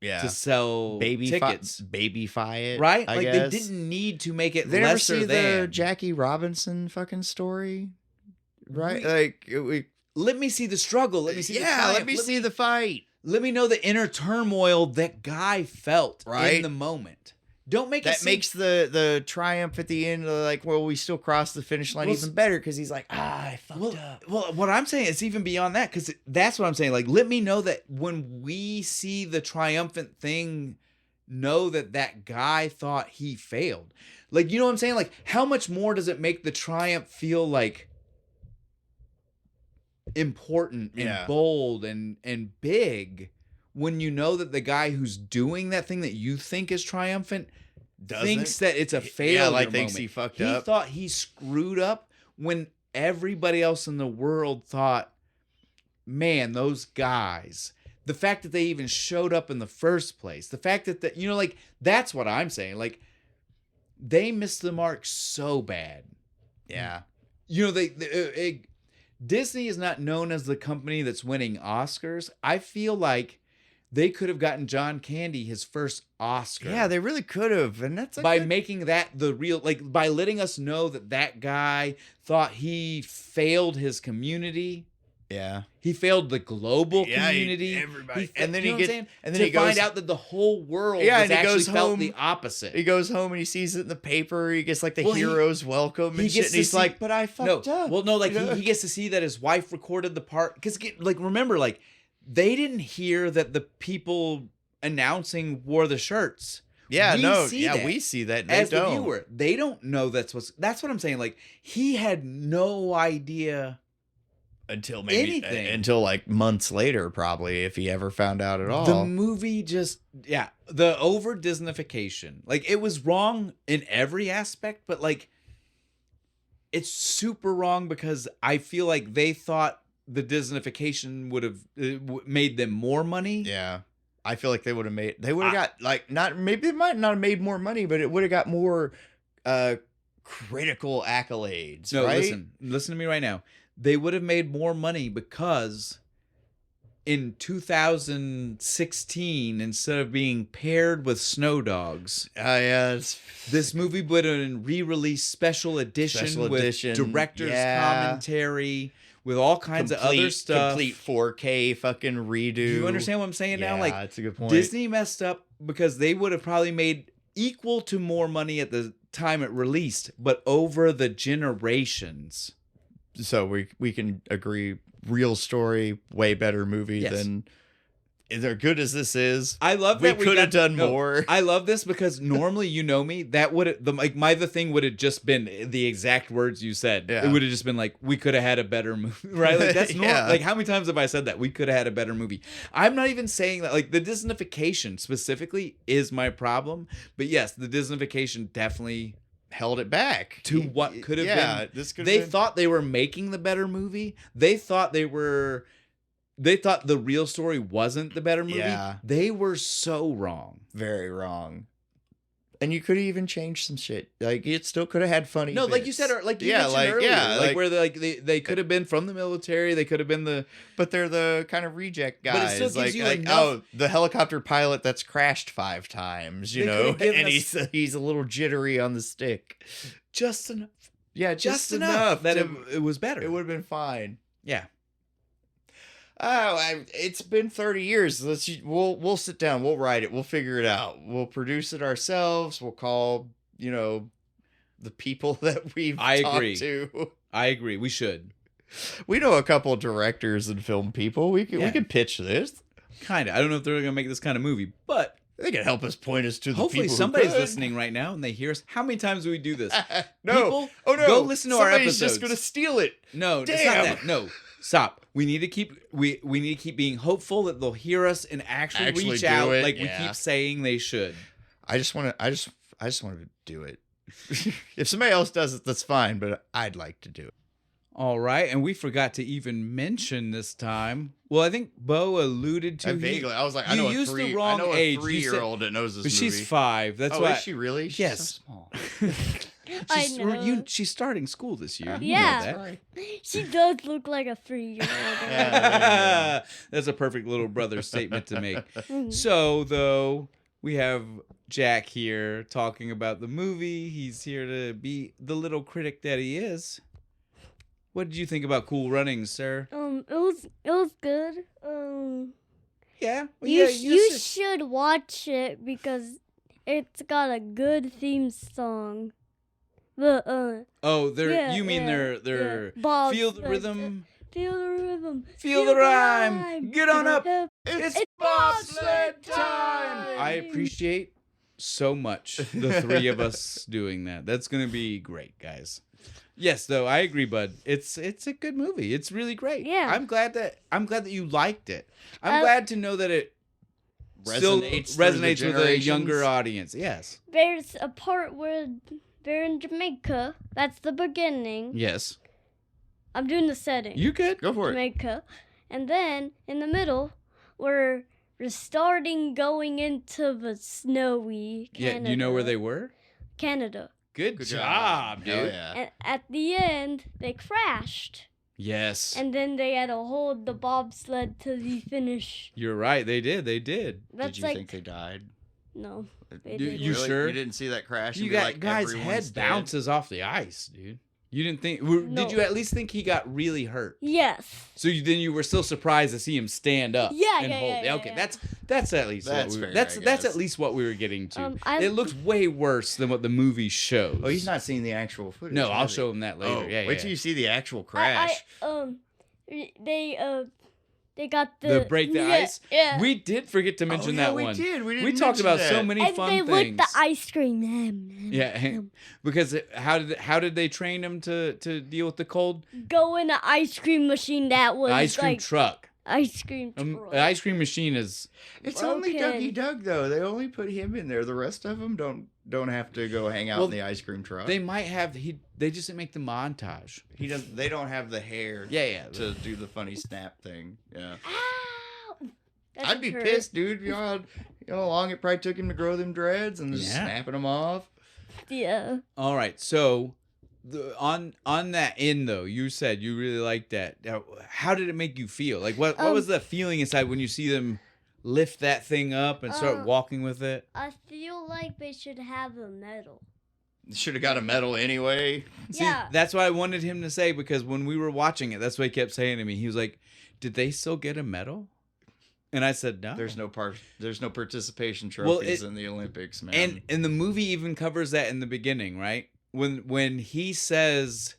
Speaker 2: Yeah.
Speaker 1: to sell tickets.
Speaker 2: Babyfy it.
Speaker 1: Right?
Speaker 2: I
Speaker 1: Like
Speaker 2: guess.
Speaker 1: they didn't need to make it
Speaker 2: They never
Speaker 1: lesser
Speaker 2: see
Speaker 1: than.
Speaker 2: the Jackie Robinson fucking story, right?
Speaker 1: Let me see the struggle. Let me see the
Speaker 2: yeah,
Speaker 1: triumph.
Speaker 2: let me see the fight.
Speaker 1: Let me know the inner turmoil that guy felt in
Speaker 2: Right.
Speaker 1: the moment. Don't make it
Speaker 2: That
Speaker 1: seem-
Speaker 2: makes the triumph at the end, like, well, we still crossed the finish line even better because he's like, I fucked up.
Speaker 1: Well, what I'm saying is even beyond that, because that's what I'm saying. Like, let me know that when we see the triumphant thing, know that that guy thought he failed. Like, you know what I'm saying? Like, how much more does it make the triumph feel like important and
Speaker 2: Yeah.
Speaker 1: bold and big when you know that the guy who's doing that thing that you think is triumphant thinks that it's a failure
Speaker 2: like thinks
Speaker 1: moment.
Speaker 2: he fucked
Speaker 1: He
Speaker 2: up.
Speaker 1: thought he screwed up when everybody else in the world thought, man, those guys, the fact that they even showed up in the first place, the fact that you know, like, that's what I'm saying. Like, they missed the mark so bad.
Speaker 2: Yeah.
Speaker 1: You know, Disney is not known as the company that's winning Oscars. I feel like they could have gotten John Candy his first Oscar.
Speaker 2: Yeah, they really could have. And that's
Speaker 1: by making that the real, like, by letting us know that that guy thought he failed his community.
Speaker 2: Yeah.
Speaker 1: He failed the global community.
Speaker 2: Everybody.
Speaker 1: And then
Speaker 2: he gets,
Speaker 1: and
Speaker 2: and then
Speaker 1: to
Speaker 2: he goes,
Speaker 1: find out that the whole world
Speaker 2: Yeah,
Speaker 1: has
Speaker 2: and he
Speaker 1: actually
Speaker 2: goes
Speaker 1: felt
Speaker 2: home-
Speaker 1: the opposite.
Speaker 2: he goes home and he sees it in the paper. He gets like the
Speaker 1: Well,
Speaker 2: hero's welcome
Speaker 1: he
Speaker 2: and
Speaker 1: gets
Speaker 2: shit. And
Speaker 1: to
Speaker 2: he's
Speaker 1: see-
Speaker 2: like, but I fucked up.
Speaker 1: Well, no, like
Speaker 2: You know?
Speaker 1: he gets to see that his wife recorded the part. Because, like, remember, like, they didn't hear that the people announcing wore the shirts.
Speaker 2: Yeah,
Speaker 1: We
Speaker 2: no,
Speaker 1: see
Speaker 2: yeah,
Speaker 1: that
Speaker 2: we see that. They
Speaker 1: as
Speaker 2: don't.
Speaker 1: the viewer. They don't know that's what I'm saying. Like, he had no idea
Speaker 2: Until maybe
Speaker 1: anything.
Speaker 2: until like months later, probably, if he ever found out at all.
Speaker 1: The movie just, the over Disneyfication. Like, it was wrong in every aspect, but like, it's super wrong because I feel like they thought the Disneyfication would have made them more money.
Speaker 2: Yeah. I feel like they would have got like maybe they might not have made more money, but it would have got more critical accolades.
Speaker 1: No,
Speaker 2: right?
Speaker 1: listen to me right now. They would have made more money because in 2016, instead of being paired with Snow Dogs,
Speaker 2: Yeah,
Speaker 1: this movie would have been re-released special edition with director's commentary, with all kinds of other stuff.
Speaker 2: Complete 4K fucking redo.
Speaker 1: Do you understand what I'm saying now? Like,
Speaker 2: that's a good point.
Speaker 1: Disney messed up because they would have probably made equal to more money at the time it released, but over the generations.
Speaker 2: So we can agree, real story, way better movie
Speaker 1: Yes.
Speaker 2: than. As good as this is,
Speaker 1: I love
Speaker 2: we
Speaker 1: that
Speaker 2: could have done more.
Speaker 1: I love this because normally, you know me, that would the thing would have just been the exact words you said.
Speaker 2: Yeah.
Speaker 1: It would have just been like, we could have had a better movie, right? Like, that's normal.
Speaker 2: Yeah.
Speaker 1: Like, how many times have I said that? We could have had a better movie. I'm not even saying that. Like, the Disneyfication specifically is my problem, but yes, the Disneyfication definitely
Speaker 2: held it back
Speaker 1: to what could have been.
Speaker 2: This could.
Speaker 1: They thought they were making the better movie. They thought the real story wasn't the better movie.
Speaker 2: Yeah.
Speaker 1: They were so wrong.
Speaker 2: very wrong. And you could have even changed some shit. Like, it still could have had funny.
Speaker 1: No, like you
Speaker 2: bits.
Speaker 1: said, like you
Speaker 2: Yeah,
Speaker 1: mentioned
Speaker 2: like,
Speaker 1: earlier,
Speaker 2: yeah,
Speaker 1: like
Speaker 2: like-
Speaker 1: where they could have been from the military. They could have been the.
Speaker 2: But they're the kind of reject guys.
Speaker 1: But it still gives
Speaker 2: like,
Speaker 1: you
Speaker 2: like
Speaker 1: enough-
Speaker 2: oh, the helicopter pilot that's crashed 5 times, you
Speaker 1: They
Speaker 2: know,
Speaker 1: could've given
Speaker 2: and
Speaker 1: us-
Speaker 2: he's a little jittery on the stick.
Speaker 1: Just enough.
Speaker 2: Yeah,
Speaker 1: Just enough that
Speaker 2: to-
Speaker 1: it was better.
Speaker 2: it would have been fine.
Speaker 1: Yeah.
Speaker 2: Oh, it's been 30 years. We'll sit down. We'll write it. We'll figure it out. We'll produce it ourselves. We'll call, the people that we've
Speaker 1: I
Speaker 2: talked
Speaker 1: agree.
Speaker 2: to.
Speaker 1: I agree. We should.
Speaker 2: We know a couple directors and film people. We
Speaker 1: Yeah.
Speaker 2: could pitch this.
Speaker 1: Kind of. I don't know if they're gonna make this kind of movie, but
Speaker 2: They can help us point us to the
Speaker 1: hopefully
Speaker 2: people
Speaker 1: somebody's
Speaker 2: who could.
Speaker 1: listening right now and they hear us. How many times do we do this?
Speaker 2: No.
Speaker 1: People,
Speaker 2: Oh no.
Speaker 1: go listen to our
Speaker 2: Somebody's
Speaker 1: episodes.
Speaker 2: just gonna steal it.
Speaker 1: No, it's
Speaker 2: Damn.
Speaker 1: not that. No, stop. We need to keep we need to keep being hopeful that they'll hear us and actually reach
Speaker 2: do
Speaker 1: out
Speaker 2: it,
Speaker 1: like
Speaker 2: yeah.
Speaker 1: we keep saying they should.
Speaker 2: I just want to do it. If somebody else does it, that's fine. But I'd like to do it.
Speaker 1: All right, and we forgot to even mention this time. Well, I think Bo alluded to.
Speaker 2: Vaguely, I was like, I
Speaker 1: you
Speaker 2: know
Speaker 1: used
Speaker 2: a
Speaker 1: the
Speaker 2: 3
Speaker 1: wrong
Speaker 2: I know
Speaker 1: age.
Speaker 2: a
Speaker 1: You said-
Speaker 2: 3-year-old that knows this
Speaker 1: but
Speaker 2: movie.
Speaker 1: she's 5. That's
Speaker 2: Oh,
Speaker 1: why.
Speaker 2: is she really? She's
Speaker 1: Yes.
Speaker 2: so small.
Speaker 3: I know.
Speaker 1: She's starting school this year. You
Speaker 3: Yeah.
Speaker 1: know that.
Speaker 2: Right.
Speaker 3: She does look like a 3-year-old.
Speaker 2: Yeah.
Speaker 1: That's a perfect little brother statement to make.
Speaker 3: Mhm.
Speaker 1: So, though, we have Jack here talking about the movie. He's here to be the little critic that he is. What did you think about Cool Runnings, sir?
Speaker 3: It was good.
Speaker 1: Yeah. Well,
Speaker 3: You
Speaker 1: yeah,
Speaker 3: you should watch it because it's got a good theme song. The
Speaker 1: Oh, they're
Speaker 3: yeah,
Speaker 1: you mean
Speaker 3: yeah,
Speaker 1: they're
Speaker 3: Bob,
Speaker 1: feel the rhythm,
Speaker 3: feel the rhythm,
Speaker 1: feel the rhyme. Get on up.
Speaker 2: It's
Speaker 3: It's
Speaker 2: bobsled
Speaker 3: bobsled
Speaker 2: time.
Speaker 1: I appreciate so much the three of us doing that. That's gonna be great, guys. Yes, though I agree, bud. It's a good movie. It's really great.
Speaker 3: Yeah.
Speaker 1: I'm glad that you liked it. I'm
Speaker 3: Uh,
Speaker 1: glad to know that it still
Speaker 2: Resonates through the
Speaker 1: resonates with a younger
Speaker 2: generations.
Speaker 1: audience. Yes.
Speaker 3: There's a part where they're in Jamaica. That's the beginning.
Speaker 1: Yes.
Speaker 3: I'm doing the setting.
Speaker 1: You good?
Speaker 2: Go for it.
Speaker 3: Jamaica. And then in the middle, we're starting going into the snowy Canada.
Speaker 1: Yeah. Do you know where they were?
Speaker 3: Canada.
Speaker 1: Good,
Speaker 2: Good
Speaker 1: job, dude.
Speaker 2: Hell yeah.
Speaker 3: And at the end, they crashed.
Speaker 1: Yes.
Speaker 3: And then they had to hold the bobsled to the finish.
Speaker 1: You're right. They did. They did.
Speaker 3: That's
Speaker 2: Did you
Speaker 3: like
Speaker 2: think they died?
Speaker 3: no. They
Speaker 1: You-
Speaker 3: didn't.
Speaker 1: you sure?
Speaker 2: You didn't see that crash?
Speaker 1: You
Speaker 2: and be
Speaker 1: got
Speaker 2: like,
Speaker 1: guy's
Speaker 2: everyone's
Speaker 1: head
Speaker 2: dead?
Speaker 1: bounces off the ice, dude. You didn't think?
Speaker 3: No.
Speaker 1: Did you at least think he got really hurt?
Speaker 3: Yes.
Speaker 1: So then you were still surprised to see him stand up.
Speaker 3: Yeah,
Speaker 1: and
Speaker 3: yeah,
Speaker 1: hold.
Speaker 3: yeah,
Speaker 1: Okay,
Speaker 3: yeah.
Speaker 1: that's at least
Speaker 2: That's
Speaker 1: what we were,
Speaker 2: fair,
Speaker 1: that's
Speaker 2: I
Speaker 1: that's
Speaker 2: guess.
Speaker 1: at least what we were getting to.
Speaker 3: I-
Speaker 1: It looks way worse than what the movie shows.
Speaker 2: Oh, he's not seeing the actual footage.
Speaker 1: No, I'll
Speaker 2: has he?
Speaker 1: show him that later.
Speaker 2: Oh,
Speaker 1: yeah,
Speaker 2: wait
Speaker 1: yeah.
Speaker 2: till you see the actual crash.
Speaker 3: They got the
Speaker 1: break the
Speaker 3: yeah,
Speaker 1: ice.
Speaker 3: Yeah.
Speaker 1: We did forget to mention
Speaker 2: yeah,
Speaker 1: that
Speaker 2: we
Speaker 1: one.
Speaker 2: did. We
Speaker 1: We
Speaker 2: didn't
Speaker 1: talked
Speaker 2: mention
Speaker 1: about
Speaker 2: that.
Speaker 1: so many
Speaker 3: and
Speaker 1: fun
Speaker 3: they
Speaker 1: things.
Speaker 3: licked the ice cream.
Speaker 1: Yeah, because how did they train him to deal with the cold?
Speaker 3: Go in an ice cream machine that was
Speaker 1: Ice cream
Speaker 3: like
Speaker 1: truck.
Speaker 3: ice cream truck.
Speaker 1: An ice cream machine is
Speaker 2: It's only
Speaker 3: broken.
Speaker 2: Dougie Doug though. They only put him in there. The rest of them don't have to go hang out
Speaker 1: Well,
Speaker 2: in the ice cream truck.
Speaker 1: they might have they just didn't make the montage.
Speaker 2: He doesn't. They don't have the hair.
Speaker 1: Yeah.
Speaker 2: To do the funny snap thing. Yeah.
Speaker 3: Ow! That
Speaker 2: I'd be
Speaker 3: hurt.
Speaker 2: pissed, dude. You know how long it probably took him to grow them dreads and just
Speaker 1: Yeah.
Speaker 2: snapping them off.
Speaker 3: Yeah.
Speaker 1: All right, so on that end though, you said you really liked that. Now, how did it make you feel? Like what was the feeling inside when you see them lift that thing up and start walking with it?
Speaker 3: I feel like they should have a medal.
Speaker 2: Should have got a medal anyway.
Speaker 1: See,
Speaker 3: Yeah.
Speaker 1: that's what I wanted him to say because when we were watching it, that's what he kept saying to me. He was like, "Did they still get a medal?" And I said, "No."
Speaker 2: There's no participation
Speaker 1: Well,
Speaker 2: trophies in the Olympics, man.
Speaker 1: And the movie even covers that in the beginning, right? When he says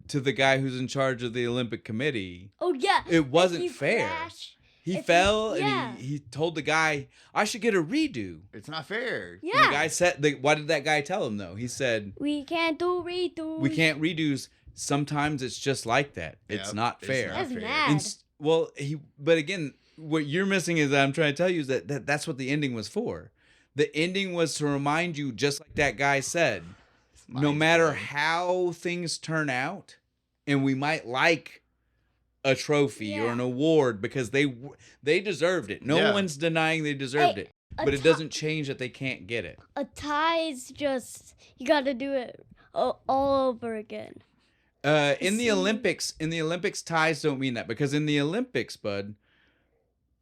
Speaker 1: to the guy who's in charge of the Olympic Committee,
Speaker 3: Oh yeah.
Speaker 1: it wasn't
Speaker 3: If you
Speaker 1: fair.
Speaker 3: crash-
Speaker 1: He
Speaker 3: If
Speaker 1: fell
Speaker 3: you- yeah.
Speaker 1: and he told the guy, "I should get a redo."
Speaker 2: it's not fair.
Speaker 1: And
Speaker 3: Yeah.
Speaker 1: the guy said, "What did that guy tell him though?" He said,
Speaker 3: We can't do redos.
Speaker 1: "We can't redos. Sometimes it's just like that. It's
Speaker 2: Yep,
Speaker 1: not
Speaker 2: it's
Speaker 1: fair."
Speaker 2: not
Speaker 3: That's
Speaker 2: fair.
Speaker 3: mad.
Speaker 1: And well, but again, what you're missing is that I'm trying to tell you is that's what the ending was for. The ending was to remind you, just like that guy said, no
Speaker 2: Mind
Speaker 1: matter
Speaker 2: blowing.
Speaker 1: how things turn out, and we might like a trophy or
Speaker 3: Yeah.
Speaker 1: an award because they deserved it. No
Speaker 2: Yeah.
Speaker 1: one's denying they deserved
Speaker 3: Hey,
Speaker 1: it,
Speaker 3: a
Speaker 1: but it
Speaker 3: ti-
Speaker 1: doesn't change that they can't get it.
Speaker 3: A tie's just you got to do it all over again.
Speaker 1: In the
Speaker 3: See?
Speaker 1: Olympics, ties don't mean that because in the Olympics, bud,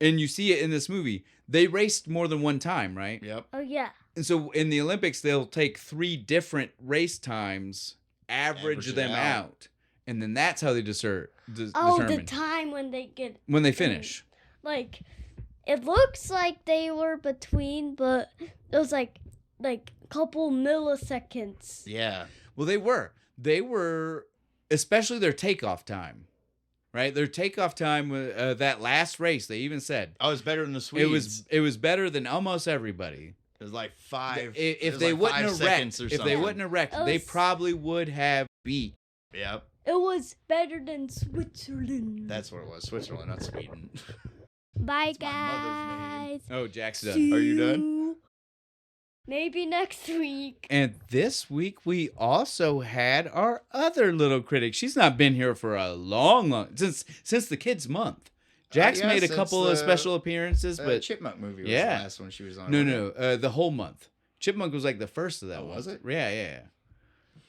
Speaker 1: and you see it in this movie, they raced more than one time, right?
Speaker 2: Yep.
Speaker 3: Oh yeah.
Speaker 1: And so in the Olympics, they'll take 3 different race times, average
Speaker 2: Average it
Speaker 1: them
Speaker 2: out.
Speaker 1: out, and then that's how they
Speaker 3: Oh,
Speaker 1: determine
Speaker 3: the time when they get
Speaker 1: when they finish.
Speaker 3: like, it looks like they were between, but it was like couple milliseconds.
Speaker 2: Yeah.
Speaker 1: Well, they were, especially their takeoff time, right? Their takeoff time, that last race, they even said
Speaker 2: Oh, it's better than the Swedes.
Speaker 1: it was better than almost everybody.
Speaker 2: It was like 5.
Speaker 1: If
Speaker 2: it was
Speaker 1: they
Speaker 2: like
Speaker 1: wouldn't
Speaker 2: 5
Speaker 1: have
Speaker 2: seconds
Speaker 1: wrecked,
Speaker 2: or
Speaker 1: if they
Speaker 2: something.
Speaker 1: wouldn't have wrecked,
Speaker 3: It
Speaker 1: they
Speaker 3: was-
Speaker 1: probably would have beat.
Speaker 2: Yep.
Speaker 3: It was better than Switzerland.
Speaker 2: That's what it was. Switzerland, not Sweden.
Speaker 3: Bye,
Speaker 2: That's my mother's
Speaker 3: guys.
Speaker 1: Oh, Jack's done.
Speaker 3: See
Speaker 2: Are you done?
Speaker 3: you Maybe next week.
Speaker 1: And this week we also had our other little critic. She's not been here for a long since the kids month. Jack's
Speaker 2: yeah,
Speaker 1: made a
Speaker 2: since
Speaker 1: couple of
Speaker 2: the-
Speaker 1: special appearances, but
Speaker 2: Chipmunk movie was
Speaker 1: yeah.
Speaker 2: the last one she was on.
Speaker 1: no,
Speaker 2: wasn't it?
Speaker 1: the whole month. Chipmunk was like the first of that
Speaker 2: Oh,
Speaker 1: one.
Speaker 2: was it?
Speaker 1: Yeah.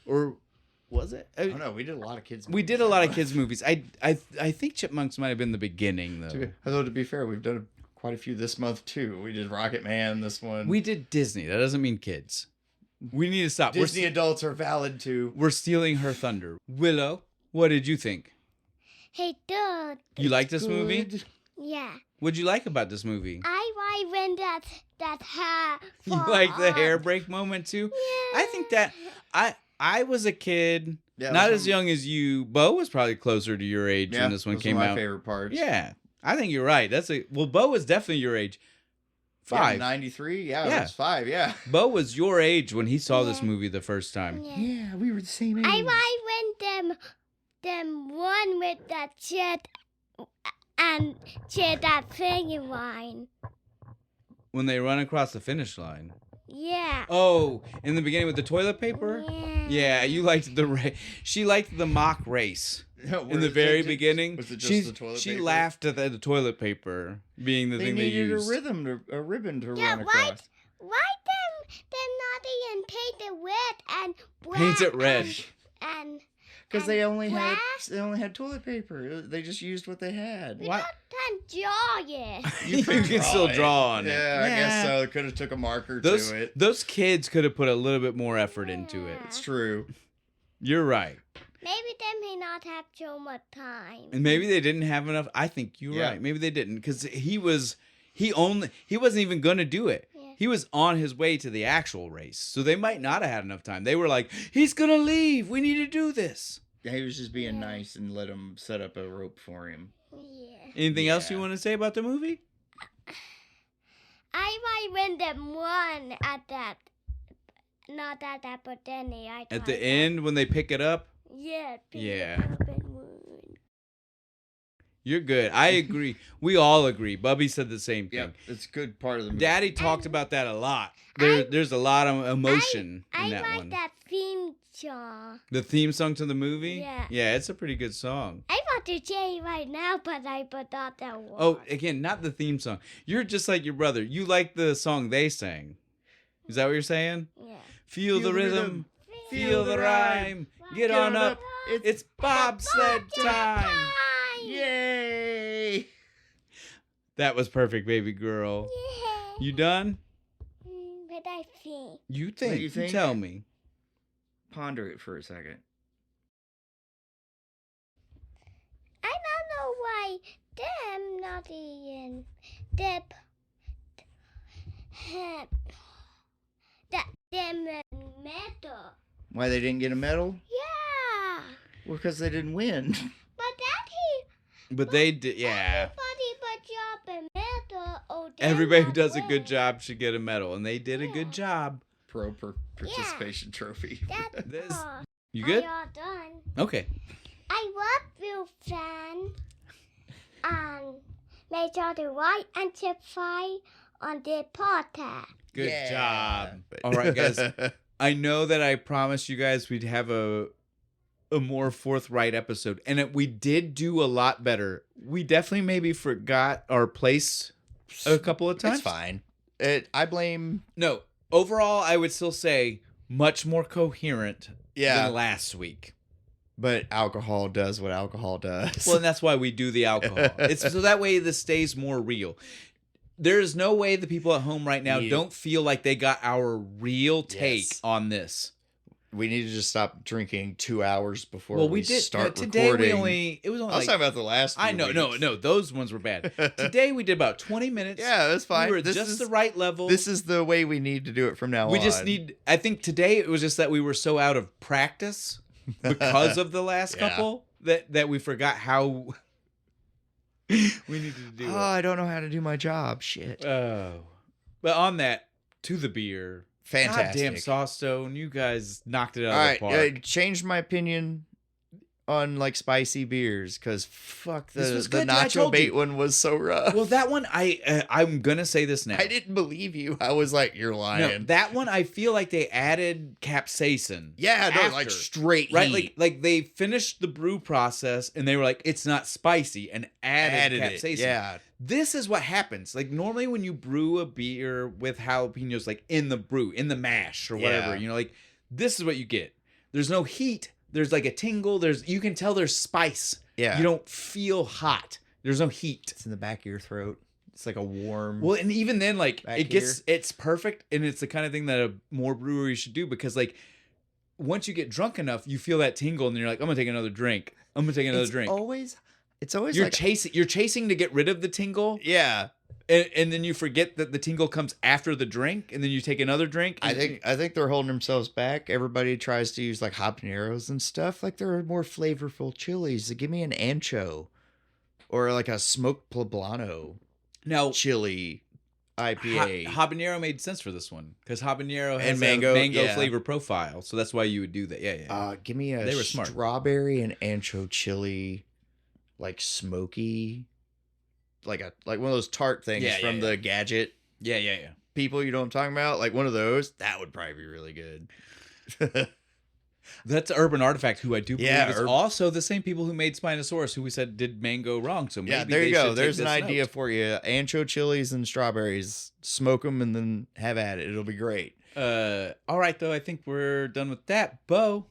Speaker 1: or was it?
Speaker 2: I don't know. We did a lot of kids.
Speaker 1: We did a lot of kids movies. I think Chipmunks might have been the beginning though.
Speaker 2: Although to be fair, we've done quite a few this month too. We did Rocket Man this one.
Speaker 1: We did Disney. That doesn't mean kids. We need to stop.
Speaker 2: Disney adults are valid too.
Speaker 1: We're stealing her thunder. Willow, what did you think?
Speaker 3: Hey, dude.
Speaker 1: You like this movie?
Speaker 2: Good.
Speaker 3: Yeah.
Speaker 1: What'd you like about this movie?
Speaker 3: I when that hair.
Speaker 1: You like the hair break moment too?
Speaker 3: Yeah.
Speaker 1: I think that I was a kid,
Speaker 2: Yeah,
Speaker 1: not
Speaker 2: that's
Speaker 1: as young as you. Bo was probably closer to your age when this one
Speaker 2: those
Speaker 1: came
Speaker 2: were my
Speaker 1: out.
Speaker 2: favorite parts.
Speaker 1: Yeah, I think you're right. Bo was definitely your age. 5.
Speaker 2: 93. Yeah,
Speaker 1: Yeah.
Speaker 2: it was 5. Yeah.
Speaker 1: Bo was your age when he saw this
Speaker 3: Yeah.
Speaker 1: movie the first time.
Speaker 3: Yeah.
Speaker 2: we were the same age.
Speaker 3: I when them one with that shit and shit that thing in line.
Speaker 1: When they run across the finish line.
Speaker 3: Yeah.
Speaker 1: Oh, in the beginning with the toilet paper?
Speaker 3: Yeah.
Speaker 1: Yeah, you liked the race. She liked the mock race. In the very beginning,
Speaker 2: Was it just the toilet
Speaker 1: she
Speaker 2: paper?
Speaker 1: laughed at the toilet paper being the
Speaker 2: They
Speaker 1: thing they
Speaker 2: needed
Speaker 1: used.
Speaker 2: a ribbon to
Speaker 3: Yeah,
Speaker 2: run across.
Speaker 3: Why them naughty and paint it red and black?
Speaker 1: Paint it red.
Speaker 3: And
Speaker 2: Because they only
Speaker 3: black?
Speaker 2: had toilet paper. They just used what they had.
Speaker 3: We
Speaker 1: What?
Speaker 3: don't draw it.
Speaker 1: You can still
Speaker 2: it.
Speaker 1: draw on it.
Speaker 2: Yeah, I guess so. Could have took a marker to it.
Speaker 1: Those kids could have put a little bit more effort into it.
Speaker 2: It's true.
Speaker 1: You're right.
Speaker 3: Maybe they may not have so much time.
Speaker 1: And maybe they didn't have enough. I think you're
Speaker 2: Yeah.
Speaker 1: right. Maybe they didn't because he wasn't even going to do it.
Speaker 3: Yeah.
Speaker 1: He was on his way to the actual race. So they might not have had enough time. They were like, he's going to leave. We need to do this.
Speaker 2: Yeah, he was just being nice and let him set up a rope for him.
Speaker 3: Yeah.
Speaker 1: Anything else you
Speaker 2: Yeah.
Speaker 1: want to say about the movie?
Speaker 3: I might win them one at that. Not at that, but then I
Speaker 1: At
Speaker 3: tried
Speaker 1: the
Speaker 3: that.
Speaker 1: end when they pick it up?
Speaker 3: Yeah. pick it
Speaker 1: Yeah.
Speaker 3: up and win.
Speaker 1: You're good. I agree. We all agree. Bubby said the same thing.
Speaker 2: Yep, it's a good part of the movie.
Speaker 1: Daddy talked about that a lot. There's a lot of emotion in
Speaker 3: I
Speaker 1: that
Speaker 3: like
Speaker 1: one.
Speaker 3: that theme song.
Speaker 1: The theme song to the movie?
Speaker 3: Yeah.
Speaker 1: Yeah, it's a pretty good song.
Speaker 3: I want to say it right now, but I forgot that one.
Speaker 1: Oh, again, not the theme song. You're just like your brother. You like the song they sang. Is that what you're saying?
Speaker 3: Yeah.
Speaker 1: Feel the rhythm, feel the rhyme. Get on up. It's bobsled time.
Speaker 2: Yay!
Speaker 1: That was perfect, baby girl.
Speaker 3: Yeah.
Speaker 1: You done?
Speaker 3: But I think.
Speaker 1: You think?
Speaker 2: you think?
Speaker 1: Tell me.
Speaker 2: Ponder it for a second.
Speaker 3: I don't know why them naughty and dip that them metal.
Speaker 2: Why they didn't get a medal?
Speaker 3: Yeah.
Speaker 2: Well, because they didn't win.
Speaker 3: But that
Speaker 1: But they did, yeah.
Speaker 3: everybody but job and metal. Oh, they
Speaker 1: Everybody who
Speaker 3: not
Speaker 1: does a good
Speaker 3: win.
Speaker 1: job should get a medal, and they did a good
Speaker 3: Yeah.
Speaker 1: job.
Speaker 2: Pro participation trophy.
Speaker 3: That's
Speaker 1: This-
Speaker 3: all.
Speaker 1: You good?
Speaker 3: I all done.
Speaker 1: Okay.
Speaker 3: I love you, friend. Make sure to like and subscribe on the podcast.
Speaker 1: Good
Speaker 2: Yeah.
Speaker 1: job. All right, guys. I know that I promised you guys we'd have a more forthright episode, and we did do a lot better. We definitely maybe forgot our place a couple of times.
Speaker 2: It's fine. I blame.
Speaker 1: No, overall, I would still say much more coherent
Speaker 2: Yeah.
Speaker 1: than last week.
Speaker 2: But alcohol does what alcohol does.
Speaker 1: Well, and that's why we do the alcohol. It's so that way this stays more real. There is no way the people at home right now
Speaker 2: Yeah.
Speaker 1: don't feel like they got our real take
Speaker 2: Yes.
Speaker 1: on this.
Speaker 2: we need to just stop drinking 2 hours before
Speaker 1: Well,
Speaker 2: we
Speaker 1: we did
Speaker 2: start
Speaker 1: today.
Speaker 2: recording.
Speaker 1: It was only
Speaker 2: I was
Speaker 1: like,
Speaker 2: talking about the last.
Speaker 1: I
Speaker 2: few
Speaker 1: know,
Speaker 2: weeks.
Speaker 1: no, those ones were bad. Today we did about 20 minutes.
Speaker 2: Yeah, that's fine.
Speaker 1: We were
Speaker 2: This
Speaker 1: just
Speaker 2: is
Speaker 1: the right level.
Speaker 2: This is the way we need to do it from now on.
Speaker 1: We just need. I think today it was just that we were so out of practice because of the last
Speaker 2: Yeah.
Speaker 1: couple that we forgot how we needed to do
Speaker 2: Oh,
Speaker 1: it.
Speaker 2: I don't know how to do my job. Shit.
Speaker 1: Oh, but on that, to the beer.
Speaker 2: Fantastic.
Speaker 1: Goddamn Sawstone, you guys knocked it out
Speaker 2: All
Speaker 1: of
Speaker 2: right,
Speaker 1: the park.
Speaker 2: changed my opinion on like spicy beers because fuck
Speaker 1: This
Speaker 2: the
Speaker 1: was good, dude, I
Speaker 2: nacho
Speaker 1: told
Speaker 2: bait
Speaker 1: you.
Speaker 2: one was so rough.
Speaker 1: Well, that one I'm gonna say this now.
Speaker 2: I didn't believe you. I was like, you're lying.
Speaker 1: No, that one I feel like they added capsaicin.
Speaker 2: yeah, no, like
Speaker 1: after.
Speaker 2: straight
Speaker 1: Right,
Speaker 2: heat.
Speaker 1: like they finished the brew process and they were like, it's not spicy, and added
Speaker 2: Added
Speaker 1: capsaicin.
Speaker 2: it. Yeah,
Speaker 1: This is what happens. Like normally when you brew a beer with jalapenos, like in the brew, in the mash or whatever,
Speaker 2: Yeah.
Speaker 1: like this is what you get. There's no heat. There's like a tingle. You can tell there's spice.
Speaker 2: Yeah.
Speaker 1: You don't feel hot. There's no heat.
Speaker 2: It's in the back of your throat. It's like a warm.
Speaker 1: Well, and even then, like
Speaker 2: Back
Speaker 1: it's perfect, and it's the kind of thing that more breweries should do, because like once you get drunk enough, you feel that tingle, and you're like, I'm gonna take another drink. I'm gonna take another drink.
Speaker 2: It's always
Speaker 1: You're
Speaker 2: like
Speaker 1: chasing. You're chasing to get rid of the tingle,
Speaker 2: yeah.
Speaker 1: and then you forget that the tingle comes after the drink, and then you take another drink.
Speaker 2: I think they're holding themselves back. Everybody tries to use like habaneros and stuff. Like there are more flavorful chilies. Give me an ancho, or like a smoked poblano
Speaker 1: now
Speaker 2: chili IPA.
Speaker 1: Habanero made sense for this one because habanero has
Speaker 2: And mango,
Speaker 1: a mango
Speaker 2: yeah.
Speaker 1: flavor profile, so that's why you would do that. Yeah.
Speaker 2: Give me a
Speaker 1: They were smart.
Speaker 2: strawberry and ancho chili, like smoky, like one of those tart things from the Gadget
Speaker 1: Yeah.
Speaker 2: people. You know what I'm talking about? Like one of those. That would probably be really good.
Speaker 1: That's Urban Artifact, who I do believe
Speaker 2: Yeah,
Speaker 1: is also the same people who made Spinosaurus, who we said did mango wrong. So maybe
Speaker 2: Yeah, there
Speaker 1: they
Speaker 2: you go.
Speaker 1: should take
Speaker 2: There's an
Speaker 1: this
Speaker 2: idea
Speaker 1: note.
Speaker 2: for you. Ancho chilies and strawberries. Smoke them and then have at it. It'll be great.
Speaker 1: All right, though. I think we're done with that. Bo,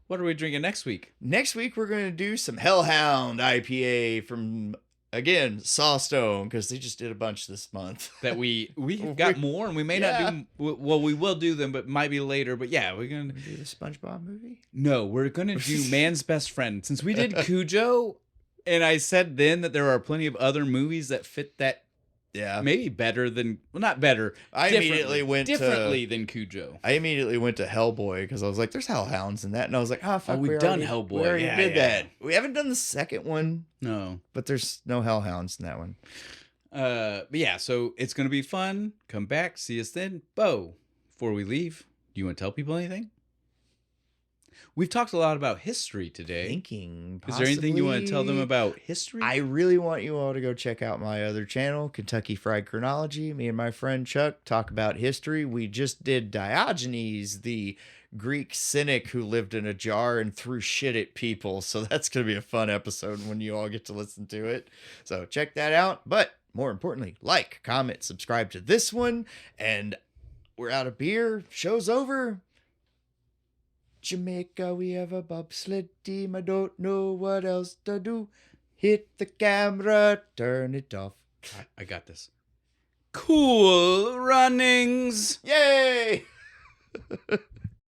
Speaker 1: what are we drinking next week?
Speaker 2: Next week, we're going to do some Hellhound IPA from, again, Sawstone, because they just did a bunch this month.
Speaker 1: That we've got more, and we may not do. Well, we will do them, but might be later. But yeah, we're gonna
Speaker 2: Do the SpongeBob movie?
Speaker 1: No, we're gonna do Man's Best Friend, since we did Cujo, and I said then that there are plenty of other movies that fit that
Speaker 2: Yeah.
Speaker 1: maybe better than, well, not better.
Speaker 2: I immediately went
Speaker 1: differently than Cujo.
Speaker 2: I immediately went to Hellboy because I was like, there's Hellhounds in that. And I was like, oh, fuck.
Speaker 1: we've
Speaker 2: we
Speaker 1: done
Speaker 2: already-
Speaker 1: Hellboy.
Speaker 2: We already
Speaker 1: Yeah,
Speaker 2: did
Speaker 1: yeah.
Speaker 2: that. We haven't done the second one,
Speaker 1: No.
Speaker 2: but there's no Hellhounds in that one.
Speaker 1: But yeah, so it's gonna be fun. Come back, see us then. Bo, before we leave, do you want to tell people anything? We've talked a lot about history today.
Speaker 2: Thinking.
Speaker 1: Is there anything you want to tell them
Speaker 2: possibly-
Speaker 1: about history?
Speaker 2: I really want you all to go check out my other channel, Kentucky Fried Chronology. Me and my friend Chuck talk about history. We just did Diogenes, the Greek cynic who lived in a jar and threw shit at people. So that's going to be a fun episode when you all get to listen to it. So check that out. But more importantly, like, comment, subscribe to this one. And we're out of beer. Show's over. Jamaica, we have a bobsled team. I don't know what else to do. Hit the camera, turn it off.
Speaker 1: I got this. Cool runnings.
Speaker 2: Yay!